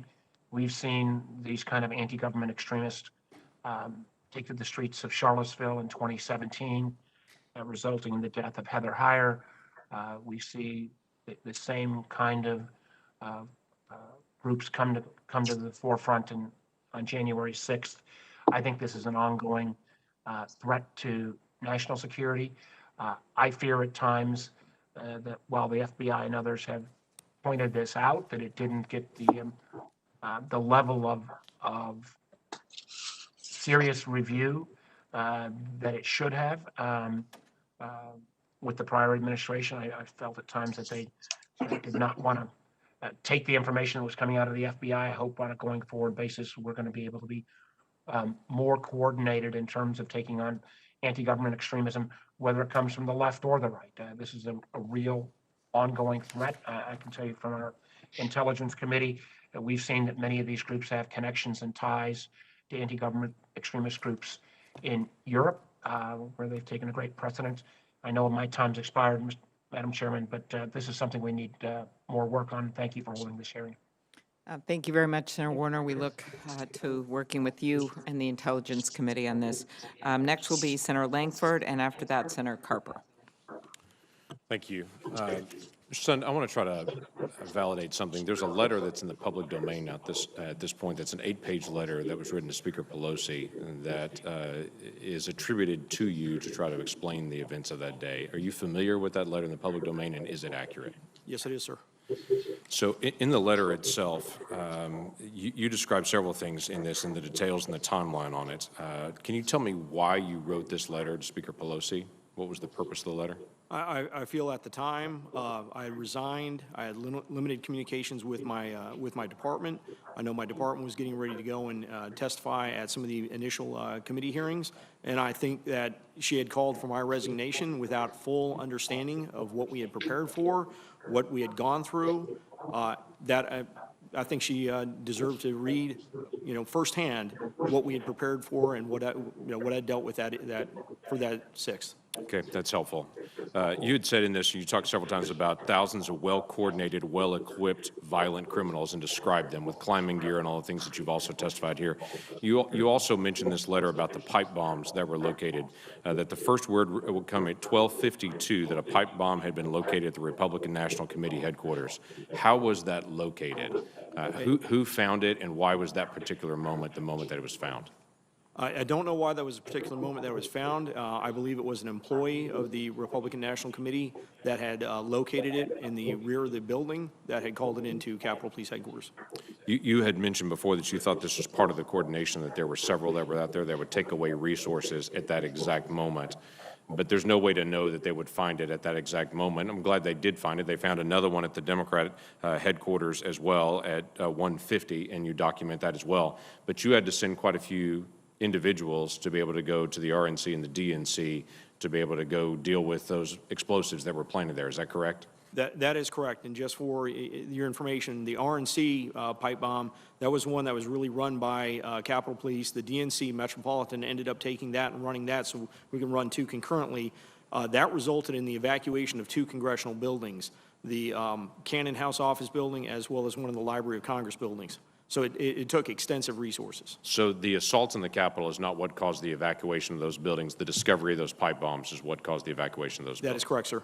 we've seen these kind of anti-government extremists take to the streets of Charlottesville in 2017, resulting in the death of Heather Heyer. We see the same kind of groups come to the forefront on January 6th. I think this is an ongoing threat to national security. I fear at times that while the FBI and others have pointed this out, that it didn't get the level of serious review that it should have. With the prior administration, I felt at times that they did not want to take the information that was coming out of the FBI. I hope on a going forward basis, we're going to be able to be more coordinated in terms of taking on anti-government extremism, whether it comes from the left or the right. This is a real ongoing threat. I can tell you from our Intelligence Committee that we've seen that many of these groups have connections and ties to anti-government extremist groups in Europe, where they've taken a great precedent. I know my time's expired, Madam Chairman, but this is something we need more work on. Thank you for holding this hearing. Thank you very much, Senator Warner. We look to working with you and the Intelligence Committee on this. Next will be Senator Langford, and after that, Senator Carper. Thank you. Mr. Son, I want to try to validate something. There's a letter that's in the public domain now at this point. That's an 8-page letter that was written to Speaker Pelosi that is attributed to you to try to explain the events of that day. Are you familiar with that letter in the public domain, and is it accurate? Yes, it is, sir. So in the letter itself, you describe several things in this, and the details and the timeline on it. Can you tell me why you wrote this letter to Speaker Pelosi? What was the purpose of the letter? I feel at the time I had resigned. I had limited communications with my department. I know my department was getting ready to go and testify at some of the initial committee hearings, and I think that she had called for my resignation without full understanding of what we had prepared for, what we had gone through. I think she deserved to read, firsthand what we had prepared for and what I dealt with for that 6th. Okay, that's helpful. You had said in this, you talked several times about thousands of well-coordinated, well-equipped, violent criminals and described them with climbing gear and all the things that you've also testified here. You also mentioned this letter about the pipe bombs that were located, that the first word would come at 12:52 that a pipe bomb had been located at the Republican National Committee headquarters. How was that located? Who found it, and why was that particular moment the moment that it was found? I don't know why that was a particular moment that it was found. I believe it was an employee of the Republican National Committee that had located it in the rear of the building that had called it into Capitol Police Headquarters. You had mentioned before that you thought this was part of the coordination, that there were several that were out there that would take away resources at that exact moment. But there's no way to know that they would find it at that exact moment. I'm glad they did find it. They found another one at the Democrat headquarters as well at 150, and you document that as well. But you had to send quite a few individuals to be able to go to the RNC and the DNC to be able to go deal with those explosives that were planted there. Is that correct? That is correct. And just for your information, the RNC pipe bomb, that was one that was really run by Capitol Police. The DNC Metropolitan ended up taking that and running that so we can run 2 concurrently. That resulted in the evacuation of 2 congressional buildings, the Cannon House Office building as well as one of the Library of Congress buildings. So it took extensive resources. So the assault on the Capitol is not what caused the evacuation of those buildings. The discovery of those pipe bombs is what caused the evacuation of those buildings. That is correct, sir.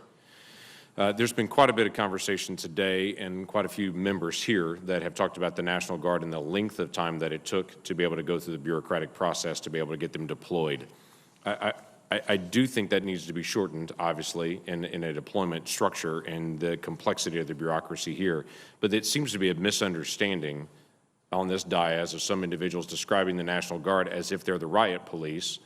There's been quite a bit of conversation today and quite a few members here that have talked about the National Guard and the length of time that it took to be able to go through the bureaucratic process to be able to get them deployed. I do think that needs to be shortened, obviously, in a deployment structure and the complexity of the bureaucracy here. But it seems to be a misunderstanding on this dais of some individuals describing the National Guard as if they're the riot police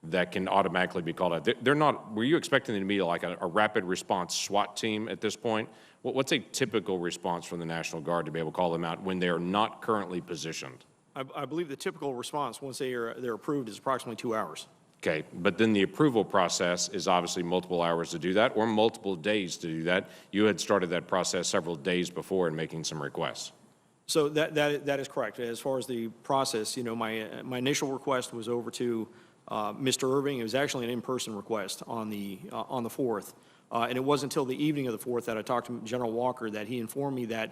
that can automatically be called out. They're not. Were you expecting them to be like a rapid response SWAT team at this point? What's a typical response from the National Guard to be able to call them out when they are not currently positioned? I believe the typical response, once they're approved, is approximately 2 hours. Okay, but then the approval process is obviously multiple hours to do that or multiple days to do that. You had started that process several days before in making some requests. So that is correct. As far as the process, my initial request was over to Mr. Irving. It was actually an in-person request on the 4th. And it wasn't until the evening of the 4th that I talked to General Walker that he informed me that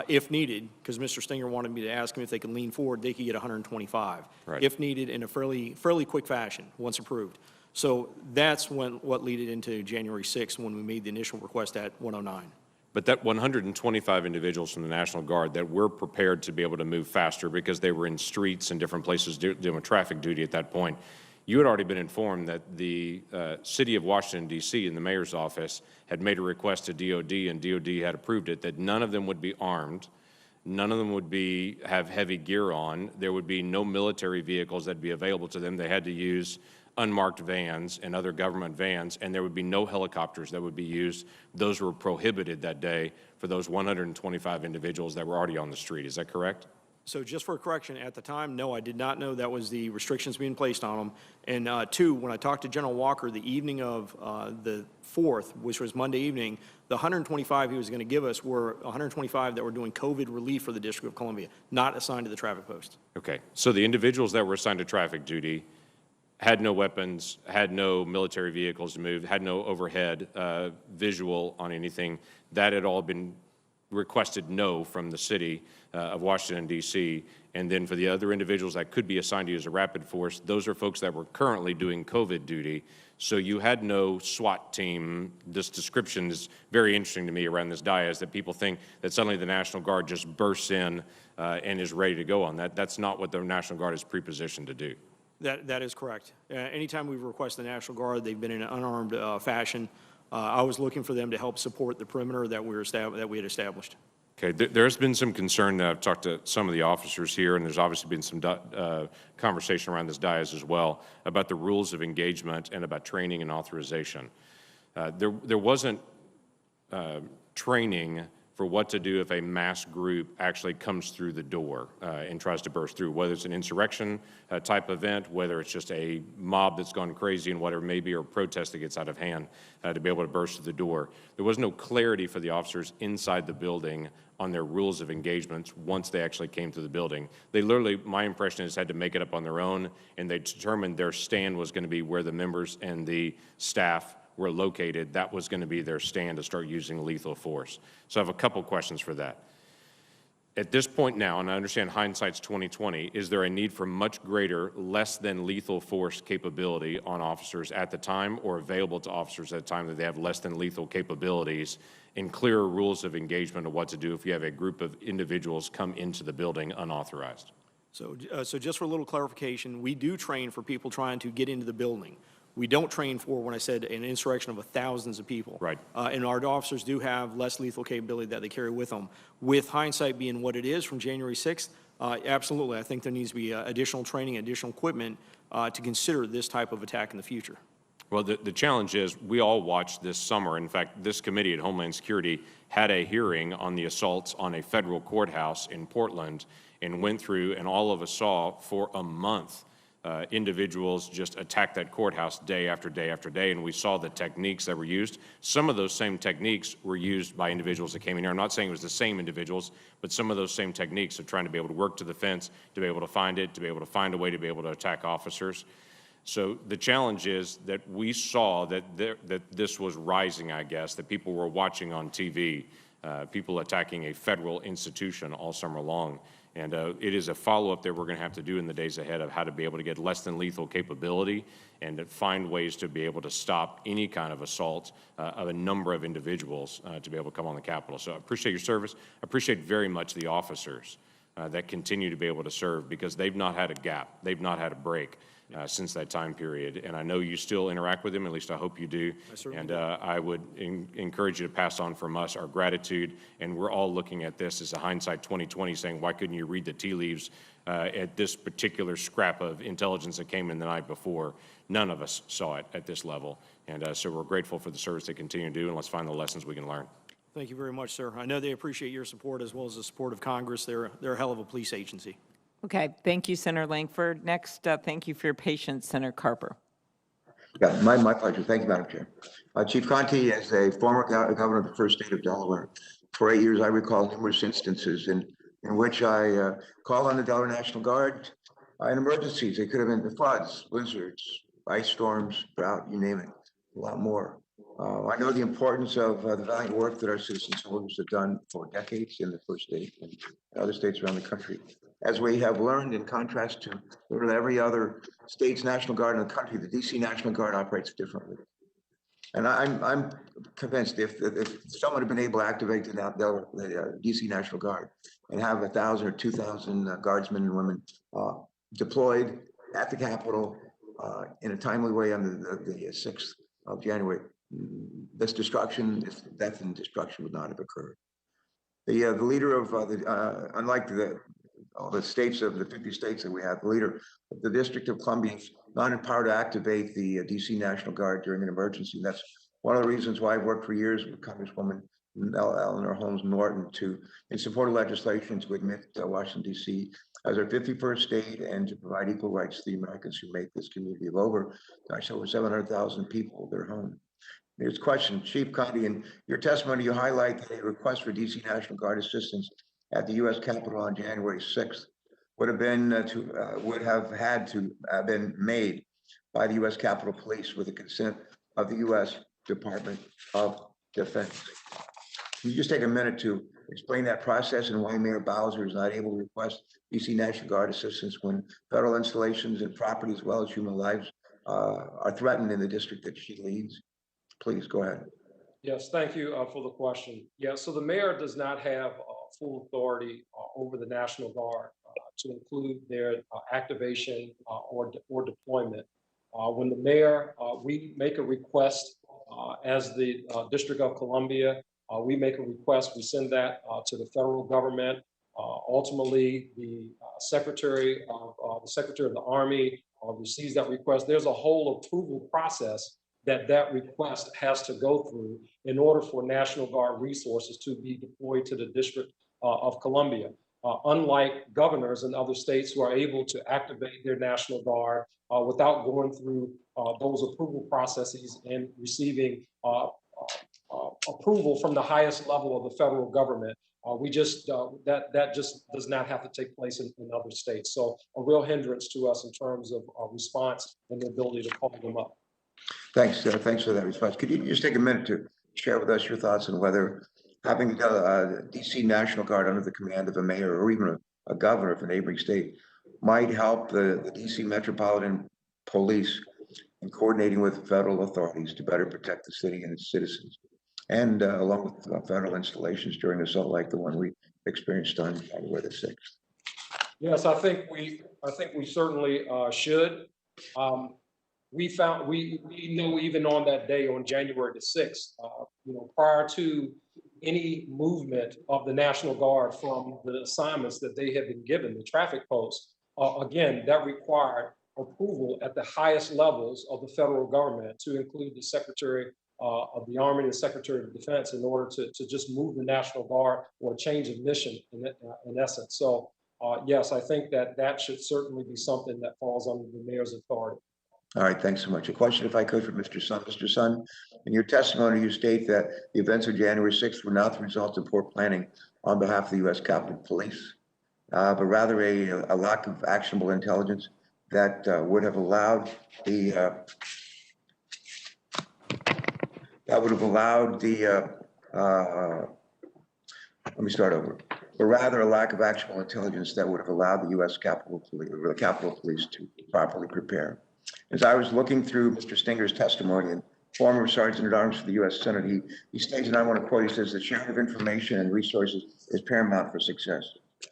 if needed, because Mr. Stinger wanted me to ask him if they could lean forward, they could get 125, Right. if needed, in a fairly quick fashion, once approved. So that's what led it into January 6th when we made the initial request at 109. But that 125 individuals from the National Guard that were prepared to be able to move faster because they were in streets and different places doing traffic duty at that point, you had already been informed that the city of Washington, D.C., and the mayor's office had made a request to DOD, and DOD had approved it, that none of them would be armed, none of them would have heavy gear on, there would be no military vehicles that would be available to them. They had to use unmarked vans and other government vans, and there would be no helicopters that would be used. Those were prohibited that day for those 125 individuals that were already on the street. Is that correct? So just for a correction, at the time, no, I did not know that was the restrictions being placed on them. And two, when I talked to General Walker the evening of the 4th, which was Monday evening, the 125 he was going to give us were 125 that were doing COVID relief for the District of Columbia, not assigned to the traffic post. Okay. So the individuals that were assigned to traffic duty had no weapons, had no military vehicles to move, had no overhead visual on anything. That had all been requested no from the city of Washington, D.C. And then for the other individuals that could be assigned to you as a rapid force, those are folks that were currently doing COVID duty. So you had no SWAT team. This description is very interesting to me around this dais, that people think that suddenly the National Guard just bursts in and is ready to go on that. That's not what the National Guard is prepositioned to do. That is correct. Anytime we've requested the National Guard, they've been in an unarmed fashion. I was looking for them to help support the perimeter that we had established. Okay, there's been some concern. I've talked to some of the officers here, and there's obviously been some conversation around this dais as well about the rules of engagement and about training and authorization. There wasn't training for what to do if a mass group actually comes through the door and tries to burst through, whether it's an insurrection type event, whether it's just a mob that's gone crazy and whatever it may be, or a protest that gets out of hand to be able to burst through the door. There was no clarity for the officers inside the building on their rules of engagement once they actually came to the building. They literally, my impression is, had to make it up on their own, and they determined their stand was going to be where the members and the staff were located. That was going to be their stand to start using lethal force. So I have a couple questions for that. At this point now, and I understand hindsight's 2020, is there a need for much greater, less than lethal force capability on officers at the time, or available to officers at the time that they have less than lethal capabilities, and clearer rules of engagement of what to do if you have a group of individuals come into the building unauthorized? So just for a little clarification, we do train for people trying to get into the building. We don't train for, when I said, an insurrection of thousands of people. Right. And our officers do have less lethal capability that they carry with them. With hindsight being what it is from January 6th, absolutely, I think there needs to be additional training, additional equipment to consider this type of attack in the future. Well, the challenge is we all watched this summer. In fact, this committee at Homeland Security had a hearing on the assaults on a federal courthouse in Portland and went through, and all of us saw for a month individuals just attack that courthouse day after day after day, and we saw the techniques that were used. Some of those same techniques were used by individuals that came in here. I'm not saying it was the same individuals, but some of those same techniques of trying to be able to work to the fence, to be able to find it, to be able to find a way to be able to attack officers. So the challenge is that we saw that this was rising, I guess, that people were watching on TV, people attacking a federal institution all summer long. And it is a follow-up that we're going to have to do in the days ahead of how to be able to get less than lethal capability and to find ways to be able to stop any kind of assault of a number of individuals to be able to come on the Capitol. So I appreciate your service. I appreciate very much the officers that continue to be able to serve, because they've not had a gap. They've not had a break since that time period. And I know you still interact with them, at least I hope you do. And I would encourage you to pass on from us our gratitude. And we're all looking at this as a hindsight 2020, saying, why couldn't you read the tea leaves at this particular scrap of intelligence that came in the night before? None of us saw it at this level. And so we're grateful for the service they continue to do, and let's find the lessons we can learn. Thank you very much, sir. I know they appreciate your support as well as the support of Congress. They're a hell of a police agency. Okay, thank you, Senator Langford. Next, thank you for your patience, Senator Carper. Yeah, my pleasure. Thank you, Madam Chair. Chief Conte, as a former governor of the first state of Delaware, for 8 years, I recall numerous instances in which I called on the Delaware National Guard In emergencies, they could have been the floods, blizzards, ice storms, drought, you name it, a lot more. I know the importance of the valiant work that our citizen soldiers have done for decades in the first state and other states around the country. As we have learned, in contrast to literally every other state's National Guard in the country, the DC National Guard operates differently. And I'm convinced if someone had been able to activate the DC National Guard and have 1,000 or 2,000 guardsmen and women deployed at the Capitol in a timely way on the 6th of January, this death and destruction would not have occurred. The leader of unlike all the states of the 50 states that we have, the leader of the District of Columbia is not empowered to activate the DC National Guard during an emergency. That's one of the reasons why I've worked for years with Congresswoman Eleanor Holmes Norton in support of legislation to admit Washington, D.C. as our 51st state and to provide equal rights to the Americans who make this community of over 700,000 people their home. Here's a question, Chief Conte, in your testimony, you highlight that a request for DC National Guard assistance at the U.S. Capitol on January 6th would have had to have been made by the U.S. Capitol Police with the consent of the U.S. Department of Defense. Can you just take a minute to explain that process and why Mayor Bowser is not able to request DC National Guard assistance when federal installations and property as well as human lives are threatened in the district that she leads? Please go ahead. Yes, thank you for the question. Yeah, so the mayor does not have full authority over the National Guard to include their activation or deployment. When the mayor, we make a request as the District of Columbia, we make a request, we send that to the federal government. Ultimately, the Secretary of the Army receives that request. There's a whole approval process that request has to go through in order for National Guard resources to be deployed to the District of Columbia. Unlike governors in other states who are able to activate their National Guard without going through those approval processes and receiving approval from the highest level of the federal government. That just does not have to take place in other states. So a real hindrance to us in terms of response and the ability to call them up. Thanks for that response. Could you just take a minute to share with us your thoughts on whether having a DC National Guard under the command of a mayor or even a governor of a neighboring state might help the DC Metropolitan Police in coordinating with federal authorities to better protect the city and its citizens, and along with federal installations during an assault like the one we experienced on January the 6th? Yes, I think we certainly should. We know even on that day, on January the 6th, prior to any movement of the National Guard from the assignments that they have been given, the traffic posts, again, that required approval at the highest levels of the federal government to include the Secretary of the Army and the Secretary of Defense in order to just move the National Guard or a change of mission in essence. So yes, I think that should certainly be something that falls under the mayor's authority. All right, thanks so much. A question, if I could, for Mr. Sun. Mr. Sun, in your testimony, you state that the events of January 6th were not the result of poor planning on behalf of the U.S. Capitol Police, but rather a lack of actionable intelligence that would have allowed let me start over. But rather a lack of actionable intelligence that would have allowed the U.S. Capitol Police or the Capitol Police to properly prepare. As I was looking through Mr. Stinger's testimony, and former Sergeant at Arms for the U.S. Senate, he states, and I want to quote, he says, "The sharing of information and resources is paramount for success."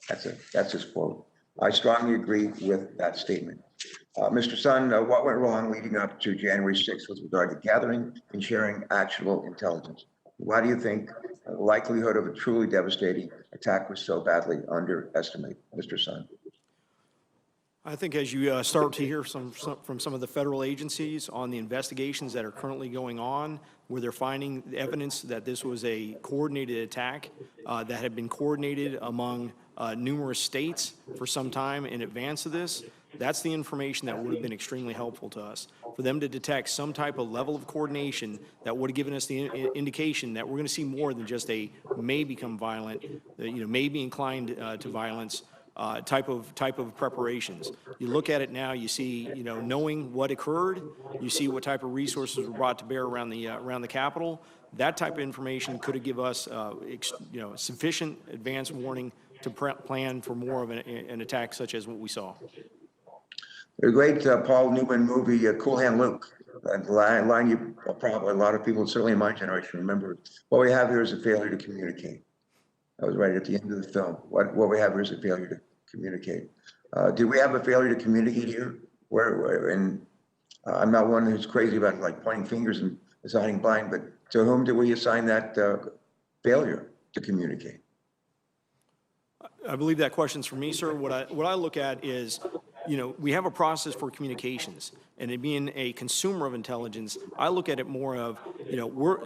That's his quote. I strongly agree with that statement. Mr. Sun, what went wrong leading up to January 6th with regard to gathering and sharing actionable intelligence? Why do you think the likelihood of a truly devastating attack was so badly underestimated, Mr. Sun? I think as you start to hear from some of the federal agencies on the investigations that are currently going on, where they're finding evidence that this was a coordinated attack that had been coordinated among numerous states for some time in advance of this, that's the information that would have been extremely helpful to us. For them to detect some type of level of coordination that would have given us the indication that we're going to see more than just a may become violent, may be inclined to violence, type of preparations. You look at it now, you see, knowing what occurred, you see what type of resources were brought to bear around the Capitol. That type of information could give us, sufficient advance warning to plan for more of an attack such as what we saw. The great Paul Newman movie, Cool Hand Luke. That line you probably, a lot of people, certainly in my generation, remember. What we have here is a failure to communicate. That was right at the end of the film. What we have here is a failure to communicate. Did we have a failure to communicate here? And I'm not one who's crazy about like pointing fingers and assigning blame, but to whom do we assign that failure to communicate? I believe that question's for me, sir. What I look at is, we have a process for communications, and it being a consumer of intelligence, I look at it more of,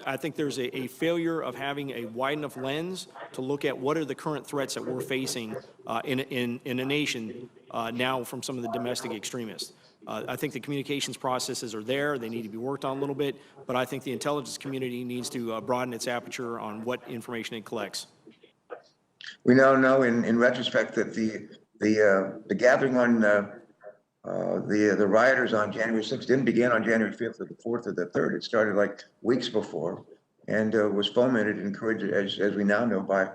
I think there's a failure of having a wide enough lens to look at what are the current threats that we're facing in a nation now from some of the domestic extremists. I think the communications processes are there. They need to be worked on a little bit, but I think the intelligence community needs to broaden its aperture on what information it collects. We now know in retrospect that the gathering on the rioters on January 6th didn't begin on January 5th or the 4th or the 3rd. It started like weeks before and was fomented and encouraged, as we now know, by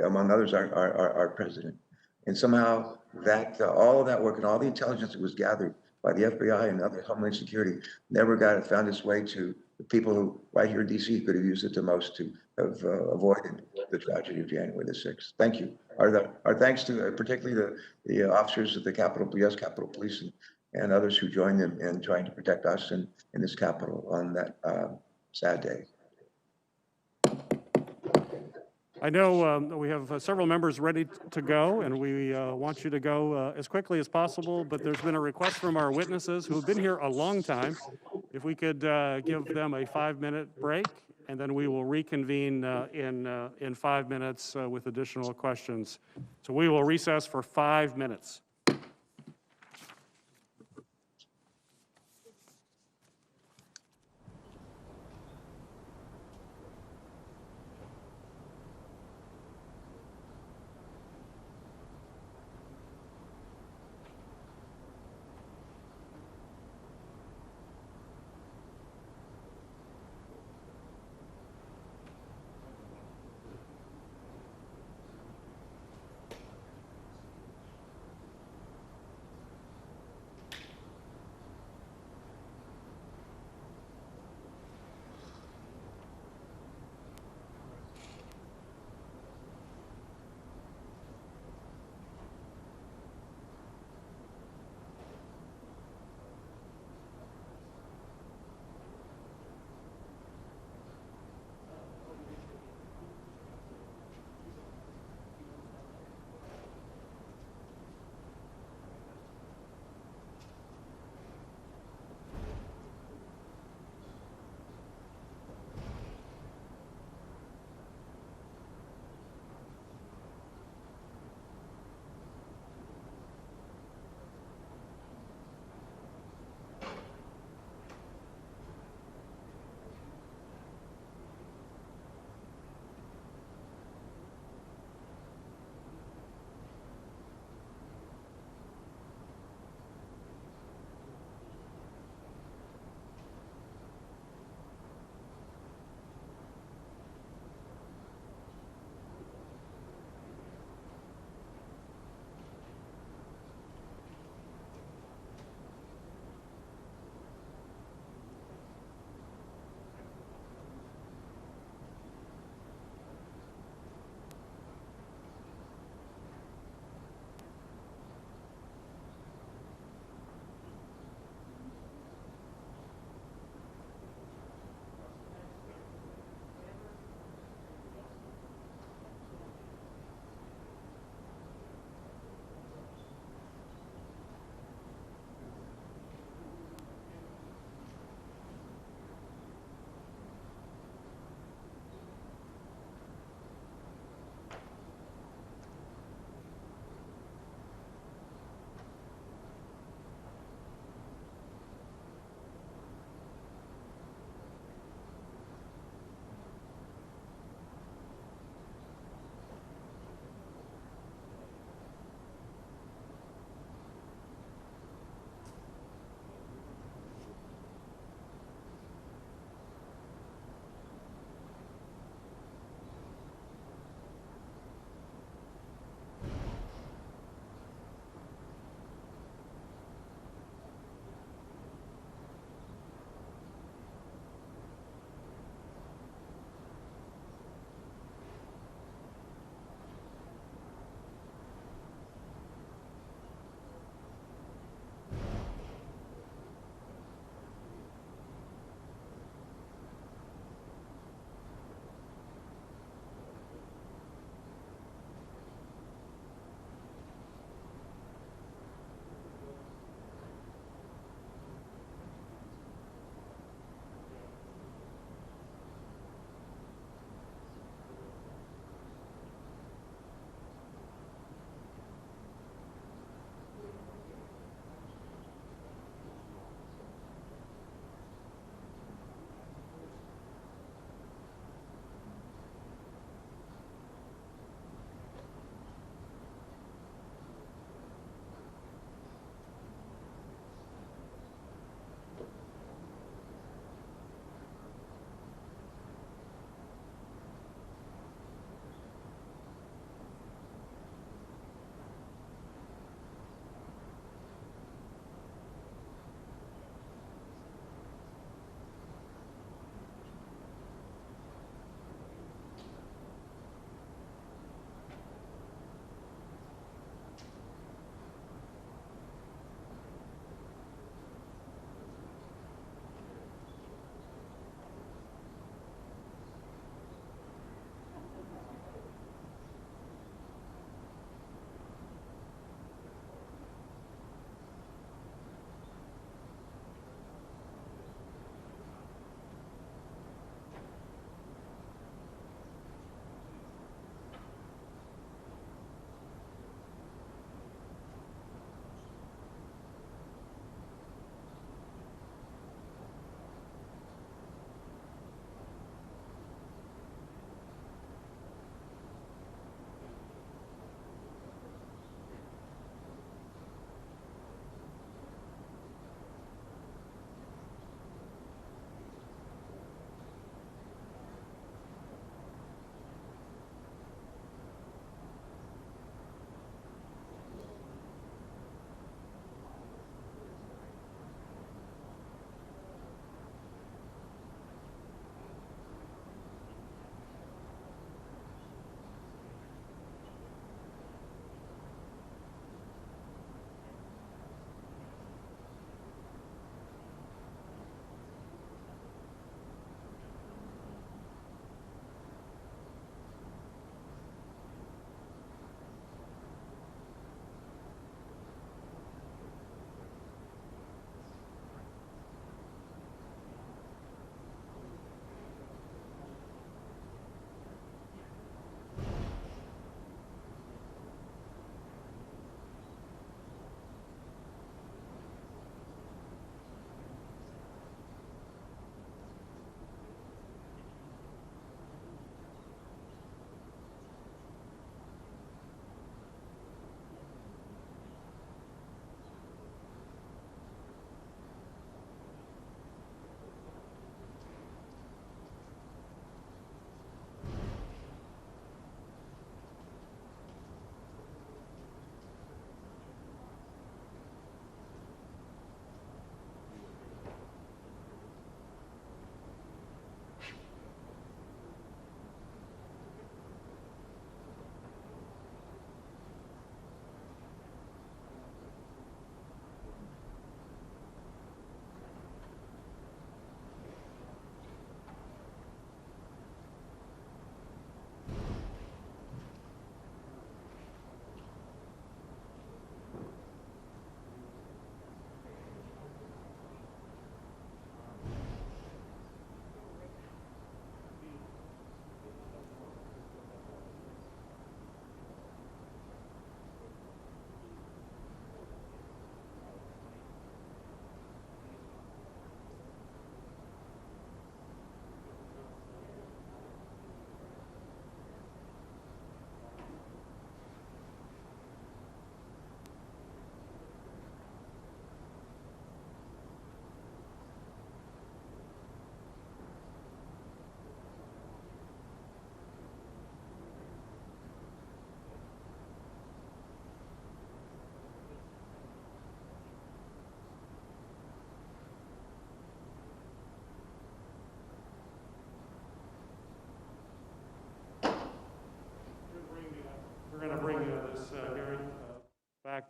among others, our president. And somehow that all of that work and all the intelligence that was gathered by the FBI and other Homeland Security never found its way to the people who right here in DC could have used it the most to have avoided the tragedy of January the 6th. Thank you. Our thanks to particularly the officers of the U.S. Capitol Police and others who joined them in trying to protect us in this Capitol on that sad day. I know we have several members ready to go, and we want you to go as quickly as possible, but there's been a request from our witnesses who have been here a long time. If we could give them a 5-minute break, and then we will reconvene in 5 minutes with additional questions. So we will recess for 5 minutes.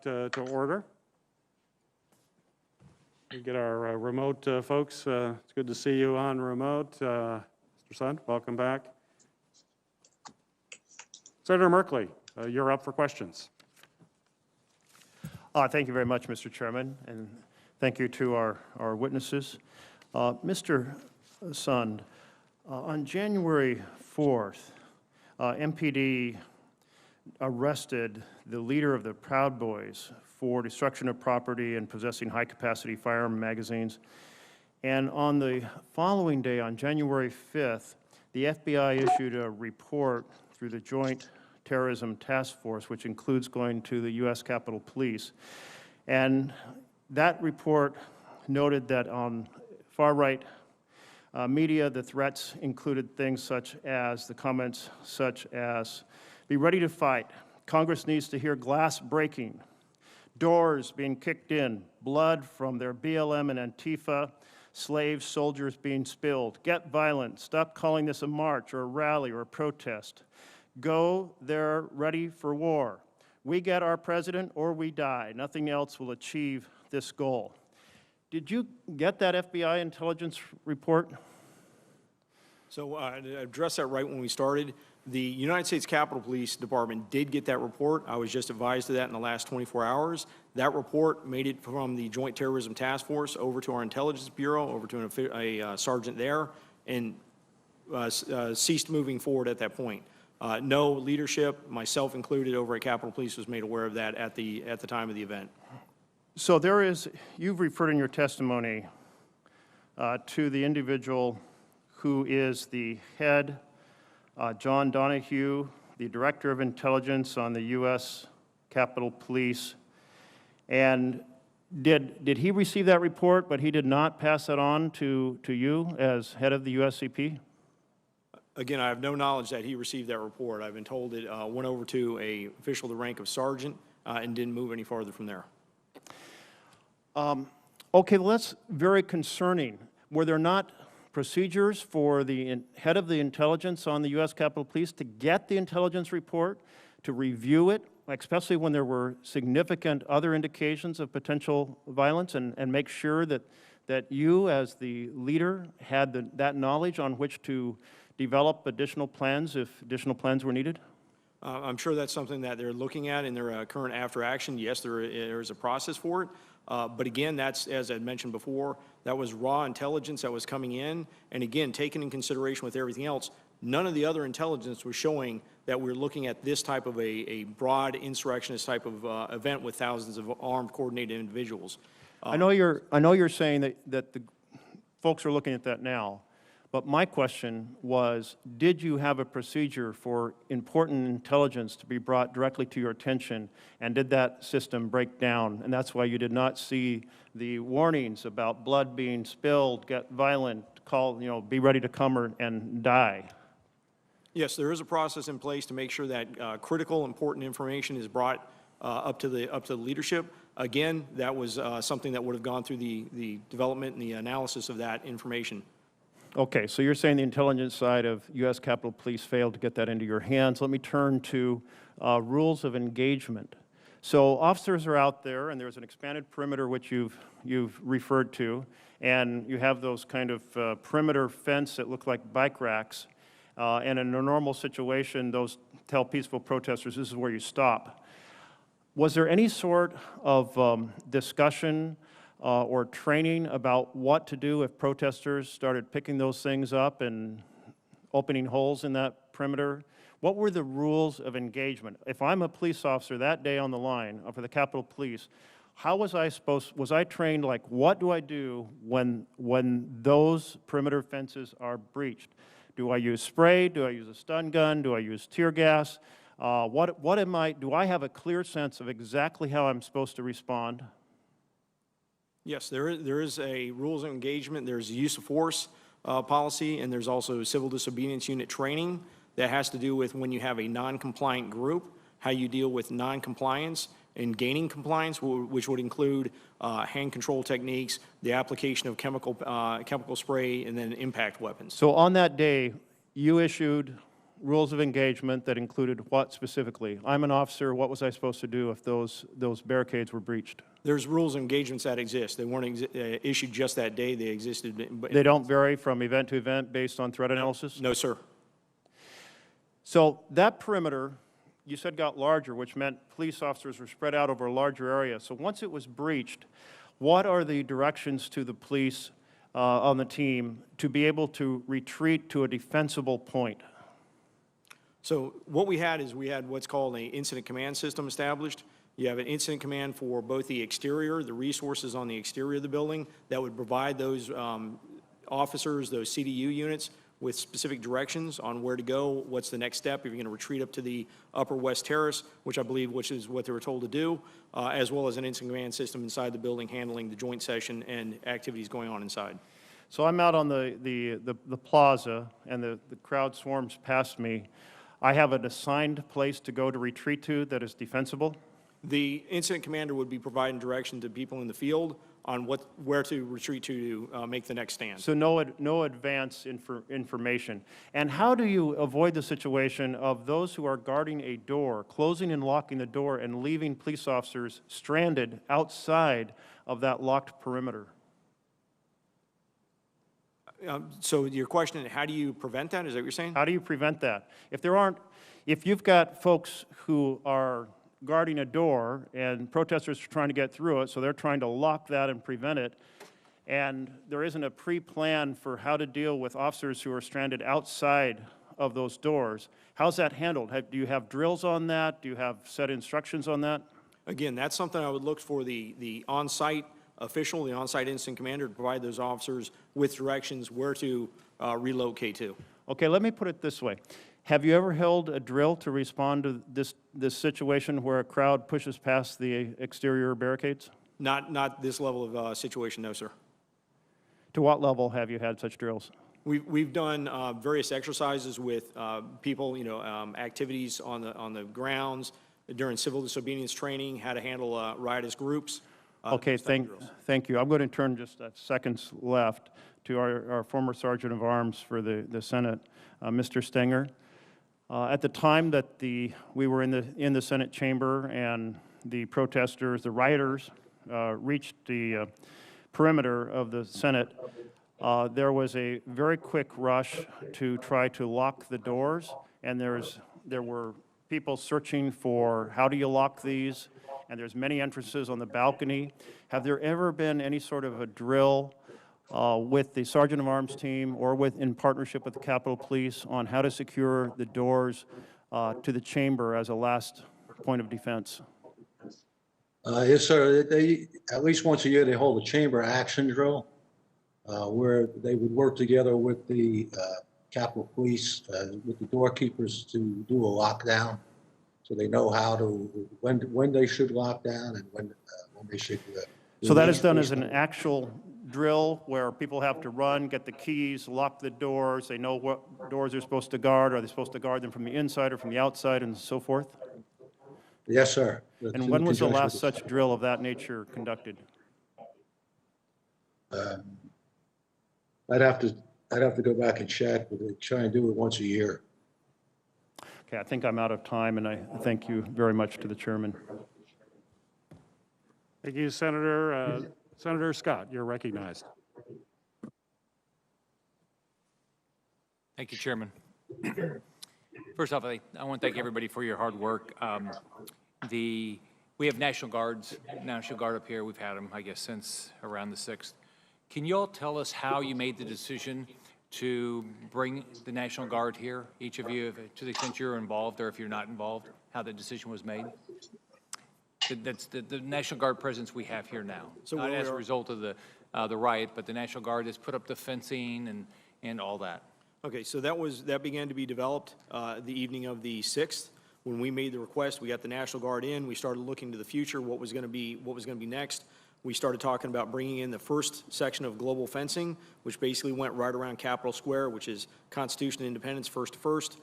to order. We get our remote folks. It's good to see you on remote. Mr. Sund, welcome back. Senator Merkley, you're up for questions. Thank you very much, Mr. Chairman, and thank you to our witnesses. Mr. Sund, on January 4th, MPD arrested the leader of the Proud Boys for destruction of property and possessing high-capacity firearm magazines. And on the following day, on January 5th, the FBI issued a report through the Joint Terrorism Task Force, which includes going to the U.S. Capitol Police. And that report noted that on far-right media, the threats included things such as, the comments such as, be ready to fight. Congress needs to hear glass breaking, doors being kicked in, blood from their BLM and Antifa, slaves, soldiers being spilled. Get violent. Stop calling this a march or a rally or a protest. Go, they're ready for war. We get our president or we die. Nothing else will achieve this goal. Did you get that FBI intelligence report? So to address that right when we started, the United States Capitol Police Department did get that report. I was just advised of that in the last 24 hours. That report made it from the Joint Terrorism Task Force over to our Intelligence Bureau, over to a sergeant there, and ceased moving forward at that point. No leadership, myself included, over at Capitol Police was made aware of that at the time of the event. So there is, you've referred in your testimony to the individual who is the head, John Donahue, the Director of Intelligence on the U.S. Capitol Police. And did he receive that report, but he did not pass that on to you as head of the USCP? Again, I have no knowledge that he received that report. I've been told it went over to an official of the rank of sergeant and didn't move any farther from there. Okay, well, that's very concerning. Were there not procedures for the head of the intelligence on the U.S. Capitol Police to get the intelligence report, to review it, especially when there were significant other indications of potential violence, and make sure that you, as the leader, had that knowledge on which to develop additional plans if additional plans were needed? I'm sure that's something that they're looking at in their current after action. Yes, there is a process for it. But again, that's, as I mentioned before, that was raw intelligence that was coming in. And again, taken in consideration with everything else, none of the other intelligence was showing that we're looking at this type of a broad insurrectionist type of event with thousands of armed, coordinated individuals. I know you're saying that the folks are looking at that now. But my question was, did you have a procedure for important intelligence to be brought directly to your attention, and did that system break down? And that's why you did not see the warnings about blood being spilled, get violent, call, be ready to come and die. Yes, there is a process in place to make sure that critical, important information is brought up to the leadership. Again, that was something that would have gone through the development and the analysis of that information. Okay, so you're saying the intelligence side of U.S. Capitol Police failed to get that into your hands. Let me turn to rules of engagement. So officers are out there, and there's an expanded perimeter which you've referred to, and you have those kind of perimeter fence that look like bike racks. And in a normal situation, those tell peaceful protesters this is where you stop. Was there any sort of discussion or training about what to do if protesters started picking those things up and opening holes in that perimeter? What were the rules of engagement? If I'm a police officer that day on the line for the Capitol Police, how was I trained, like, what do I do when those perimeter fences are breached? Do I use spray? Do I use a stun gun? Do I use tear gas? Do I have a clear sense of exactly how I'm supposed to respond? Yes, there is a rules of engagement. There's a use of force policy, and there's also civil disobedience unit training that has to do with when you have a non-compliant group, how you deal with non-compliance and gaining compliance, which would include hand control techniques, the application of chemical spray, and then impact weapons. So on that day, you issued rules of engagement that included what specifically? I'm an officer, what was I supposed to do if those barricades were breached? There's rules and engagements that exist. They weren't issued just that day. They existed. They don't vary from event to event based on threat analysis? No, sir. So that perimeter, you said got larger, which meant police officers were spread out over a larger area. So once it was breached, what are the directions to the police on the team to be able to retreat to a defensible point? So what we had is we had what's called an incident command system established. You have an incident command for both the exterior, the resources on the exterior of the building that would provide those officers, those CDU units, with specific directions on where to go, what's the next step, if you're going to retreat up to the Upper West Terrace, which is what they were told to do, as well as an incident command system inside the building handling the joint session and activities going on inside. So I'm out on the plaza, and the crowd swarms past me. I have an assigned place to go to retreat to that is defensible? The incident commander would be providing direction to people in the field on where to retreat to make the next stand. So no advance information. And how do you avoid the situation of those who are guarding a door, closing and locking the door, and leaving police officers stranded outside of that locked perimeter? So your question, how do you prevent that? Is that what you're saying? How do you prevent that? If you've got folks who are guarding a door and protesters are trying to get through it, so they're trying to lock that and prevent it, and there isn't a pre-plan for how to deal with officers who are stranded outside of those doors, how's that handled? Do you have drills on that? Do you have set instructions on that? Again, that's something I would look for the on-site official, the on-site incident commander, to provide those officers with directions where to relocate to. Okay, let me put it this way. Have you ever held a drill to respond to this situation where a crowd pushes past the exterior barricades? Not this level of situation, no, sir. To what level have you had such drills? We've done various exercises with people, activities on the grounds during civil disobedience training, how to handle riotous groups. Okay, thank you. I'm going to turn just seconds left to our former Sergeant of Arms for the Senate, Mr. Stenger. At the time that we were in the Senate chamber and the protesters, the rioters, reached the perimeter of the Senate, there was a very quick rush to try to lock the doors, and there were people searching for how do you lock these, and there's many entrances on the balcony. Have there ever been any sort of a drill with the Sergeant of Arms team or in partnership with the Capitol Police on how to secure the doors to the chamber as a last point of defense? Yes, sir. At least once a year, they hold a chamber action drill where they would work together with the Capitol Police, with the doorkeepers to do a lockdown. So they know how to, when they should lock down and when they should. So that is done as an actual drill where people have to run, get the keys, lock the doors, they know what doors they're supposed to guard, are they supposed to guard them from the inside or from the outside and so forth? Yes, sir. And when was the last such drill of that nature conducted? I'd have to go back and check, but they try and do it once a year. Okay, I think I'm out of time, and I thank you very much to the chairman. Thank you, Senator. Senator Scott, you're recognized. Thank you, Chairman. First off, I want to thank everybody for your hard work. We have National Guard up here. We've had them, I guess, since around the 6th. Can you all tell us how you made the decision to bring the National Guard here, each of you, to the extent you're involved or if you're not involved, how the decision was made? That's the National Guard presence we have here now, So not as a result of the riot, but the National Guard has put up the fencing and all that. Okay, so that began to be developed the evening of the 6th. When we made the request, we got the National Guard in. We started looking to the future, what was going to be next. We started talking about bringing in the first section of global fencing, which basically went right around Capitol Square, which is Constitution and Independence first to first.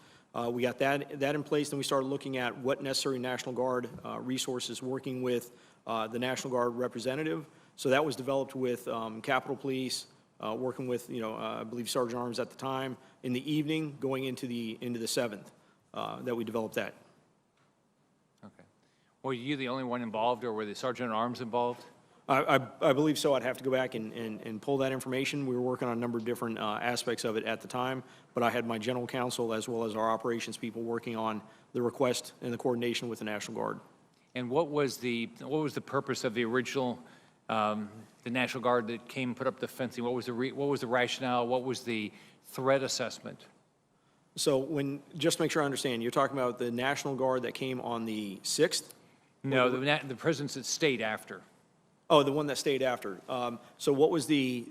We got that in place, then we started looking at what necessary National Guard resources, working with the National Guard representative. So that was developed with Capitol Police, working with, I believe Sergeant Arms at the time, in the evening, going into the 7th, that we developed that. Okay. Were you the only one involved, or were the Sergeant at Arms involved? I believe so. I'd have to go back and pull that information. We were working on a number of different aspects of it at the time, but I had my general counsel as well as our operations people working on the request and the coordination with the National Guard. And what was the purpose of the original, the National Guard that came and put up the fencing? What was the rationale? What was the threat assessment? So just to make sure I understand, you're talking about the National Guard that came on the 6th? No, the presence that stayed after. Oh, the one that stayed after. So what was the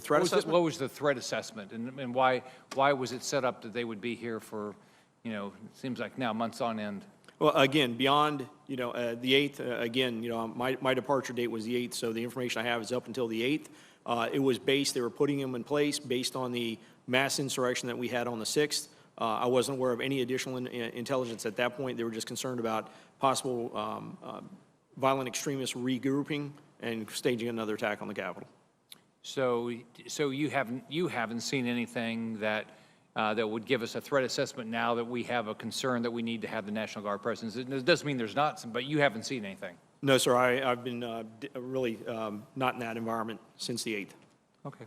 threat assessment? What was the threat assessment, and why was it set up that they would be here for, it seems like now months on end? Well, again, beyond, the 8th, again, my departure date was the 8th, so the information I have is up until the 8th. It was they were putting them in place based on the mass insurrection that we had on the 6th. I wasn't aware of any additional intelligence at that point. They were just concerned about possible violent extremists regrouping and staging another attack on the Capitol. So you haven't seen anything that would give us a threat assessment now that we have a concern that we need to have the National Guard presence. It doesn't mean there's not some, but you haven't seen anything. No, sir. I've been really not in that environment since the 8th. Okay.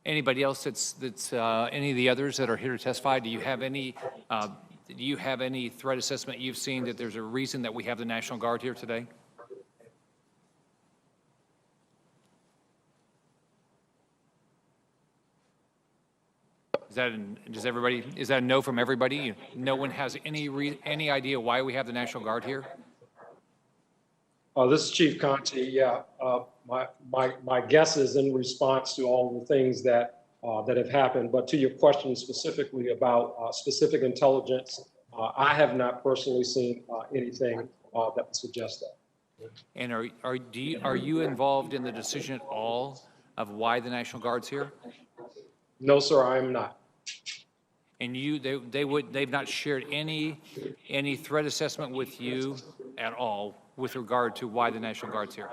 Anybody else that's any of the others that are here to testify? Do you have any threat assessment you've seen that there's a reason that we have the National Guard here today? Is that a no from everybody? No one has any idea why we have the National Guard here? This is Chief Conte. Yeah, my guess is in response to all the things that have happened, but to your question specifically about specific intelligence, I have not personally seen anything that would suggest that. And are you involved in the decision at all of why the National Guard's here? No, sir, I am not. And they've not shared any threat assessment with you at all with regard to why the National Guard's here?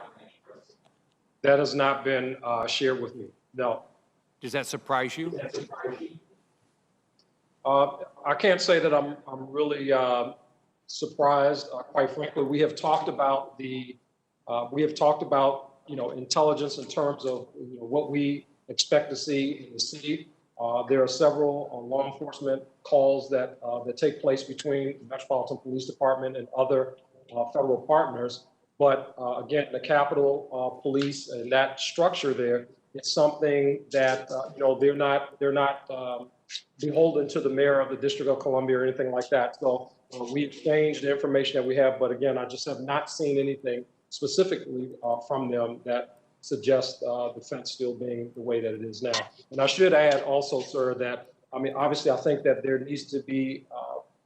That has not been shared with me, no. Does that surprise you? I can't say that I'm really surprised. Quite frankly, we have talked about intelligence in terms of what we expect to see in the city. There are several law enforcement calls that take place between the Metropolitan Police Department and other federal partners. But again, the Capitol Police and that structure there, it's something that they're not beholden to the mayor of the District of Columbia or anything like that. So we exchanged the information that we have, but again, I just have not seen anything specifically from them that suggests the fence still being the way that it is now. And I should add also, sir, that obviously, I think that there needs to be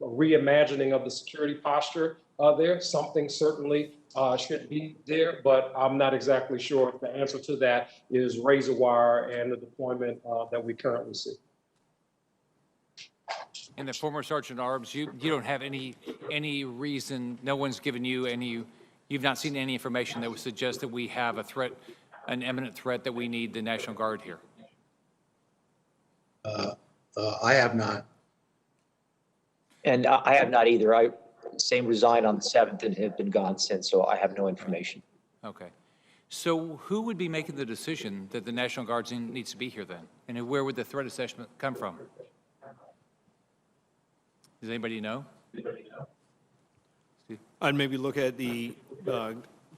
a reimagining of the security posture there. Something certainly should be there, but I'm not exactly sure if the answer to that is razor wire and the deployment that we currently see. And the former Sergeant at Arms, you don't have any reason, no one's given you you've not seen any information that would suggest that we have a threat, an imminent threat that we need the National Guard here? I have not. And I have not either. I resigned on the 7th and have been gone since, so I have no information. Okay. So who would be making the decision that the National Guard needs to be here then? And where would the threat assessment come from? Does anybody know? I'd maybe look at the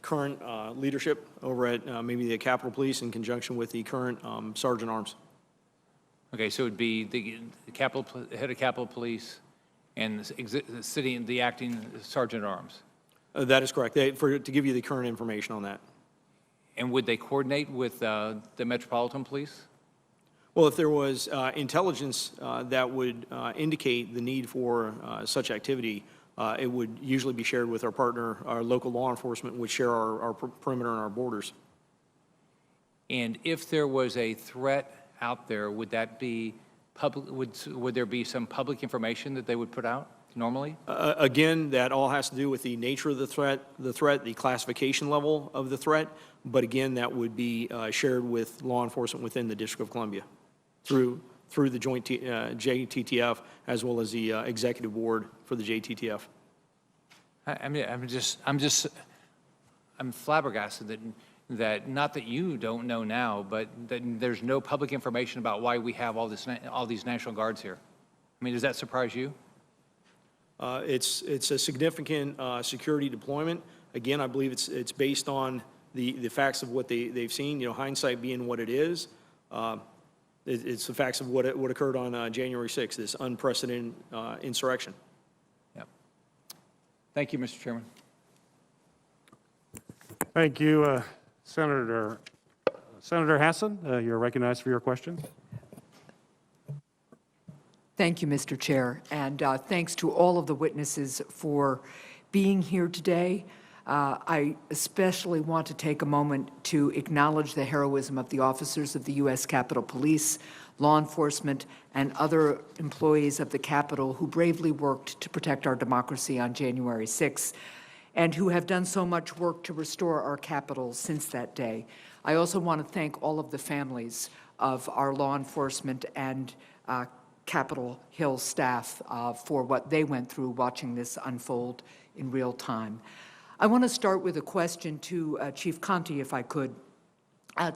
current leadership over at maybe the Capitol Police in conjunction with the current Sergeant at Arms. Okay, so it would be the head of Capitol Police and the acting Sergeant at Arms. That is correct. To give you the current information on that. And would they coordinate with the Metropolitan Police? Well, if there was intelligence that would indicate the need for such activity, it would usually be shared with our partner, our local law enforcement, would share our perimeter and our borders. And if there was a threat out there, would that be public? Would there be some public information that they would put out? normally? Again, that all has to do with the nature of the threat, the classification level of the threat. But again, that would be shared with law enforcement within the District of Columbia through the joint JTTF as well as the executive board for the JTTF. I'm flabbergasted that not that you don't know now, but that there's no public information about why we have all these National Guards here. I mean, does that surprise you? It's a significant security deployment. Again, I believe it's based on the facts of what they've seen. You know, hindsight being what it is. It's the facts of what occurred on January 6th, this unprecedented insurrection. Yep. Thank you, Mr. Chairman. Thank you, Senator Hassan. You're recognized for your question. Thank you, Mr. Chair, and thanks to all of the witnesses for being here today. I especially want to take a moment to acknowledge the heroism of the officers of the U.S. Capitol Police, law enforcement, and other employees of the Capitol who bravely worked to protect our democracy on January 6th, and who have done so much work to restore our Capitol since that day. I also want to thank all of the families of our law enforcement and Capitol Hill staff for what they went through watching this unfold in real time. I want to start with a question to Chief Conte, if I could.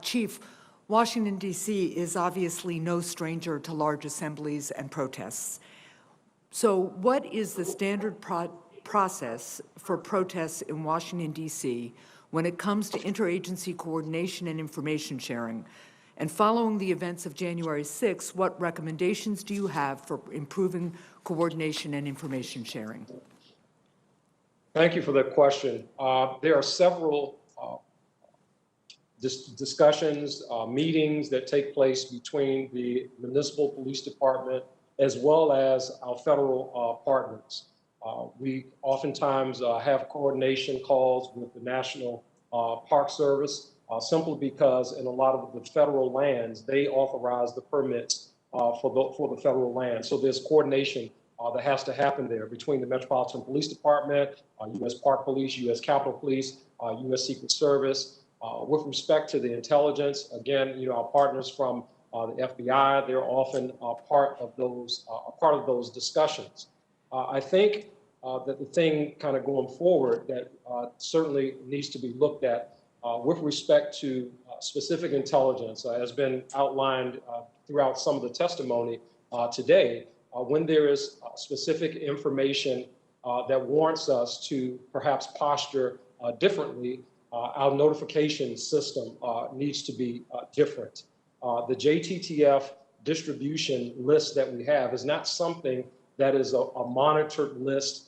Chief, Washington, D.C. is obviously no stranger to large assemblies and protests. So what is the standard process for protests in Washington, D.C. when it comes to interagency coordination and information sharing? And following the events of January 6th, what recommendations do you have for improving coordination and information sharing? Thank you for that question. There are several discussions, meetings that take place between the municipal police department as well as our federal partners. We oftentimes have coordination calls with the National Park Service simply because in a lot of the federal lands, they authorize the permits for the federal land. So there's coordination that has to happen there between the Metropolitan Police Department, U.S. Park Police, U.S. Capitol Police, U.S. Secret Service. With respect to the intelligence, again, you know, our partners from the FBI, they're often part of those discussions. I think that the thing kind of going forward that certainly needs to be looked at with respect to specific intelligence has been outlined throughout some of the testimony today. When there is specific information that warrants us to perhaps posture differently, our notification system needs to be different. The JTTF distribution list that we have is not something that is a monitored list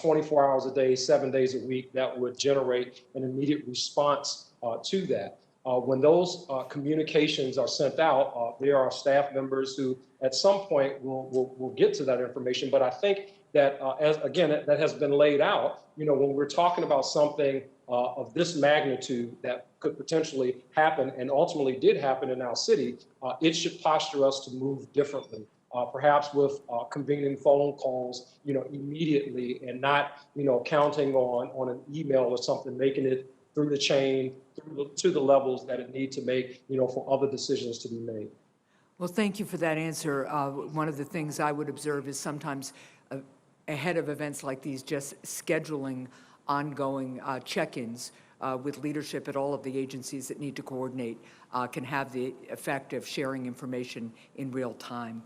24 hours a day, 7 days a week that would generate an immediate response to that. When those communications are sent out, there are staff members who at some point will get to that information. But I think that, that has been laid out, you know, when we're talking about something of this magnitude that could potentially happen and ultimately did happen in our city, it should posture us to move differently. Perhaps with convening phone calls, you know, immediately and not, you know, counting on an email or something, making it through the chain, to the levels that it need to make, you know, for other decisions to be made. Well, thank you for that answer. One of the things I would observe is sometimes ahead of events like these, just scheduling ongoing check-ins with leadership at all of the agencies that need to coordinate can have the effect of sharing information in real time.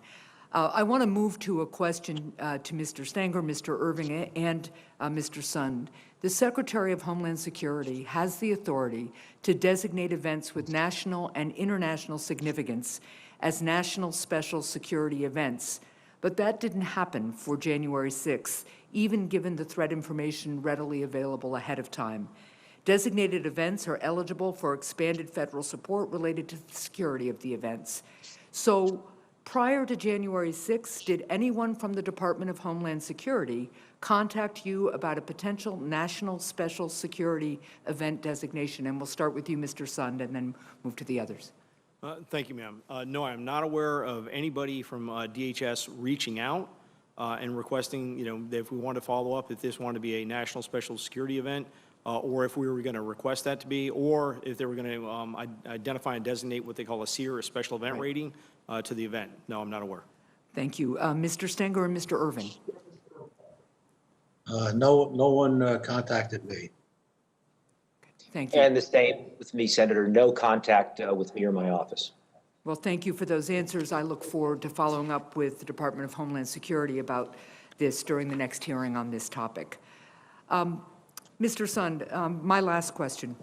I want to move to a question to Mr. Stanger, Mr. Irving, and Mr. Sund. The Secretary of Homeland Security has the authority to designate events with national and international significance as national special security events, but that didn't happen for January 6th, even given the threat information readily available ahead of time. Designated events are eligible for expanded federal support related to the security of the events. So prior to January 6th, did anyone from the Department of Homeland Security contact you about a potential national special security event designation? And we'll start with you, Mr. Sund, and then move to the others. Thank you, ma'am. No, I'm not aware of anybody from DHS reaching out and requesting, that if we wanted to follow up, if this wanted to be a national special security event, or if we were going to request that to be, or if they were going to identify and designate what they call a SEER, a special event rating, to the event. No, I'm not aware. Thank you. Mr. Stenger and Mr. Irving. No one contacted me. Thank you. And the same with me, Senator. No contact with me or my office. Well, thank you for those answers. I look forward to following up with the Department of Homeland Security about this during the next hearing on this topic. Mr. Sund, my last question.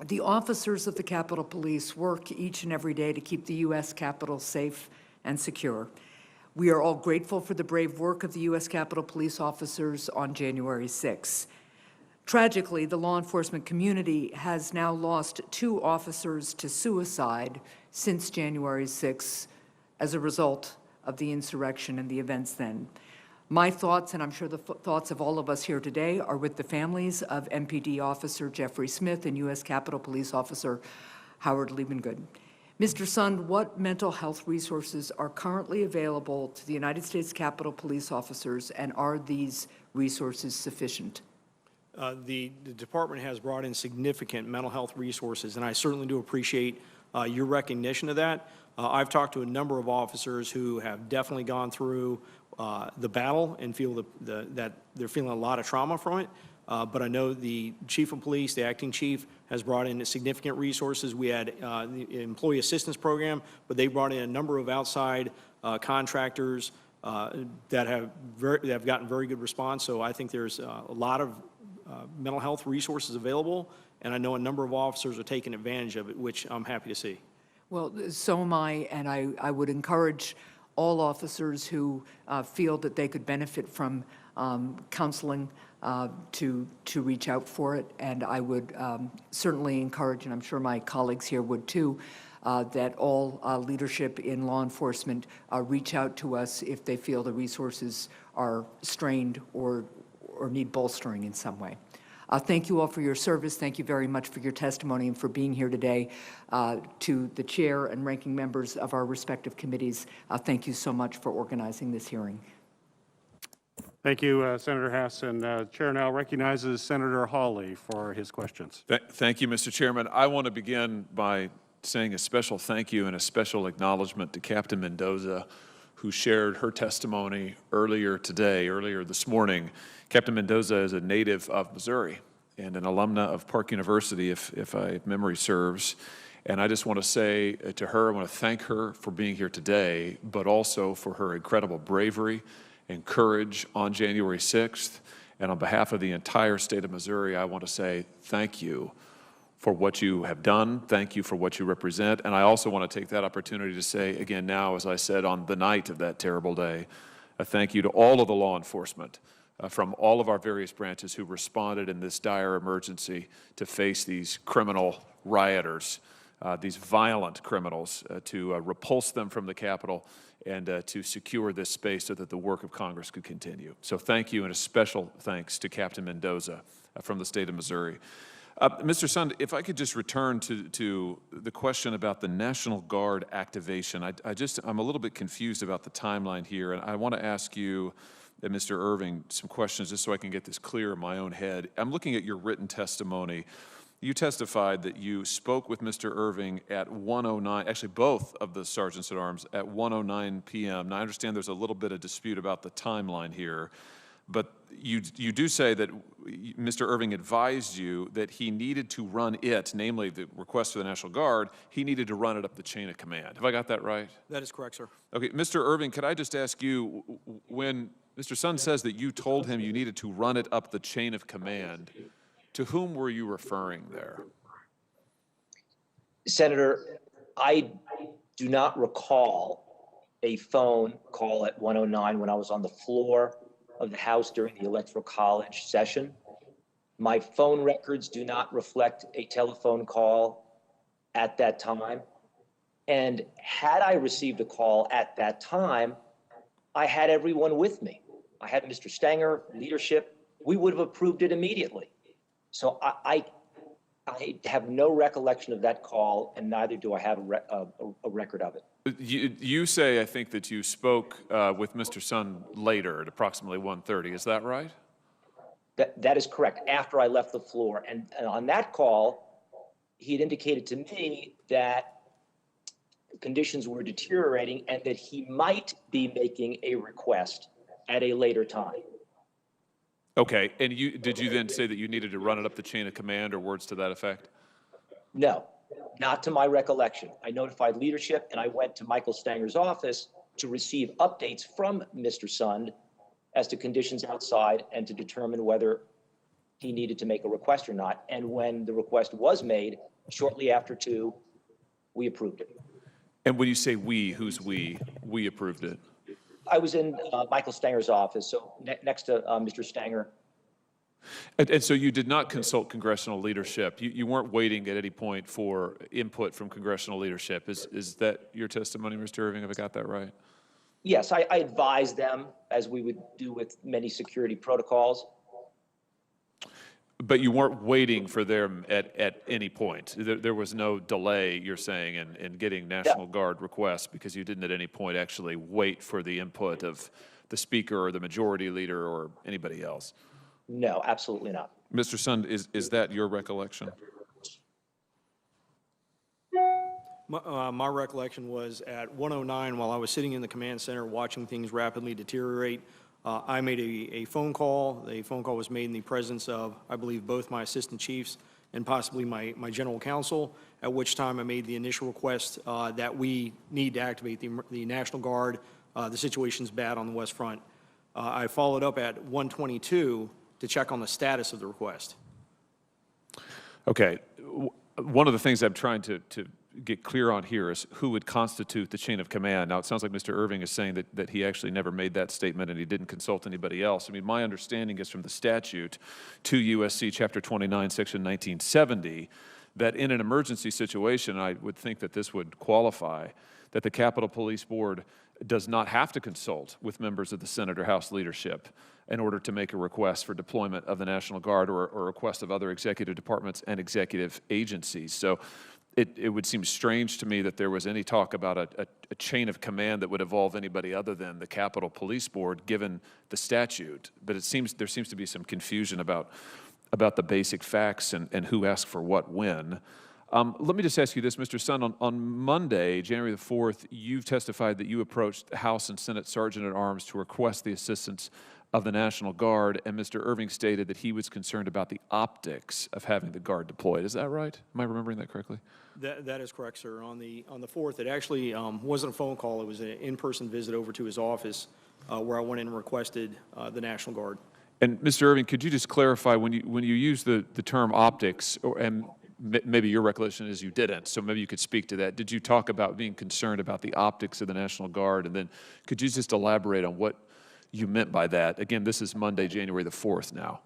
The officers of the Capitol Police work each and every day to keep the U.S. Capitol safe and secure. We are all grateful for the brave work of the U.S. Capitol Police officers on January 6. Tragically, the law enforcement community has now lost 2 officers to suicide since January 6 as a result of the insurrection and the events then. My thoughts, and I'm sure the thoughts of all of us here today, are with the families of MPD Officer Jeffrey Smith and U.S. Capitol Police Officer Howard Liebengood. Mr. Sund, what mental health resources are currently available to the United States Capitol Police officers, and are these resources sufficient? The department has brought in significant mental health resources, and I certainly do appreciate your recognition of that. I've talked to a number of officers who have definitely gone through the battle and feel that they're feeling a lot of trauma from it. But I know the chief of police, the acting chief, has brought in significant resources. We had the employee assistance program, but they brought in a number of outside contractors that have gotten very good response. So I think there's a lot of mental health resources available, and I know a number of officers are taking advantage of it, which I'm happy to see. Well, so am I, and I would encourage all officers who feel that they could benefit from counseling to reach out for it. And I would certainly encourage, and I'm sure my colleagues here would too, that all leadership in law enforcement reach out to us if they feel the resources are strained or need bolstering in some way. Thank you all for your service. Thank you very much for your testimony and for being here today. To the chair and ranking members of our respective committees, thank you so much for organizing this hearing. Thank you, Senator Hess. And Chair now recognizes Senator Hawley for his questions. Thank you, Mr. Chairman. I want to begin by saying a special thank you and a special acknowledgement to Captain Mendoza, who shared her testimony earlier this morning. Captain Mendoza is a native of Missouri and an alumna of Park University, if memory serves. And I just want to say to her, I want to thank her for being here today, but also for her incredible bravery and courage on January 6th. And on behalf of the entire state of Missouri, I want to say thank you for what you have done. Thank you for what you represent. And I also want to take that opportunity to say again now, as I said on the night of that terrible day, a thank you to all of the law enforcement from all of our various branches who responded in this dire emergency to face these criminal rioters, these violent criminals, to repulse them from the Capitol and to secure this space so that the work of Congress could continue. So thank you, and a special thanks to Captain Mendoza from the state of Missouri. Mr. Sund, if I could just return to the question about the National Guard activation. I'm a little bit confused about the timeline here, and I want to ask you and Mr. Irving some questions just so I can get this clear in my own head. I'm looking at your written testimony. You testified that you spoke with Mr. Irving at 1:09, actually both of the sergeants at arms at 1:09 p.m. Now I understand there's a little bit of dispute about the timeline here, but you do say that Mr. Irving advised you that he needed to run it, namely the request for the National Guard, he needed to run it up the chain of command. Have I got that right? That is correct, sir. Okay, Mr. Irving, could I just ask you, when Mr. Sund says that you told him you needed to run it up the chain of command, to whom were you referring there? Senator, I do not recall a phone call at 1:09 when I was on the floor of the House during the Electoral College session. My phone records do not reflect a telephone call at that time. And had I received a call at that time, I had everyone with me. I had Mr. Stenger, leadership. We would have approved it immediately. So I have no recollection of that call, and neither do I have a record of it. You say, I think, that you spoke with Mr. Sun later at approximately 1:30. Is that right? That is correct, after I left the floor. And on that call, he had indicated to me that conditions were deteriorating and that he might be making a request at a later time. Okay, and did you then say that you needed to run it up the chain of command or words to that effect? No, not to my recollection. I notified leadership and I went to Michael Stanger's office to receive updates from Mr. Sund as to conditions outside and to determine whether he needed to make a request or not. And when the request was made, shortly after 2, we approved it. And when you say we, who's we? We approved it. I was in Michael Stanger's office, so next to Mr. Stanger. And so you did not consult congressional leadership. You weren't waiting at any point for input from congressional leadership. Is that your testimony, Mr. Irving? Have I got that right? Yes, I advised them, as we would do with many security protocols. But you weren't waiting for them at any point. There was no delay, you're saying, in getting National Guard requests because you didn't at any point actually wait for the input of the Speaker or the Majority Leader or anybody else. No, absolutely not. Mr. Sund, is that your recollection? My recollection was at 1:09, while I was sitting in the command center watching things rapidly deteriorate, I made a phone call. The phone call was made in the presence of, I believe, both my assistant chiefs and possibly my general counsel, at which time I made the initial request that we need to activate the National Guard. The situation's bad on the West Front. I followed up at 1:22 to check on the status of the request. Okay. One of the things I'm trying to get clear on here is who would constitute the chain of command. Now, it sounds like Mr. Irving is saying that he actually never made that statement and he didn't consult anybody else. I mean, my understanding is from the statute, 2 U.S.C. Chapter 29, Section 1970, that in an emergency situation, I would think that this would qualify, that the Capitol Police Board does not have to consult with members of the Senate or House leadership in order to make a request for deployment of the National Guard or a request of other executive departments and executive agencies. So it would seem strange to me that there was any talk about a chain of command that would involve anybody other than the Capitol Police Board, given the statute. But there seems to be some confusion about the basic facts and who asked for what when. Let me just ask you this, Mr. Sund. On Monday, January the 4th, you've testified that you approached House and Senate Sergeant-at-Arms to request the assistance of the National Guard, and Mr. Irving stated that he was concerned about the optics of having the Guard deployed. Is that right? Am I remembering that correctly? That is correct, sir. On the 4th, it actually wasn't a phone call. It was an in-person visit over to his office where I went in and requested the National Guard. And Mr. Irving, could you just clarify when you use the term optics, and maybe your recollection is you didn't, so maybe you could speak to that. Did you talk about being concerned about the optics of the National Guard? And then could you just elaborate on what you meant by that? Again, this is Monday, January the 4th now.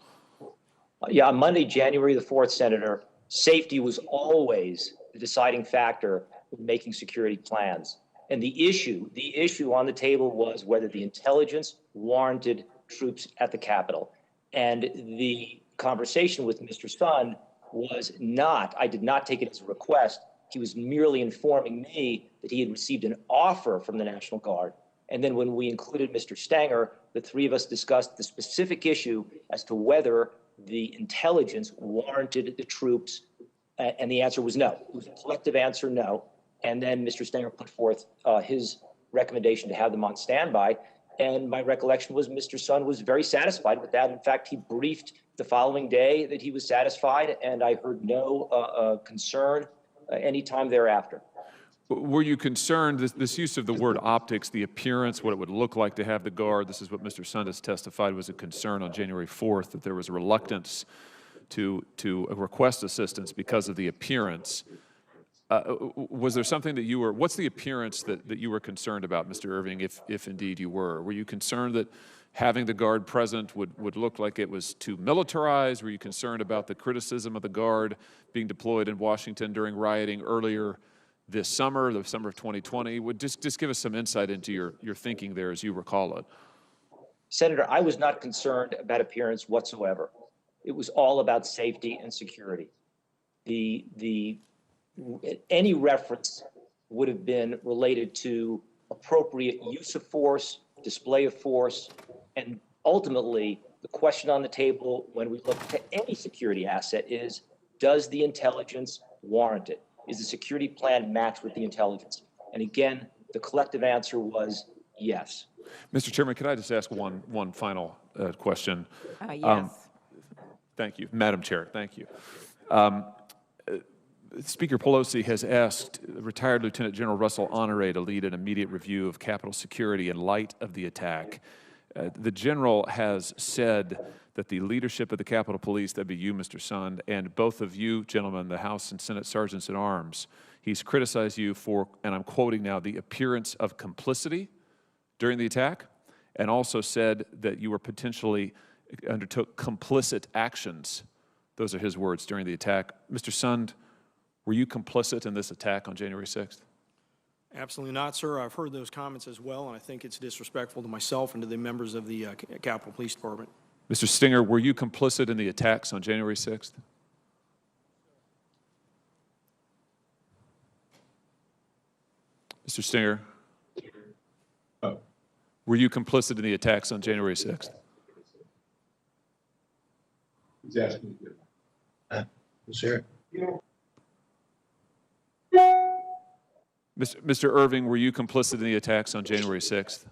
Yeah, on Monday, January the 4th, Senator, safety was always the deciding factor in making security plans. And the issue on the table was whether the intelligence warranted troops at the Capitol. And the conversation with Mr. Sund was not, I did not take it as a request. He was merely informing me that he had received an offer from the National Guard. And then when we included Mr. Stanger, the three of us discussed the specific issue as to whether the intelligence warranted the troops, and the answer was no. It was a collective answer, no. And then Mr. Stanger put forth his recommendation to have them on standby, and my recollection was Mr. Sund was very satisfied with that. In fact, he briefed the following day that he was satisfied, and I heard no concern any time thereafter. Were you concerned, this use of the word optics, the appearance, what it would look like to have the Guard, this is what Mr. Sund has testified was a concern on January 4th, that there was a reluctance to request assistance because of the appearance. Was there something that you were, what's the appearance that you were concerned about, Mr. Irving, if indeed you were? Were you concerned that having the Guard present would look like it was too militarized? Were you concerned about the criticism of the Guard being deployed in Washington during rioting earlier this summer, the summer of 2020? Would just give us some insight into your thinking there as you recall it. Senator, I was not concerned about appearance whatsoever. It was all about safety and security. Any reference would have been related to appropriate use of force, display of force, and ultimately, the question on the table when we look to any security asset is, does the intelligence warrant it? Is the security plan matched with the intelligence? And again, the collective answer was yes. Mr. Chairman, could I just ask one final question? Yes. Thank you. Madam Chair, thank you. Speaker Pelosi has asked retired Lieutenant General Russell Honore to lead an immediate review of Capitol security in light of the attack. The General has said that the leadership of the Capitol Police, that'd be you, Mr. Sund, and both of you, gentlemen, the House and Senate Sergeants at Arms, he's criticized you for, and I'm quoting now, the appearance of complicity during the attack, and also said that you were potentially undertook complicit actions. Those are his words during the attack. Mr. Sund, were you complicit in this attack on January 6th? Absolutely not, sir. I've heard those comments as well, and I think it's disrespectful to myself and to the members of the Capitol Police Department. Mr. Stinger, were you complicit in the attacks on January 6th? Mr. Stinger? Were you complicit in the attacks on January 6th? He's asking you. Sir? Mr. Irving, were you complicit in the attacks on January 6th?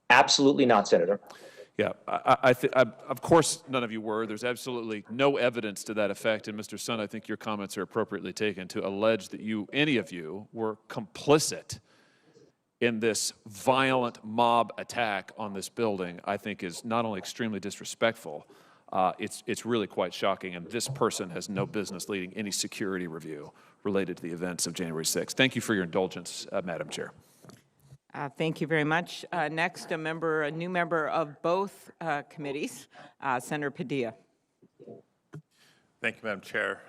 Absolutely not, Senator. Yeah, of course none of you were. There's absolutely no evidence to that effect. And Mr. Sund, I think your comments are appropriately taken to allege that you, any of you, were complicit in this violent mob attack on this building, I think is not only extremely disrespectful, it's really quite shocking. And this person has no business leading any security review related to the events of January 6th. Thank you for your indulgence, Madam Chair. Thank you very much. Next, a new member of both committees, Senator Padilla. Thank you, Madam Chair.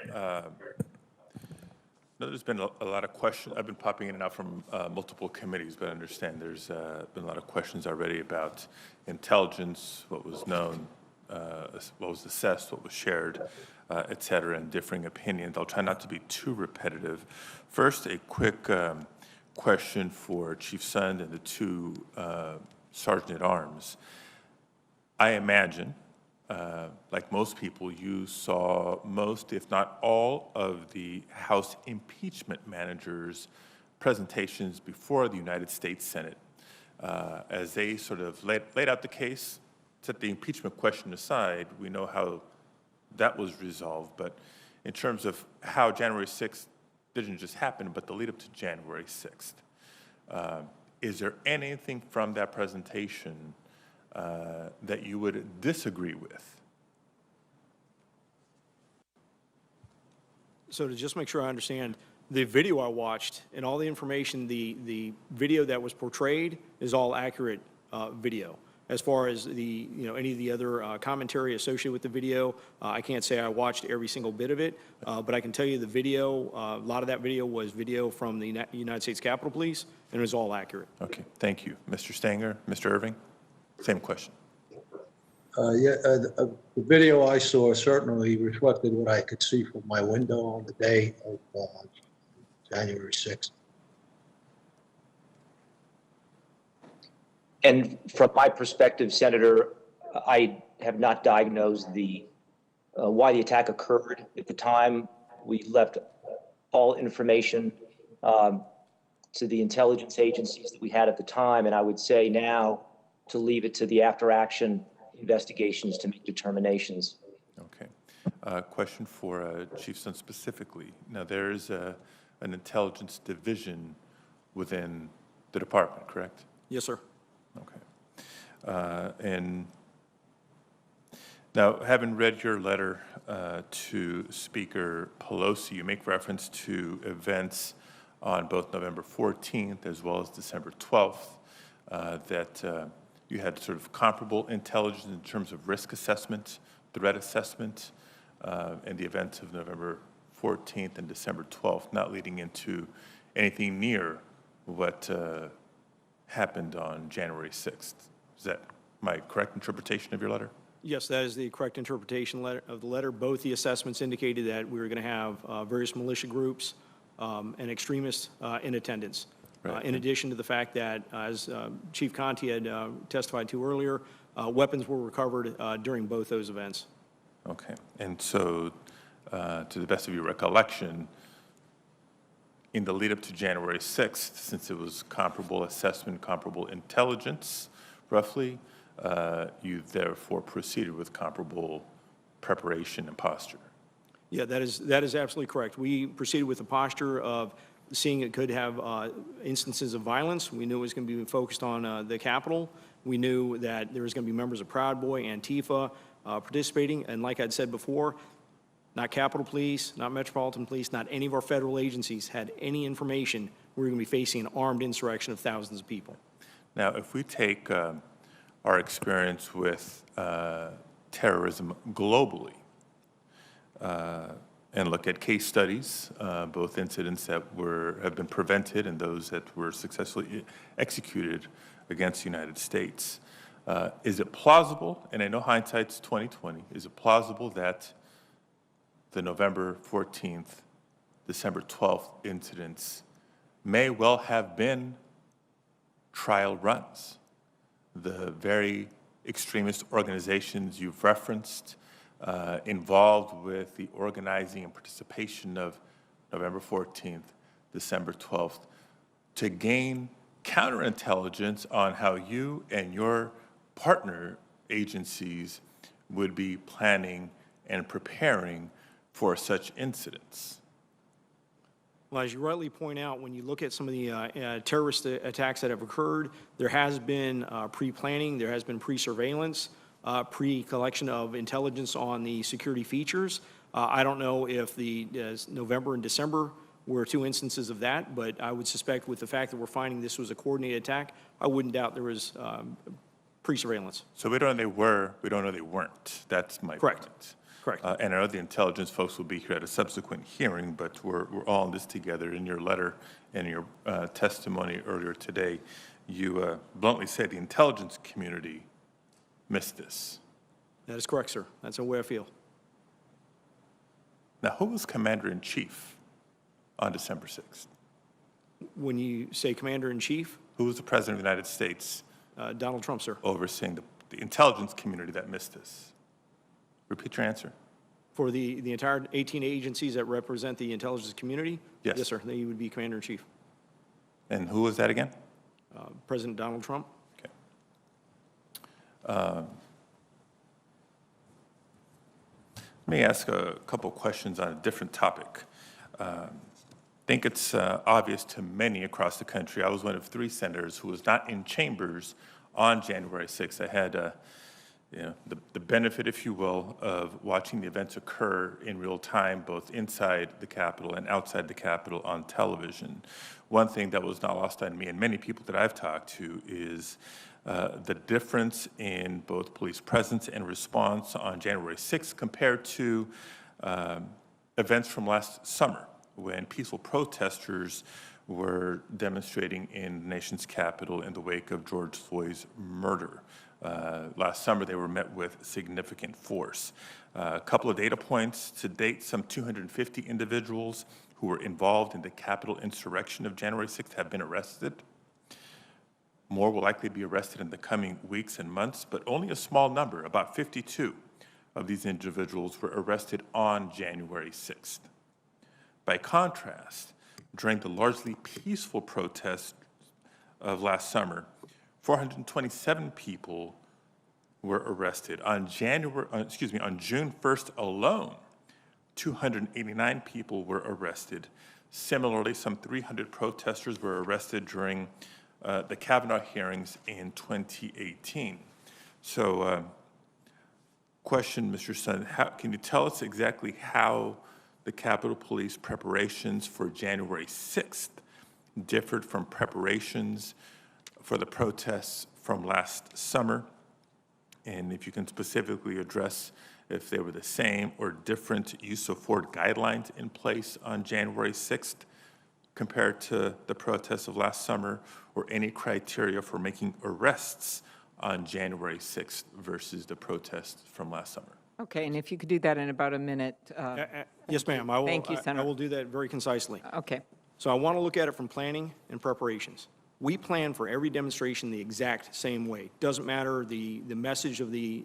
There's been a lot of questions. I've been popping in and out from multiple committees, but I understand there's been a lot of questions already about intelligence, what was known, what was assessed, what was shared, et cetera, and differing opinions. I'll try not to be too repetitive. First, a quick question for Chief Sund and the two Sergeant-at-Arms. I imagine, like most people, you saw most, if not all, of the House impeachment managers' presentations before the United States Senate. As they sort of laid out the case, set the impeachment question aside, we know how that was resolved, but in terms of how January 6th didn't just happen, but the lead up to January 6th, is there anything from that presentation that you would disagree with? So to just make sure I understand, the video I watched and all the information, the video that was portrayed is all accurate video. As far as the, any of the other commentary associated with the video, I can't say I watched every single bit of it, but I can tell you the video, a lot of that video was video from the United States Capitol Police, and it was all accurate. Okay, thank you. Mr. Stanger, Mr. Irving, same question. The video I saw certainly reflected what I could see from my window on the day of January 6th. And from my perspective, Senator, I have not diagnosed the why the attack occurred. At the time, we left all information to the intelligence agencies that we had at the time, and I would say now to leave it to the after-action investigations to make determinations. Okay. Question for Chief Sund specifically. Now, there is an intelligence division within the department, correct? Yes, sir. Okay. And now, having read your letter to Speaker Pelosi, you make reference to events on both November 14th as well as December 12th that you had sort of comparable intelligence in terms of risk assessment, threat assessment, and the events of November 14th and December 12th, not leading into anything near what happened on January 6th. Is that my correct interpretation of your letter? Yes, that is the correct interpretation of the letter. Both the assessments indicated that we were going to have various militia groups and extremists in attendance. Right. In addition to the fact that, as Chief Conti had testified to earlier, weapons were recovered during both those events. Okay. And so, to the best of your recollection, in the lead up to January 6th, since it was comparable assessment, comparable intelligence, roughly, you therefore proceeded with comparable preparation and posture. Yeah, that is absolutely correct. We proceeded with the posture of seeing it could have instances of violence. We knew it was going to be focused on the Capitol. We knew that there was going to be members of Proud Boy, Antifa participating. And like I'd said before, not Capitol Police, not Metropolitan Police, not any of our federal agencies had any information we were going to be facing an armed insurrection of thousands of people. Now, if we take our experience with terrorism globally and look at case studies, both incidents that have been prevented and those that were successfully executed against the United States, is it plausible, and I know hindsight's 20/20, is it plausible that the November 14th, December 12th incidents may well have been trial runs? The very extremist organizations you've referenced involved with the organizing and participation of November 14th, December 12th, to gain counterintelligence on how you and your partner agencies would be planning and preparing for such incidents. Well, as you rightly point out, when you look at some of the terrorist attacks that have occurred, there has been pre-planning, there has been pre-surveillance, pre-collection of intelligence on the security features. I don't know if the November and December were two instances of that, but I would suspect with the fact that we're finding this was a coordinated attack, I wouldn't doubt there was pre-surveillance. So we don't know they were, we don't know they weren't. That's my point. Correct. And I know the intelligence folks will be here at a subsequent hearing, but we're all in this together. In your letter and your testimony earlier today, you bluntly said the intelligence community missed this. That is correct, sir. That's the way I feel. Now, who was commander-in-chief on December 6th? When you say commander-in-chief? Who was the president of the United States? Donald Trump, sir. Overseeing the intelligence community that missed this. Repeat your answer. For the entire 18 agencies that represent the intelligence community? Yes. Yes, sir. They would be commander-in-chief. And who was that again? President Donald Trump. Okay. Let me ask a couple questions on a different topic. I think it's obvious to many across the country. I was one of 3 senators who was not in chambers on January 6th. I had the benefit, if you will, of watching the events occur in real time, both inside the Capitol and outside the Capitol on television. One thing that was not lost on me and many people that I've talked to is the difference in both police presence and response on January 6th compared to events from last summer when peaceful protesters were demonstrating in the nation's capital in the wake of George Floyd's murder. Last summer, they were met with significant force. A couple of data points. To date, some 250 individuals who were involved in the Capitol insurrection of January 6th have been arrested. More will likely be arrested in the coming weeks and months, but only a small number, about 52 of these individuals were arrested on January 6th. By contrast, during the largely peaceful protests of last summer, 427 people were arrested. On June 1st alone, 289 people were arrested. Similarly, some 300 protesters were arrested during the Kavanaugh hearings in 2018. So, question, Mr. Sun, can you tell us exactly how the Capitol Police preparations for January 6th differed from preparations for the protests from last summer? And if you can specifically address if they were the same or different use of forward guidelines in place on January 6th compared to the protests of last summer, or any criteria for making arrests on January 6th versus the protests from last summer? Okay, and if you could do that in about a minute. Yes, ma'am. I will. Thank you, I Senator. will do that very concisely. Okay. So I want to look at it from planning and preparations. We plan for every demonstration the exact same way. Doesn't matter the message of the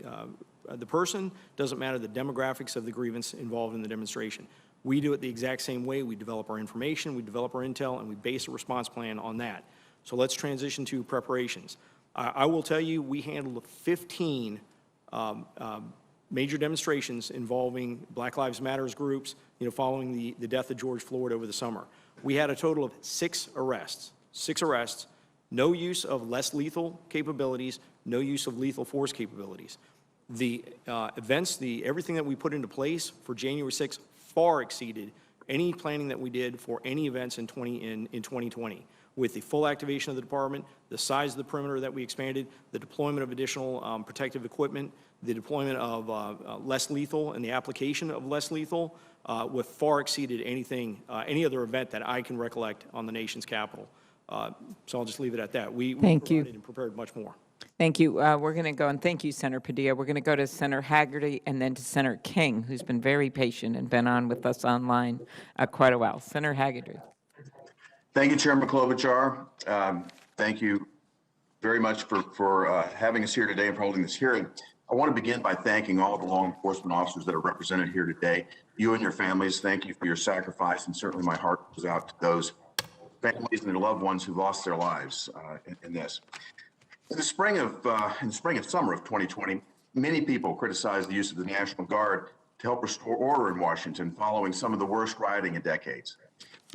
person, doesn't matter the demographics of the grievance involved in the demonstration. We do it the exact same way. We develop our information, we develop our intel, and we base a response plan on that. So let's transition to preparations. I will tell you, we handled 15 major demonstrations involving Black Lives Matters groups, following the death of George Floyd over the summer. We had a total of 6 arrests. 6 arrests, no use of less lethal capabilities, no use of lethal force capabilities. The events, everything that we put into place for January 6th far exceeded any planning that we did for any events in 2020. With the full activation of the department, the size of the perimeter that we expanded, the deployment of additional protective equipment, the deployment of less lethal and the application of less lethal, with far exceeded anything, any other event that I can recollect on the nation's capital. So I'll just leave it at that. We Thank you. provided and prepared much more. Thank you. We're going to go, and thank you, Senator Padilla. We're going to go to Senator Haggerty and then to Senator King, who's been very patient and been on with us online quite a while. Senator Haggerty. Thank you, Chairman Klobuchar. Thank you very much for having us here today and for holding this hearing. I want to begin by thanking all of the law enforcement officers that are represented here today. You and your families, thank you for your sacrifice, and certainly my heart goes out to those families and their loved ones who lost their lives in this. In the spring and summer of 2020, many people criticized the use of the National Guard to help restore order in Washington following some of the worst rioting in decades.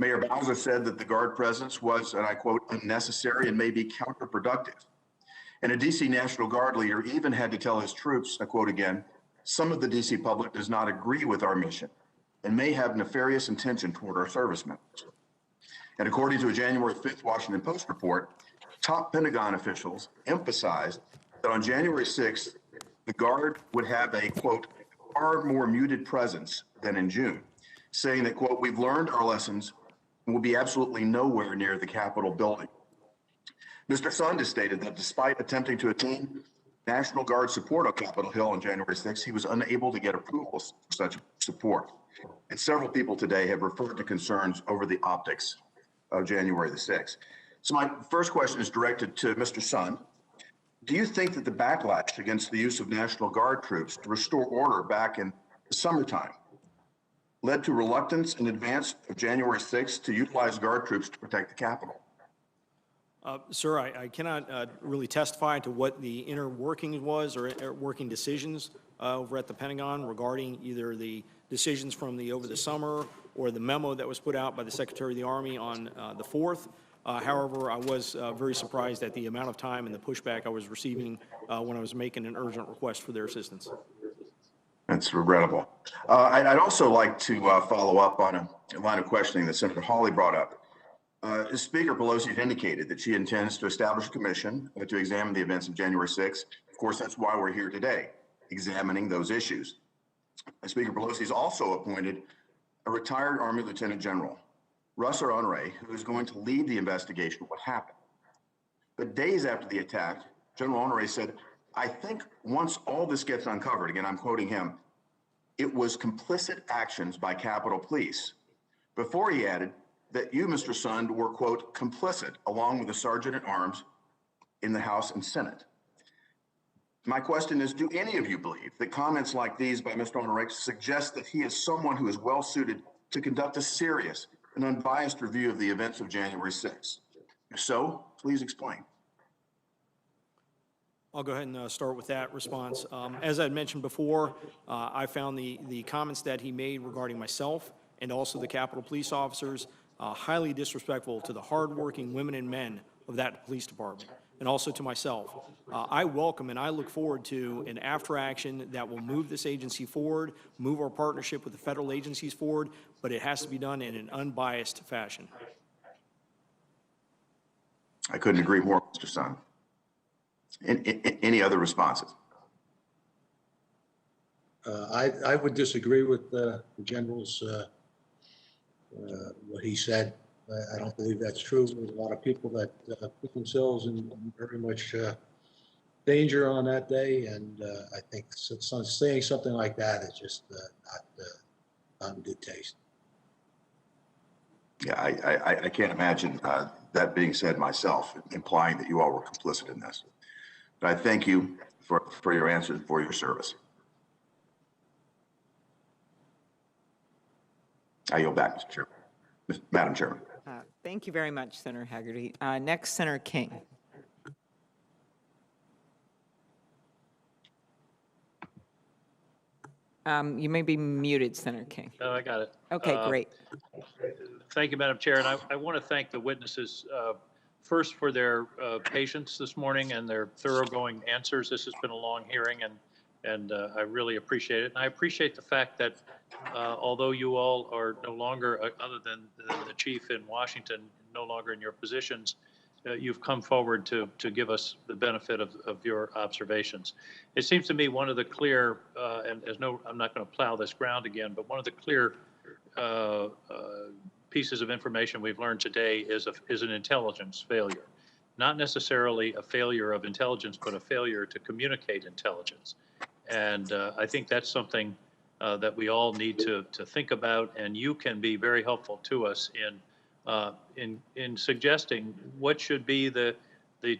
Mayor Bowser said that the Guard presence was, and I quote, unnecessary and may be counterproductive. And a D.C. National Guard leader even had to tell his troops, I quote again, some of the D.C. public does not agree with our mission and may have nefarious intention toward our service members. And according to a January 5th Washington Post report, top Pentagon officials emphasized that on January 6th, the Guard would have a, quote, far more muted presence than in June, saying that, quote, we've learned our lessons and will be absolutely nowhere near the Capitol building. Mr. Sund has stated that despite attempting to attain National Guard support on Capitol Hill on January 6th, he was unable to get approval for such support. And several people today have referred to concerns over the optics of January the 6th. So my first question is directed to Mr. Sund. Do you think that the backlash against the use of National Guard troops to restore order back in the summertime led to reluctance in advance of January 6th to utilize Guard troops to protect the Capitol? Sir, I cannot really testify to what the inner workings was or working decisions over at the Pentagon regarding either the decisions from over the summer or the memo that was put out by the Secretary of the Army on the 4th. However, I was very surprised at the amount of time and the pushback I was receiving when I was making an urgent request for their assistance. That's regrettable. I'd also like to follow up on a line of questioning that Senator Hawley brought up. Speaker Pelosi had indicated that she intends to establish a commission to examine the events of January 6th. Of course, that's why we're here today, examining those issues. Speaker Pelosi has also appointed a retired Army Lieutenant General, Russell Unruh, who is going to lead the investigation of what happened. But days after the attack, General Unruh said, I think once all this gets uncovered, again, I'm quoting him, it was complicit actions by Capitol Police. Before he added that you, Mr. Sund, were, quote, complicit along with the Sergeant at Arms in the House and Senate. My question is, do any of you believe that comments like these by Mr. Unruh suggest that he is someone who is well suited to conduct a serious and unbiased review of the events of January 6th? If so, please explain. I'll go ahead and start with that response. As I mentioned before, I found the comments that he made regarding myself and also the Capitol Police officers highly disrespectful to the hardworking women and men of that police department, and also to myself. I welcome and I look forward to an after action that will move this agency forward, move our partnership with the federal agencies forward, but it has to be done in an unbiased fashion. I couldn't agree more, Mr. Sund. Any other responses? I would disagree with the general's what he said. I don't believe that's true. There's a lot of people that put themselves in very much danger on that day, and I think saying something like that is just not in good taste. Yeah, I can't imagine that being said myself, implying that you all were complicit in this. But I thank you for your answers, for your service. I yield back, Mr. Chairman. Madam Chairman. Thank you very much, Senator Haggerty. Next, Senator King. You may be muted, Senator King. Oh, I got it. Okay, great. Thank you, Madam Chair, and I want to thank the witnesses first for their patience this morning and their thoroughgoing answers. This has been a long hearing, and I really appreciate it. And I appreciate the fact that although you all are no longer, other than the chief in Washington, no longer in your positions, you've come forward to give us the benefit of your observations. It seems to me one of the clear, and I'm not going to plow this ground again, but one of the clear pieces of information we've learned today is an intelligence failure. Not necessarily a failure of intelligence, but a failure to communicate intelligence. And I think that's something that we all need to think about, and you can be very helpful to us in suggesting what should be the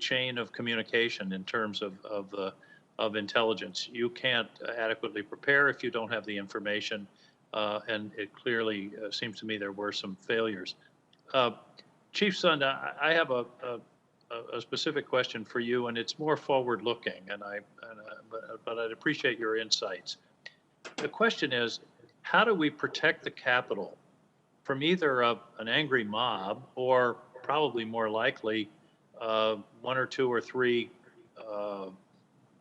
chain of communication in terms of intelligence. You can't adequately prepare if you don't have the information, and it clearly seems to me there were some failures. Chief Sund, I have a specific question for you, and it's more forward-looking, but I'd appreciate your insights. The question is, how do we protect the Capitol from either an angry mob or, probably more likely, one or two or three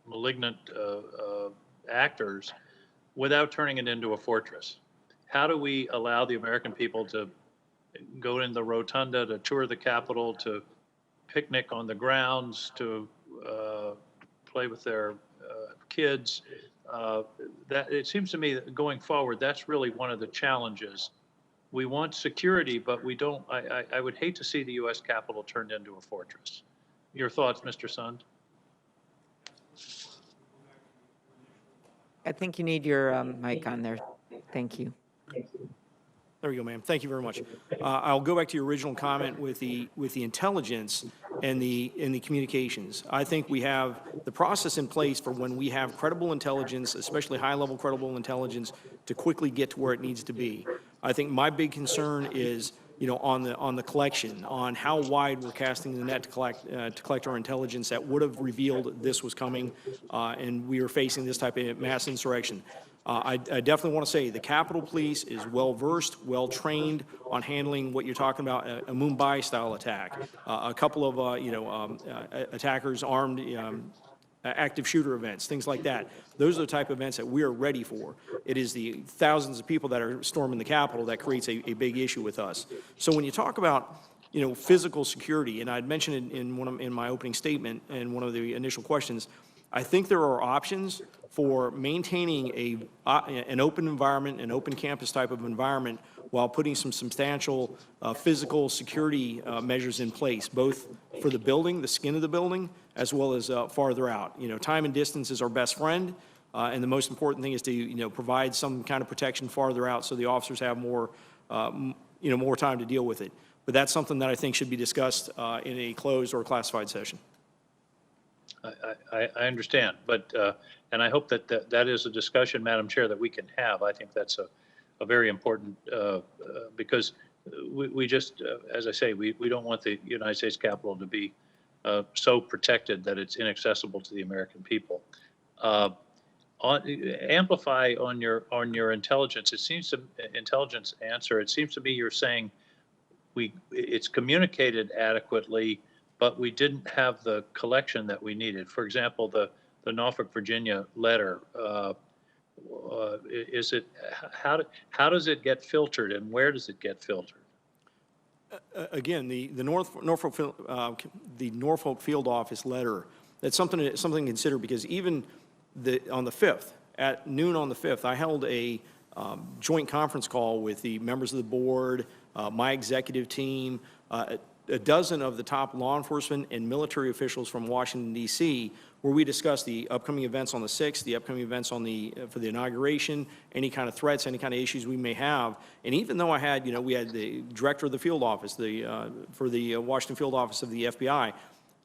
malignant actors without turning it into a fortress? How do we allow the American people to go in the rotunda, to tour the Capitol, to picnic on the grounds, to play with their kids? That it seems to me that going forward, that's really one of the challenges. We want security, but we don't. I would hate to see the U.S. Capitol turned into a fortress. Your thoughts, Mr. Sund? I think you need your mic on there. Thank you. There we go, ma'am. Thank you very much. I'll go back to your original comment with the intelligence and the communications. I think we have the process in place for when we have credible intelligence, especially high-level credible intelligence, to quickly get to where it needs to be. I think my big concern is, on the collection, on how wide we're casting the net to collect our intelligence that would have revealed this was coming, and we were facing this type of mass insurrection. I definitely want to say the Capitol Police is well-versed, well-trained on handling what you're talking about, a Mumbai-style attack. A couple of, attackers armed, active shooter events, things like that. Those are the type of events that we are ready for. It is the thousands of people that are storming the Capitol that creates a big issue with us. So when you talk about, physical security, and I'd mentioned it in my opening statement and one of the initial questions, I think there are options for maintaining an open environment, an open campus type of environment, while putting some substantial physical security measures in place, both for the building, the skin of the building, as well as farther out. Time and distance is our best friend, and the most important thing is to provide some kind of protection farther out so the officers have more more time to deal with it. But that's something that I think should be discussed in a closed or classified session. I understand, but and I hope that is a discussion, Madam Chair, that we can have. I think that's a very important because we just, as I say, we don't want the United States Capitol to be so protected that it's inaccessible to the American people. Amplify on your intelligence. It seems to intelligence answer. It seems to me you're saying it's communicated adequately, but we didn't have the collection that we needed. For example, the Norfolk, Virginia letter. How does it get filtered, and where does it get filtered? Again, the Norfolk Field Office letter. That's something to consider, because even on the 5th, at noon on the 5th, I held a joint conference call with the members of the board, my executive team, a dozen of the top law enforcement and military officials from Washington, D.C., where we discussed the upcoming events on the 6th, the upcoming events on for the inauguration, any kind of threats, any kind of issues we may have. And even though I had, we had the director of the field office, for the Washington field office of the FBI,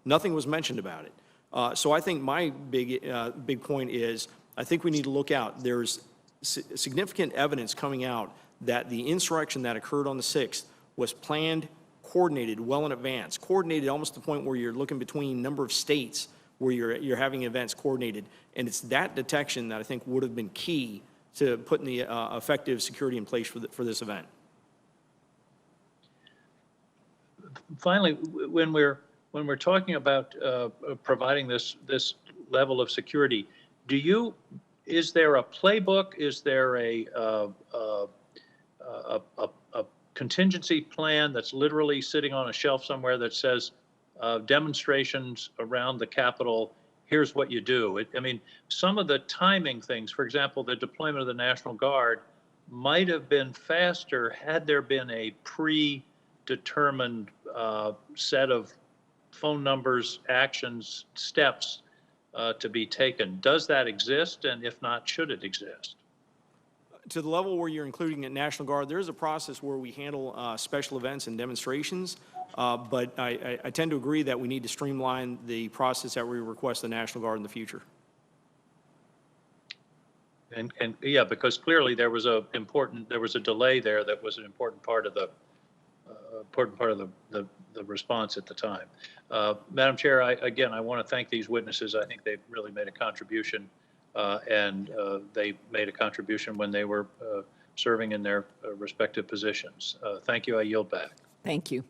nothing was mentioned about it. So I think my big point is, I think we need to look out. There's significant evidence coming out that the insurrection that occurred on the 6th was planned, coordinated well in advance, coordinated almost to the point where you're looking between a number of states where you're having events coordinated. And it's that detection that I think would have been key to putting the effective security in place for this event. Finally, when we're talking about providing this level of security, is there a playbook? Is there a contingency plan that's literally sitting on a shelf somewhere that says demonstrations around the Capitol, here's what you do? I mean, some of the timing things, for example, the deployment of the National Guard might have been faster had there been a predetermined set of phone numbers, actions, steps to be taken. Does that exist? And if not, should it exist? To the level where you're including the National Guard, there is a process where we handle special events and demonstrations, but I tend to agree that we need to streamline the process that we request the National Guard in the future. And yeah, because clearly there was a delay there that was an important part of the response at the time. Madam Chair, I want to thank these witnesses. I think they've really made a contribution. And they made a contribution when they were serving in their respective positions. Thank you. I yield back. Thank you.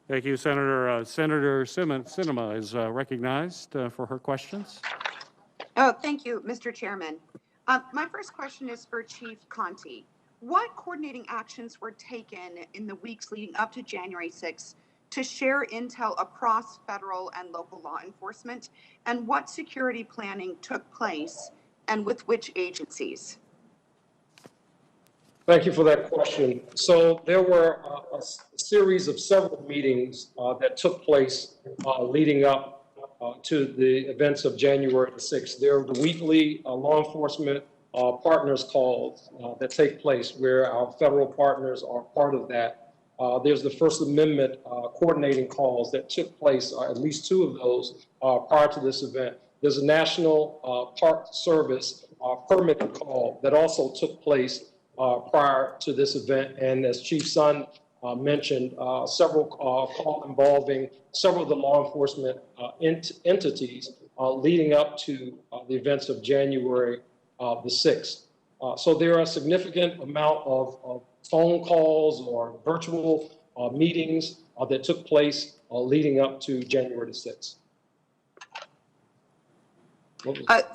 Thank you, Senator. Senator Sinema is recognized for her questions. Oh, thank you, Mr. Chairman. My first question is for Chief Conti. What coordinating actions were taken in the weeks leading up to January 6th to share intel across federal and local law enforcement, and what security planning took place and with which agencies? Thank you for that question. So there were a series of several meetings that took place leading up to the events of January the 6th. There are the weekly law enforcement partners calls that take place where our federal partners are part of that. There's the First Amendment coordinating calls that took place, at least two of those, prior to this event. There's a National Park Service permit call that also took place prior to this event. And as Chief Sund mentioned, several calls involving several of the law enforcement entities leading up to the events of January the 6th. So there are a significant amount of phone calls or virtual meetings that took place leading up to January the 6th.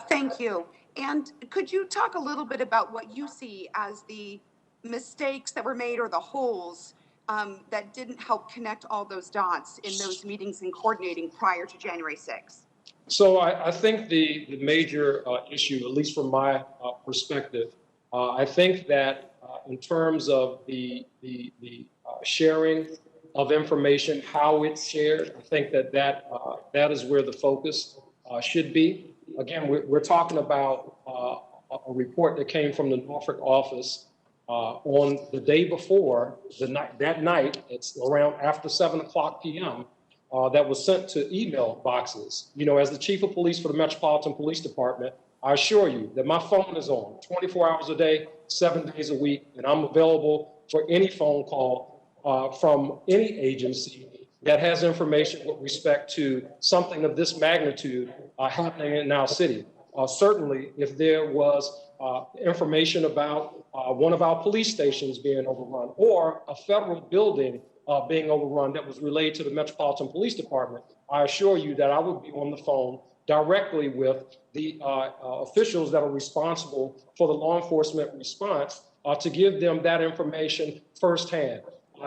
Thank you. And could you talk a little bit about what you see as the mistakes that were made or the holes that didn't help connect all those dots in those meetings and coordinating prior to January 6th? So I think the major issue, at least from my perspective, I think that in terms of the sharing of information, how it's shared, I think that is where the focus should be. Again, we're talking about a report that came from the Norfolk office on the day before, that night, it's around after 7:00 p.m., that was sent to email boxes. You know, as the chief of police for the Metropolitan Police Department, I assure you that my phone is on 24 hours a day, 7 days a week, and I'm available for any phone call from any agency that has information with respect to something of this magnitude happening in our city. Certainly, if there was information about one of our police stations being overrun or a federal building being overrun that was relayed to the Metropolitan Police Department, I assure you that I would be on the phone directly with the officials that are responsible for the law enforcement response to give them that information firsthand.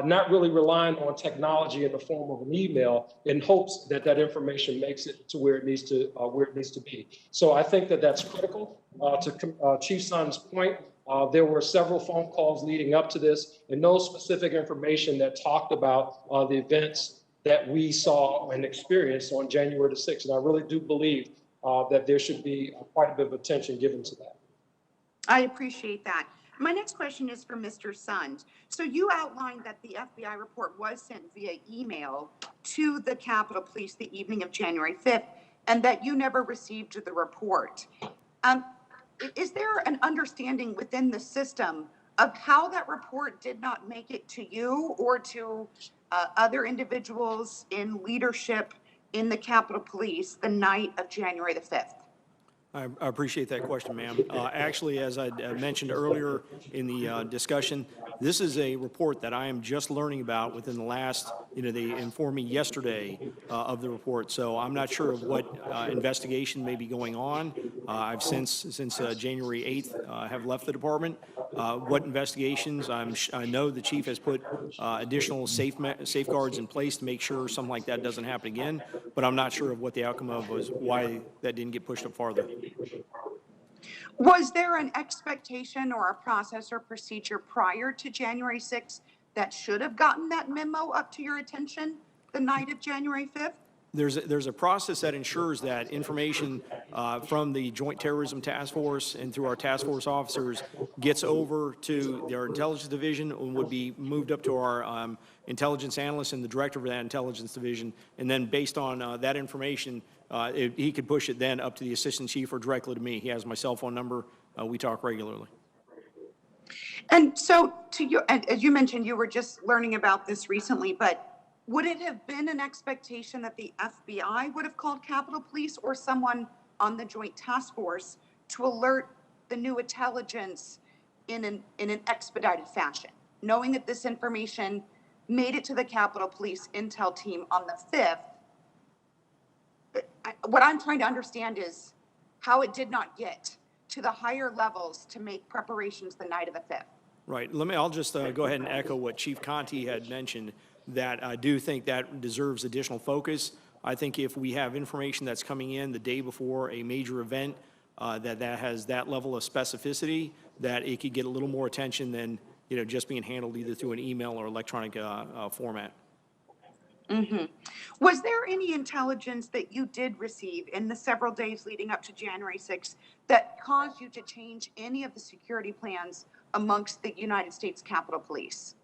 Not really relying on technology in the form of an email in hopes that that information makes it to where it needs to be. So I think that that's critical. To Chief Sund's point, there were several phone calls leading up to this, and no specific information that talked about the events that we saw and experienced on January the 6th. And I really do believe that there should be quite a bit of attention given to that. I appreciate that. My next question is for Mr. Sund. So you outlined that the FBI report was sent via email to the Capitol Police the evening of January 5th, and that you never received the report. Is there an understanding within the system of how that report did not make it to you or to other individuals in leadership in the Capitol Police the night of January the 5th? I appreciate that question, ma'am. Actually, as I mentioned earlier in the discussion, this is a report that I am just learning about within the last, they informed me yesterday of the report. So I'm not sure of what investigation may be going on. I've since January 8th have left the department. What investigations? I know the chief has put additional safeguards in place to make sure something like that doesn't happen again, but I'm not sure of what the outcome of was, why that didn't get pushed up farther. Was there an expectation or a process or procedure prior to January 6th that should have gotten that memo up to your attention the night of January 5th? There's a process that ensures that information from the Joint Terrorism Task Force and through our task force officers gets over to their intelligence division and would be moved up to our intelligence analyst and the director of that intelligence division. And then based on that information, he could push it then up to the assistant chief or directly to me. He has my cell phone number. We talk regularly. And so, as you mentioned, you were just learning about this recently, but would it have been an expectation that the FBI would have called Capitol Police or someone on the Joint Task Force to alert the new intelligence in an expedited fashion, knowing that this information made it to the Capitol Police intel team on the 5th? What I'm trying to understand is how it did not get to the higher levels to make preparations the night of the 5th. Right. I'll just go ahead and echo what Chief Conti had mentioned, that I do think that deserves additional focus. I think if we have information that's coming in the day before a major event that has that level of specificity, that it could get a little more attention than just being handled either through an email or electronic format. Mm-hmm. Was there any intelligence that you did receive in the several days leading up to January 6th that caused you to change any of the security plans amongst the United States Capitol Police?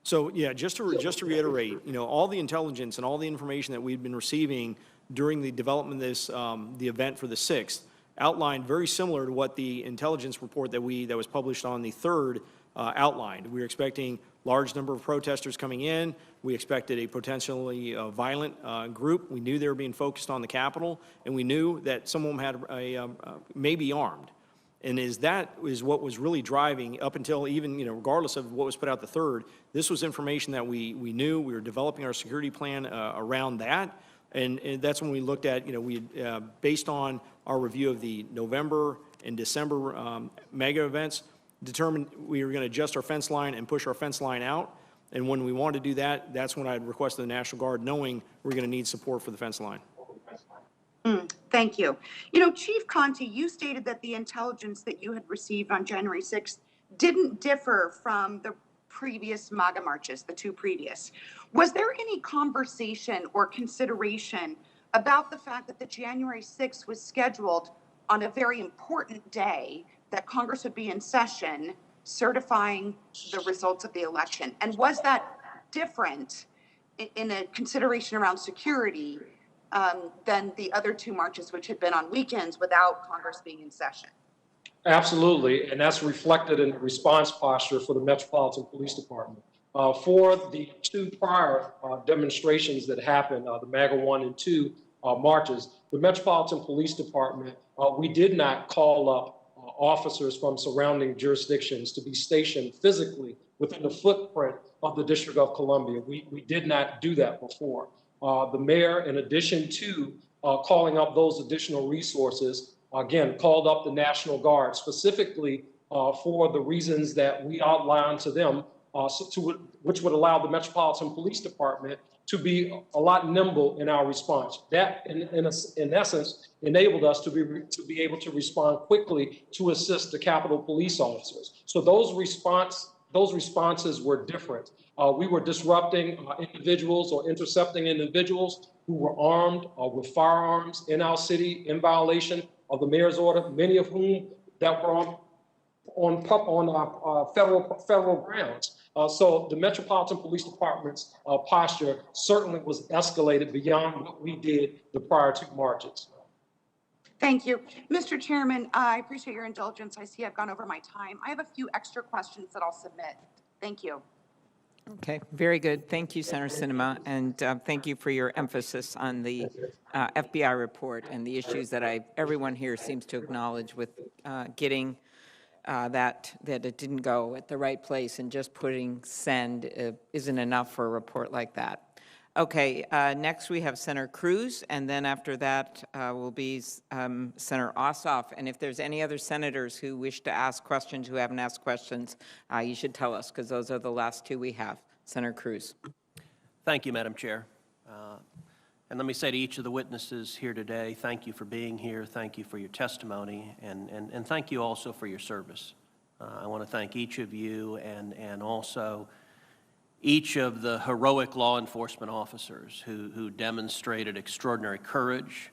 So yeah, just to reiterate, all the intelligence and all the information that we've been receiving during the development of this, the event for the 6th, outlined very similar to what the intelligence report that was published on the 3rd outlined. We were expecting large number of protesters coming in. We expected a potentially violent group. We knew they were being focused on the Capitol, and we knew that some of them had may be armed. And that is what was really driving up until even, regardless of what was put out the 3rd, this was information that we knew. We were developing our security plan around that. And that's when we looked at, based on our review of the November and December mega events, determined we were going to adjust our fence line and push our fence line out. And when we wanted to do that, that's when I requested the National Guard, knowing we're going to need support for the fence line. Thank you. Chief Conti, you stated that the intelligence that you had received on January 6th didn't differ from the previous MAGA marches, the 2 previous. Was there any conversation or consideration about the fact that the January 6th was scheduled on a very important day that Congress would be in session certifying the results of the election? And was that different in a consideration around security than the other 2 marches, which had been on weekends without Congress being in session? Absolutely, and that's reflected in the response posture for the Metropolitan Police Department. For the 2 prior demonstrations that happened, the MAGA 1 and 2 marches, the Metropolitan Police Department, we did not call up officers from surrounding jurisdictions to be stationed physically within the footprint of the District of Columbia. We did not do that before. The mayor, in addition to calling up those additional resources, again, called up the National Guard specifically for the reasons that we outlined to them, which would allow the Metropolitan Police Department to be a lot nimble in our response. That, in essence, enabled us to be able to respond quickly to assist the Capitol Police officers. So those response those responses were different. We were disrupting individuals or intercepting individuals who were armed with firearms in our city in violation of the mayor's order, many of whom that were on federal grounds. So the Metropolitan Police Department's posture certainly was escalated beyond what we did the prior two marches. Thank you. Mr. Chairman, I appreciate your indulgence. I see I've gone over my time. I have a few extra questions that I'll submit. Thank you. Okay, very good. Thank you, Senator Sinema, and thank you for your emphasis on the FBI report and the issues that everyone here seems to acknowledge with getting that it didn't go at the right place, and just putting send isn't enough for a report like that. Okay, next we have Senator Cruz, and then after that will be Senator Ossoff. And if there's any other senators who wish to ask questions, who haven't asked questions, you should tell us, because those are the last two we have. Senator Cruz. Thank you, Madam Chair. And let me say to each of the witnesses here today, thank you for being here, thank you for your testimony, and thank you also for your service. I want to thank each of you and also each of the heroic law enforcement officers who demonstrated extraordinary courage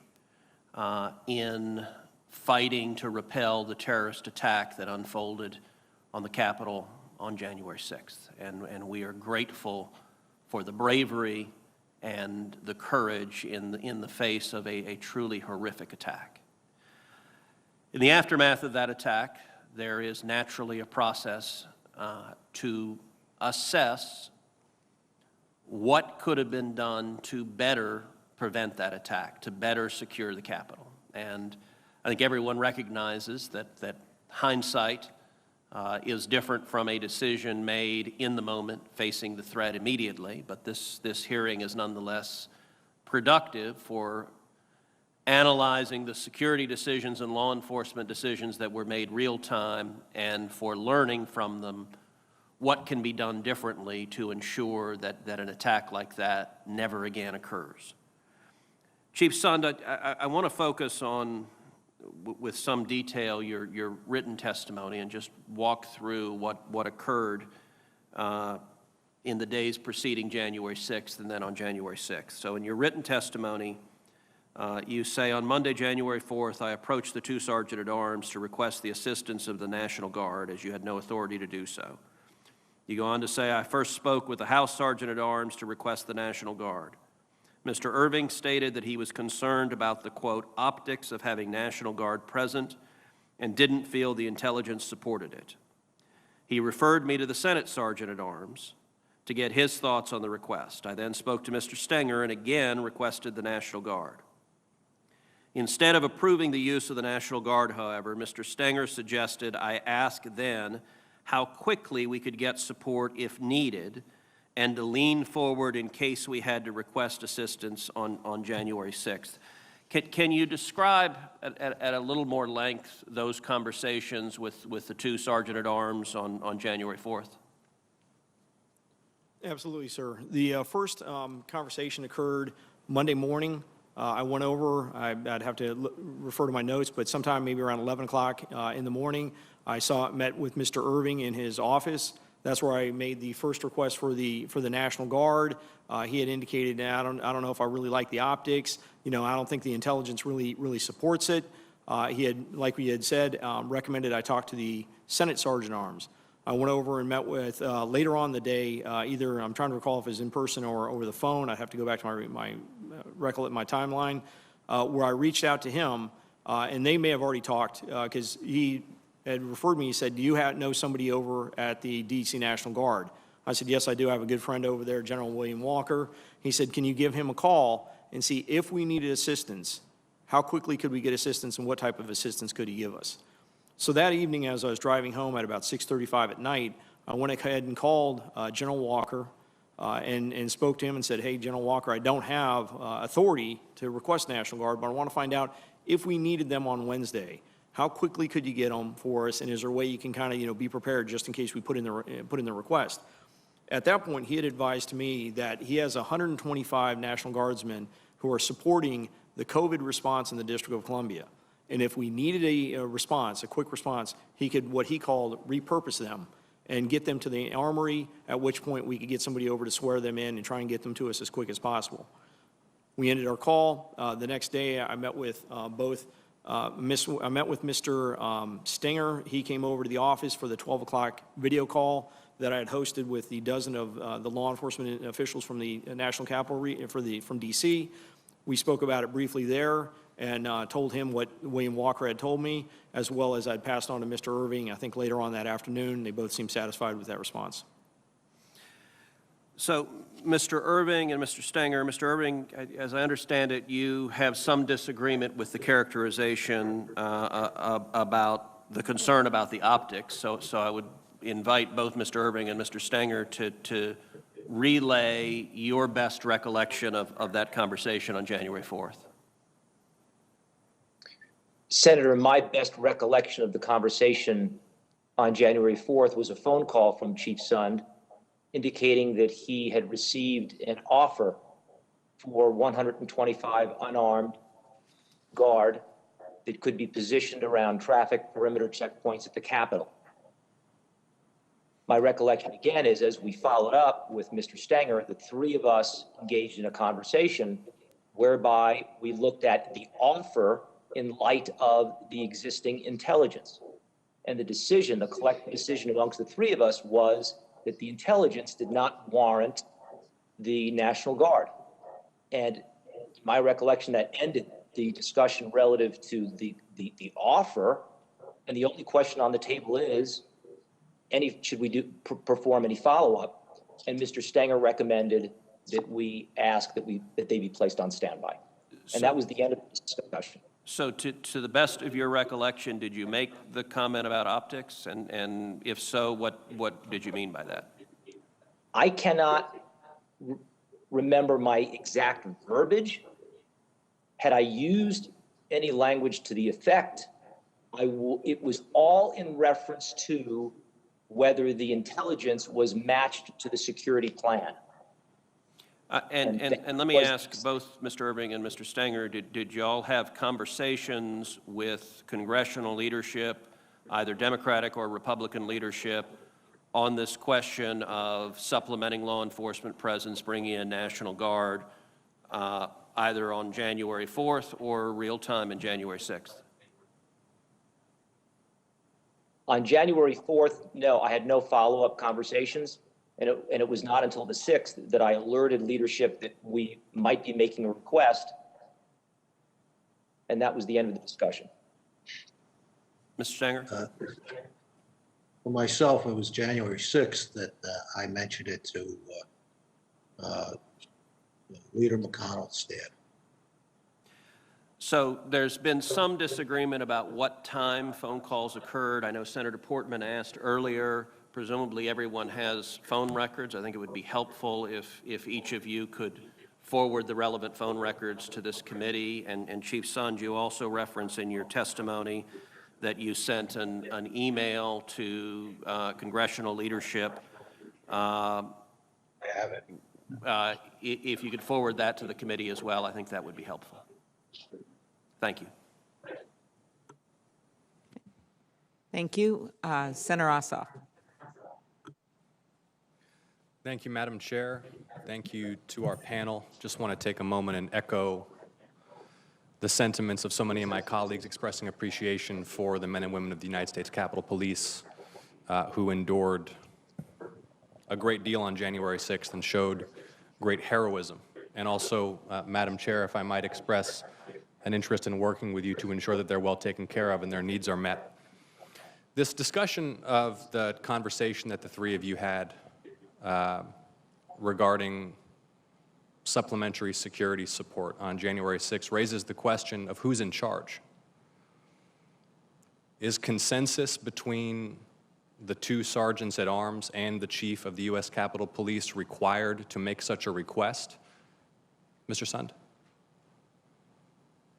in fighting to repel the terrorist attack that unfolded on the Capitol on January 6th. And we are grateful for the bravery and the courage in the face of a truly horrific attack. In the aftermath of that attack, there is naturally a process to assess what could have been done to better prevent that attack, to better secure the Capitol. And I think everyone recognizes that hindsight is different from a decision made in the moment facing the threat immediately, but this hearing is nonetheless productive for analyzing the security decisions and law enforcement decisions that were made real time, and for learning from them what can be done differently to ensure that an attack like that never again occurs. Chief Sund, I want to focus on, with some detail, your written testimony, and just walk through what occurred in the days preceding January 6th and then on January 6th. So in your written testimony, you say, on Monday, January 4th, I approached the two Sergeant-at-Arms to request the assistance of the National Guard, as you had no authority to do so. You go on to say, I first spoke with the House Sergeant-at-Arms to request the National Guard. Mr. Irving stated that he was concerned about the, quote, optics of having National Guard present and didn't feel the intelligence supported it. He referred me to the Senate Sergeant-at-Arms to get his thoughts on the request. I then spoke to Mr. Stenger and again requested the National Guard. Instead of approving the use of the National Guard, however, Mr. Stenger suggested I ask then how quickly we could get support if needed, and to lean forward in case we had to request assistance on January 6th. Can you describe at a little more length those conversations with the two Sergeant-at-Arms on January 4th? Absolutely, sir. The first conversation occurred Monday morning. I went over, I'd have to refer to my notes, but sometime maybe around 11 o'clock in the morning, I met with Mr. Irving in his office. That's where I made the first request for the National Guard. He had indicated, I don't know if I really like the optics. I don't think the intelligence really supports it. He had, like we had said, recommended I talk to the Senate Sergeant-at-Arms. I went over and met with, later on the day, either, I'm trying to recall if it was in person or over the phone. I'd have to go back to my timeline, where I reached out to him, and they may have already talked, because he had referred me. He said, do you know somebody over at the D.C. National Guard? I said, yes, I do. I have a good friend over there, General William Walker. He said, can you give him a call and see if we needed assistance, how quickly could we get assistance, and what type of assistance could he give us? So that evening, as I was driving home at about 6:35 at night, I went ahead and called General Walker and spoke to him and said, hey, General Walker, I don't have authority to request National Guard, but I want to find out if we needed them on Wednesday. How quickly could you get them for us, and is there a way you can kind of, be prepared just in case we put in the request? At that point, he had advised to me that he has 125 National Guardsmen who are supporting the COVID response in the District of Columbia. And if we needed a response, a quick response, he could, what he called, repurpose them and get them to the armory, at which point we could get somebody over to swear them in and try and get them to us as quick as possible. We ended our call. The next day, I met with I met with Mr. Stinger. He came over to the office for the 12 o'clock video call that I had hosted with the dozen of the law enforcement officials from the National Capital from D.C. We spoke about it briefly there and told him what William Walker had told me, as well as I'd passed on to Mr. Irving, I think later on that afternoon. They both seemed satisfied with that response. So, Mr. Irving and Mr. Stenger, Mr. Irving, as I understand it, you have some disagreement with the characterization about the concern about the optics. So I would invite both Mr. Irving and Mr. Stenger to relay your best recollection of that conversation on January 4th. Senator, my best recollection of the conversation on January 4th was a phone call from Chief Sund indicating that he had received an offer for 125 unarmed guard that could be positioned around traffic perimeter checkpoints at the Capitol. My recollection again is, as we followed up with Mr. Stenger, the three of us engaged in a conversation whereby we looked at the offer in light of the existing intelligence. And the decision, the collective decision amongst the three of us was that the intelligence did not warrant the National Guard. And my recollection, that ended the discussion relative to the offer. And the only question on the table is, should we perform any follow-up? And Mr. Stenger recommended that we ask that they be placed on standby. And that was the end of the discussion. So to the best of your recollection, did you make the comment about optics? And if so, what did you mean by that? I cannot remember my exact verbiage. Had I used any language to the effect, it was all in reference to whether the intelligence was matched to the security plan. And let me ask both Mr. Irving and Mr. Stenger, did you all have conversations with congressional leadership, either Democratic or Republican leadership, on this question of supplementing law enforcement presence, bringing in National Guard, either on January 4th or real time in January 6th? On January 4th, no, I had no follow-up conversations. And it was not until the 6th that I alerted leadership that we might be making a request. And that was the end of the discussion. Mr. Stenger? For myself, it was January 6th that I mentioned it to Leader McConnell's staff. So there's been some disagreement about what time phone calls occurred. I know Senator Portman asked earlier. Presumably everyone has phone records. I think it would be helpful if each of you could forward the relevant phone records to this committee. And Chief Sund, you also reference in your testimony that you sent an email to congressional leadership. I have it. If you could forward that to the committee as well, I think that would be helpful. Thank you. Thank you. Senator Ossoff. Thank you, Madam Chair. Thank you to our panel. Just want to take a moment and echo the sentiments of so many of my colleagues expressing appreciation for the men and women of the United States Capitol Police who endured a great deal on January 6th and showed great heroism. And also, Madam Chair, if I might express an interest in working with you to ensure that they're well taken care of and their needs are met. This discussion of the conversation that the three of you had regarding supplementary security support on January 6th raises the question of who's in charge. Is consensus between the two sergeants at arms and the chief of the U.S. Capitol Police required to make such a request? Mr. Sund?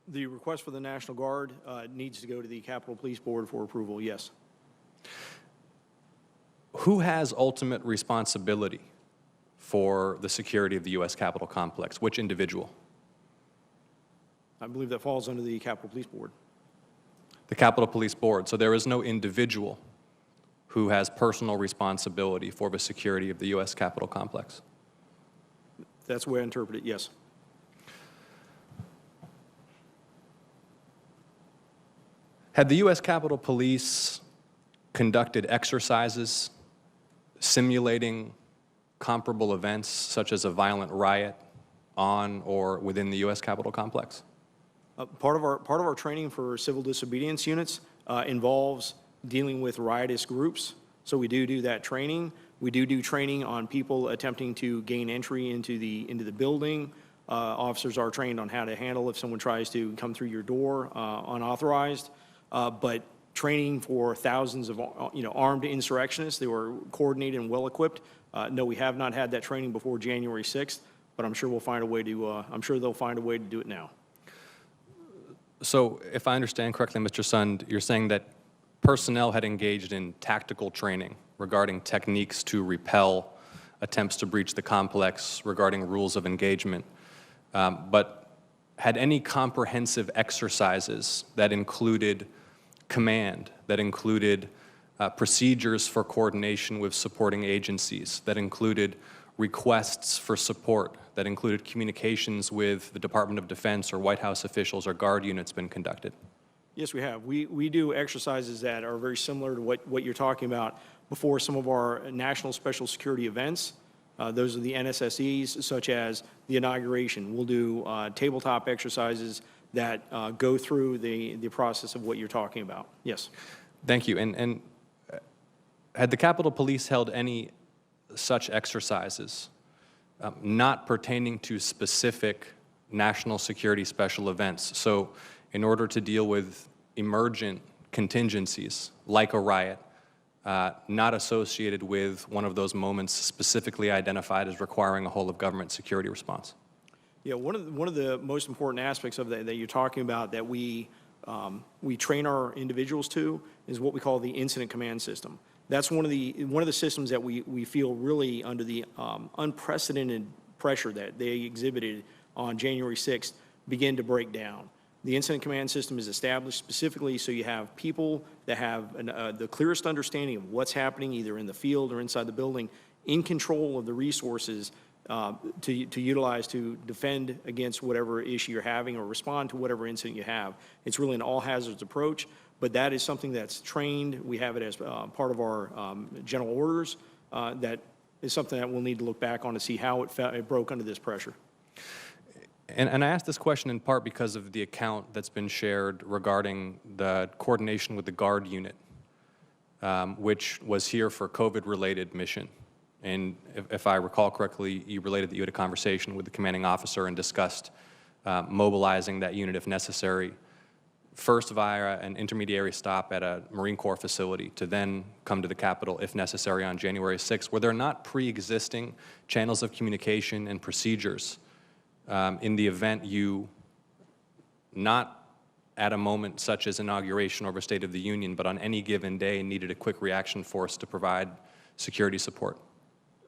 The request for the National Guard needs to go to the Capitol Police Board for approval, yes. Who has ultimate responsibility for the security of the U.S. Capitol complex? Which individual? I believe that falls under the Capitol Police Board. The Capitol Police Board. So there is no individual who has personal responsibility for the security of the U.S. Capitol complex? That's the way I interpret it, yes. Had the U.S. Capitol Police conducted exercises simulating comparable events such as a violent riot on or within the U.S. Capitol complex? Part of our training for civil disobedience units involves dealing with riotous groups. So we do that training. We do training on people attempting to gain entry into the building. Officers are trained on how to handle if someone tries to come through your door unauthorized. But training for thousands of armed insurrectionists that were coordinated and well equipped. No, we have not had that training before January 6th, but I'm sure we'll find a way to. I'm sure they'll find a way to do it now. So if I understand correctly, Mr. Sund, you're saying that personnel had engaged in tactical training regarding techniques to repel attempts to breach the complex, regarding rules of engagement, but had any comprehensive exercises that included command, that included procedures for coordination with supporting agencies, that included requests for support, that included communications with the Department of Defense or White House officials or Guard units been conducted? Yes, we have. We do exercises that are very similar to what you're talking about before some of our national special security events. Those are the NSSEs, such as the inauguration. We'll do tabletop exercises that go through the process of what you're talking about. Yes. Thank you. And had the Capitol Police held any such exercises not pertaining to specific national security special events? So in order to deal with emergent contingencies like a riot, not associated with one of those moments specifically identified as requiring a whole of government security response? Yeah, one of the most important aspects of that you're talking about that we train our individuals to is what we call the incident command system. That's one of the systems that we feel really under the unprecedented pressure that they exhibited on January 6th begin to break down. The incident command system is established specifically so you have people that have the clearest understanding of what's happening either in the field or inside the building, in control of the resources to utilize to defend against whatever issue you're having or respond to whatever incident you have. It's really an all hazards approach, but that is something that's trained. We have it as part of our general orders. That is something that we'll need to look back on to see how it broke under this pressure. And I asked this question in part because of the account that's been shared regarding the coordination with the Guard unit, which was here for COVID-related mission. And if I recall correctly, you related that you had a conversation with the commanding officer and discussed mobilizing that unit if necessary, first via an intermediary stop at a Marine Corps facility to then come to the Capitol if necessary on January 6th. Were there not pre-existing channels of communication and procedures in the event you, not at a moment such as inauguration or a State of the Union, but on any given day needed a quick reaction force to provide security support?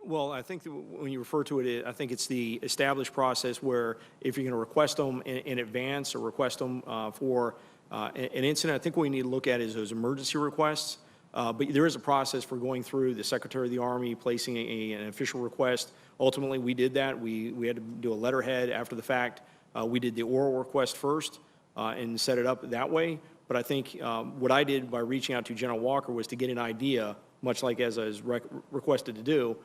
Well, I think that when you refer to it, I think it's the established process where if you're going to request them in advance or request them for an incident, I think what we need to look at is those emergency requests. But there is a process for going through the Secretary of the Army, placing an official request. Ultimately, we did that. We had to do a letterhead after the fact. We did the oral request first and set it up that way. But I think what I did by reaching out to General Walker was to get an idea, much like as I was requested to do,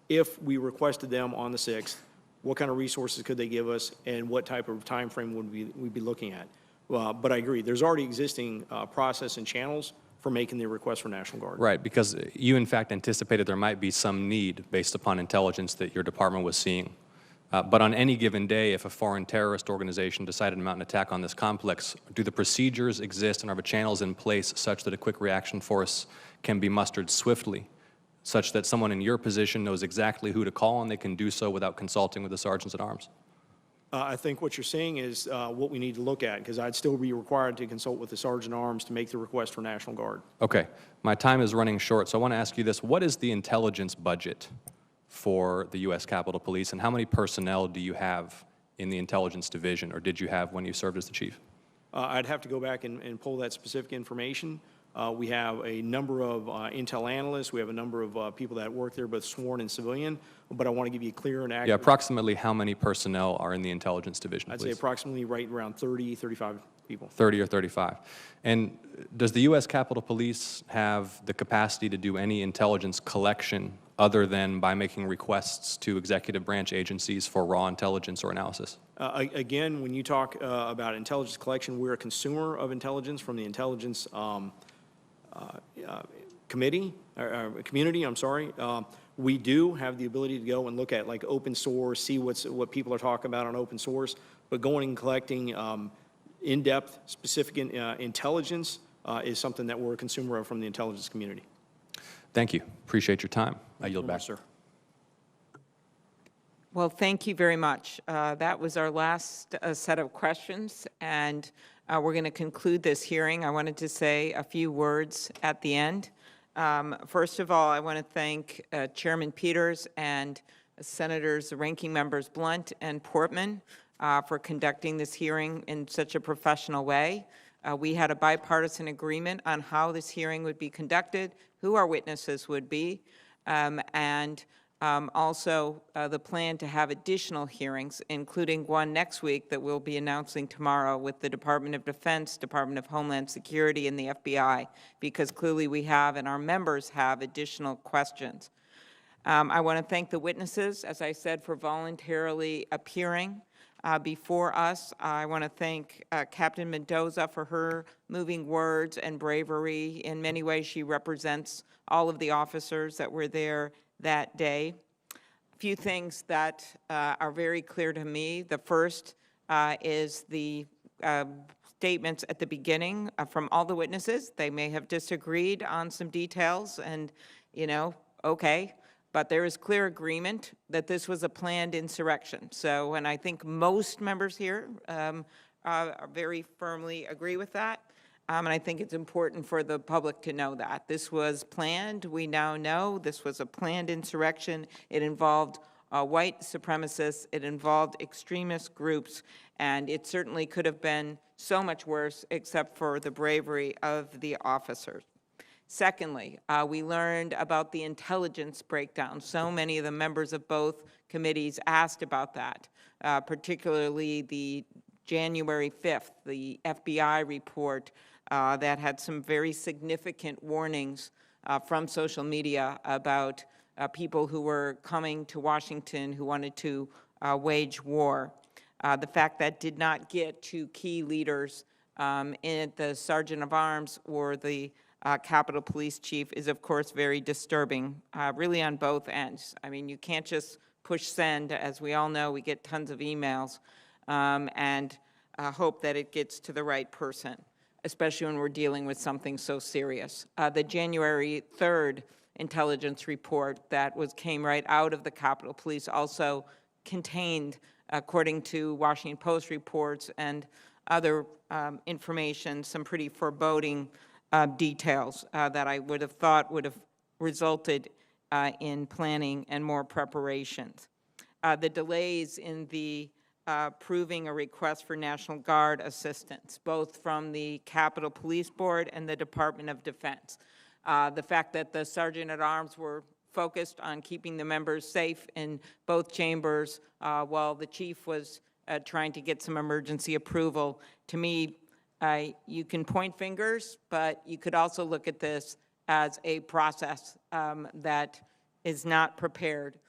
if we requested them on the 6th, what kind of resources could they give us and what type of time frame would we be looking at. But I agree, there's already existing process and channels for making the request for National Guard. Right, because you in fact anticipated there might be some need based upon intelligence that your department was seeing. But on any given day, if a foreign terrorist organization decided to mount an attack on this complex, do the procedures exist and are the channels in place such that a quick reaction force can be mustered swiftly, such that someone in your position knows exactly who to call and they can do so without consulting with the sergeants at arms? I think what you're saying is what we need to look at, because I'd still be required to consult with the Sergeant at Arms to make the request for National Guard. Okay. My time is running short, so I want to ask you this. What is the intelligence budget for the U.S. Capitol Police, and how many personnel do you have in the intelligence division, or did you have when you served as the chief? I'd have to go back and pull that specific information. We have a number of intel analysts. We have a number of people that work there, both sworn and civilian. But I want to give you a clear and accurate. Yeah, approximately how many personnel are in the intelligence division, I'd please? say approximately right around 30, 35 people. 30 or 35. And does the U.S. Capitol Police have the capacity to do any intelligence collection other than by making requests to executive branch agencies for raw intelligence or analysis? Again, when you talk about intelligence collection, we're a consumer of intelligence from the intelligence community. I'm sorry. We do have the ability to go and look at like open source, see what people are talking about on open source, but going and collecting in-depth, specific intelligence is something that we're a consumer of from the intelligence community. Thank you. Appreciate your time. I yield back. Sir. Well, thank you very much. That was our last set of questions, and we're going to conclude this hearing. I wanted to say a few words at the end. First of all, I want to thank Chairman Peters and Senators, the ranking members Blunt and Portman for conducting this hearing in such a professional way. We had a bipartisan agreement on how this hearing would be conducted, who our witnesses would be, and also the plan to have additional hearings, including one next week that we'll be announcing tomorrow with the Department of Defense, Department of Homeland Security, and the FBI, because clearly we have and our members have additional questions. I want to thank the witnesses, as I said, for voluntarily appearing before us. I want to thank Captain Mendoza for her moving words and bravery. In many ways, she represents all of the officers that were there that day. A few things that are very clear to me. The first is the statements at the beginning from all the witnesses. They may have disagreed on some details and, okay, but there is clear agreement that this was a planned insurrection. So, and I think most members here very firmly agree with that. And I think it's important for the public to know that. This was planned. We now know this was a planned insurrection. It involved white supremacists. It involved extremist groups. And it certainly could have been so much worse except for the bravery of the officers. Secondly, we learned about the intelligence breakdown. So many of the members of both committees asked about that, particularly the January 5th, the FBI report that had some very significant warnings from social media about people who were coming to Washington who wanted to wage war. The fact that did not get to key leaders in the Sergeant of Arms or the Capitol Police Chief is, of course, very disturbing, really on both ends. I mean, you can't just push send. As we all know, we get tons of emails and hope that it gets to the right person, especially when we're dealing with something so serious. The January 3rd intelligence report that came right out of the Capitol Police also contained, according to Washington Post reports and other information, some pretty foreboding details that I would have thought would have resulted in planning and more preparations. The delays in the approving a request for National Guard assistance, both from the Capitol Police Board and the Department of Defense. The fact that the Sergeant at Arms were focused on keeping the members safe in both chambers while the Chief was trying to get some emergency approval. To me, you can point fingers, but you could also look at this as a process that is not prepared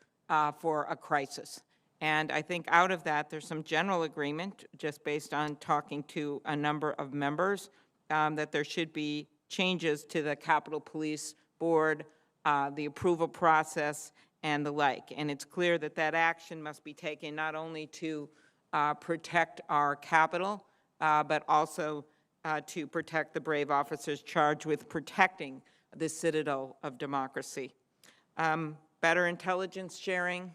for a crisis. And I think out of that, there's some general agreement, just based on talking to a number of members, that there should be changes to the Capitol Police Board, the approval process, and the like. And it's clear that that action must be taken not only to protect our Capitol, but also to protect the brave officers charged with protecting the citadel of democracy. Better intelligence sharing,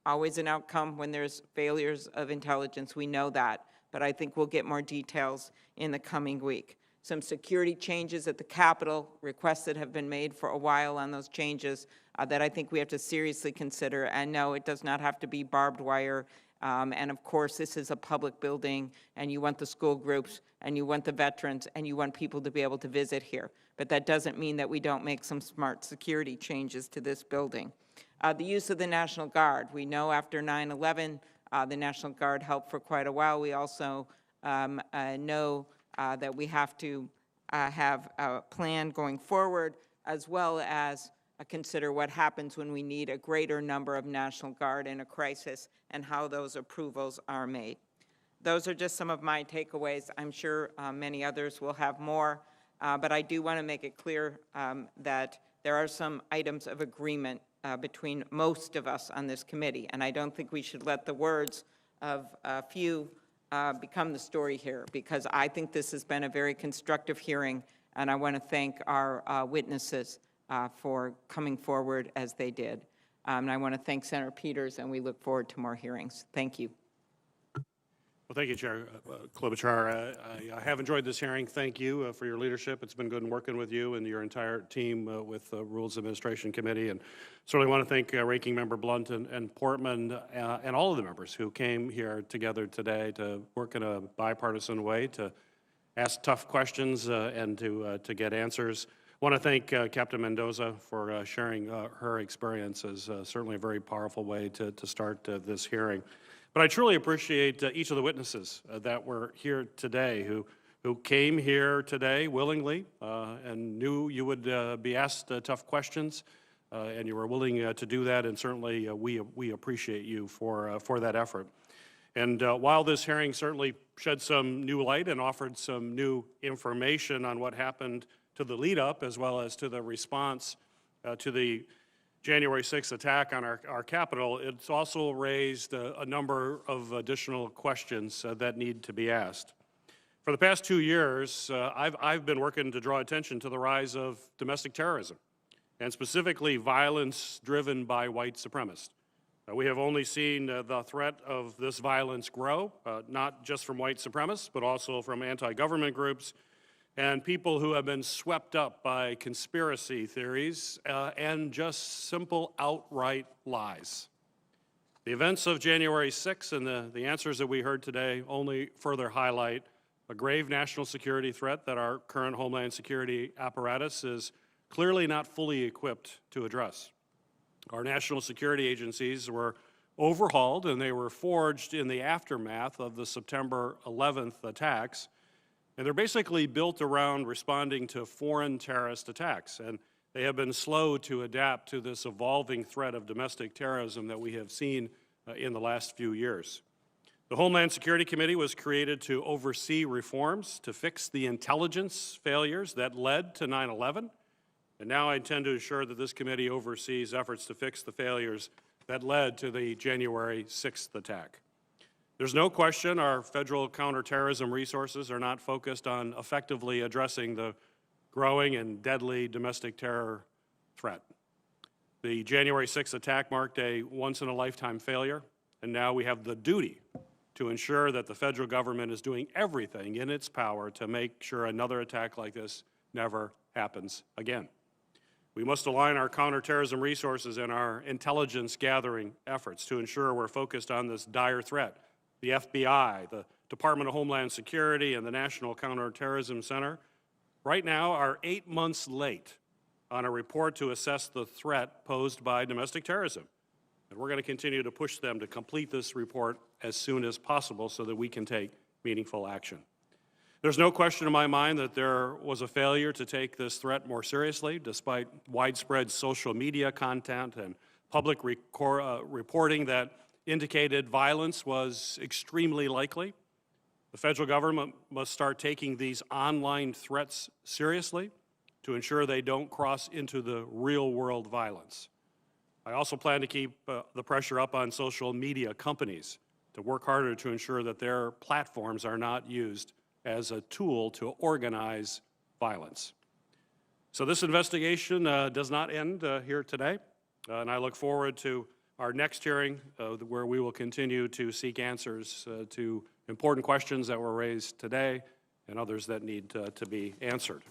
always an outcome when there's failures of intelligence. We know that, but I think we'll get more details in the coming week. Some security changes at the Capitol, requests that have been made for a while on those changes that I think we have to seriously consider. And no, it does not have to be barbed wire. And of course, this is a public building, and you want the school groups, and you want the veterans, and you want people to be able to visit here. But that doesn't mean that we don't make some smart security changes to this building. The use of the National Guard. We know after 9/11, the National Guard helped for quite a while. We also know that we have to have a plan going forward, as well as consider what happens when we need a greater number of National Guard in a crisis and how those approvals are made. Those are just some of my takeaways. I'm sure many others will have more, but I do want to make it clear that there are some items of agreement between most of us on this committee, and I don't think we should let the words of a few become the story here, because I think this has been a very constructive hearing, and I want to thank our witnesses for coming forward as they did. And I want to thank Senator Peters, and we look forward to more hearings. Thank you. Well, thank you, Chair Klobuchar. I have enjoyed this hearing. Thank you for your leadership. It's been good in working with you and your entire team with the Rules Administration Committee. And certainly want to thank Ranking Member Blunt and Portman and all of the members who came here together today to work in a bipartisan way to ask tough questions and to get answers. I want to thank Captain Mendoza for sharing her experience as certainly a very powerful way to start this hearing. But I truly appreciate each of the witnesses that were here today, who came here today willingly and knew you would be asked tough questions, and you were willing to do that, and certainly we appreciate you for that effort. And while this hearing certainly shed some new light and offered some new information on what happened to the lead-up as well as to the response to the January 6th attack on our Capitol, it's also raised a number of additional questions that need to be asked. For the past 2 years, I've been working to draw attention to the rise of domestic terrorism, and specifically violence driven by white supremacists. We have only seen the threat of this violence grow, not just from white supremacists, but also from anti-government groups and people who have been swept up by conspiracy theories and just simple outright lies. The events of January 6th and the answers that we heard today only further highlight a grave national security threat that our current Homeland Security apparatus is clearly not fully equipped to address. Our national security agencies were overhauled, and they were forged in the aftermath of the September 11th attacks. And they're basically built around responding to foreign terrorist attacks. And they have been slow to adapt to this evolving threat of domestic terrorism that we have seen in the last few years. The Homeland Security Committee was created to oversee reforms to fix the intelligence failures that led to 9/11. And now I intend to ensure that this committee oversees efforts to fix the failures that led to the January 6th attack. There's no question our federal counterterrorism resources are not focused on effectively addressing the growing and deadly domestic terror threat. The January 6th attack marked a once-in-a-lifetime failure, and now we have the duty to ensure that the federal government is doing everything in its power to make sure another attack like this never happens again. We must align our counterterrorism resources and our intelligence gathering efforts to ensure we're focused on this dire threat. The FBI, the Department of Homeland Security, and the National Counterterrorism Center right now are 8 months late on a report to assess the threat posed by domestic terrorism. And we're going to continue to push them to complete this report as soon as possible so that we can take meaningful action. There's no question in my mind that there was a failure to take this threat more seriously, despite widespread social media content and public reporting that indicated violence was extremely likely. The federal government must start taking these online threats seriously to ensure they don't cross into the real-world violence. I also plan to keep the pressure up on social media companies to work harder to ensure that their platforms are not used as a tool to organize violence. So this investigation does not end here today, and I look forward to our next hearing where we will continue to seek answers to important questions that were raised today and others that need to be answered.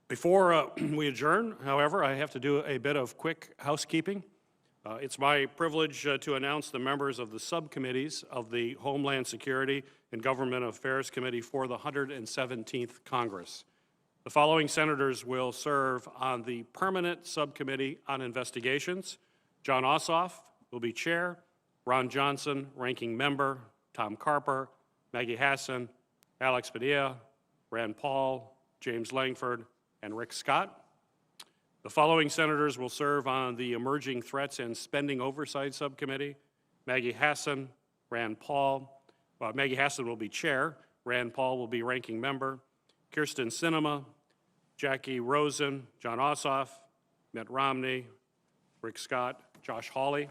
Before we adjourn, however, I have to do a bit of quick housekeeping. It's my privilege to announce the members of the subcommittees of the Homeland Security and Government Affairs Committee for the 117th Congress. The following senators will serve on the Permanent Subcommittee on Investigations. John Ossoff will be chair, Ron Johnson, ranking member, Tom Carper, Maggie Hassan, Alex Padilla, Rand Paul, James Langford, and Rick Scott. The following senators will serve on the Emerging Threats and Spending Oversight Subcommittee. Maggie Hassan, Rand Paul. Maggie Hassan will be chair. Rand Paul will be ranking member. Kirsten Sinema, Jackie Rosen, John Ossoff, Mitt Romney, Rick Scott, Josh Hawley.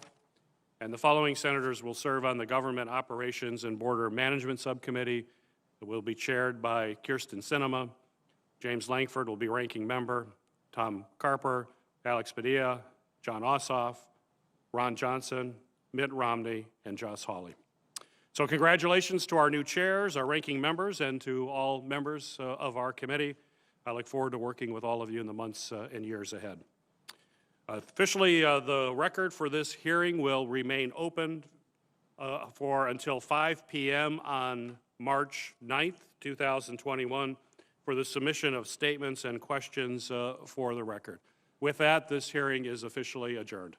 And the following senators will serve on the Government Operations and Border Management Subcommittee. It will be chaired by Kirsten Sinema. James Langford will be ranking member. Tom Carper, Alex Padilla, John Ossoff, Ron Johnson, Mitt Romney, and Josh Hawley. So congratulations to our new chairs, our ranking members, and to all members of our committee. I look forward to working with all of you in the months and years ahead. Officially, the record for this hearing will remain open for until 5 p.m. on March 9th, 2021, for the submission of statements and questions for the record. With that, this hearing is officially adjourned.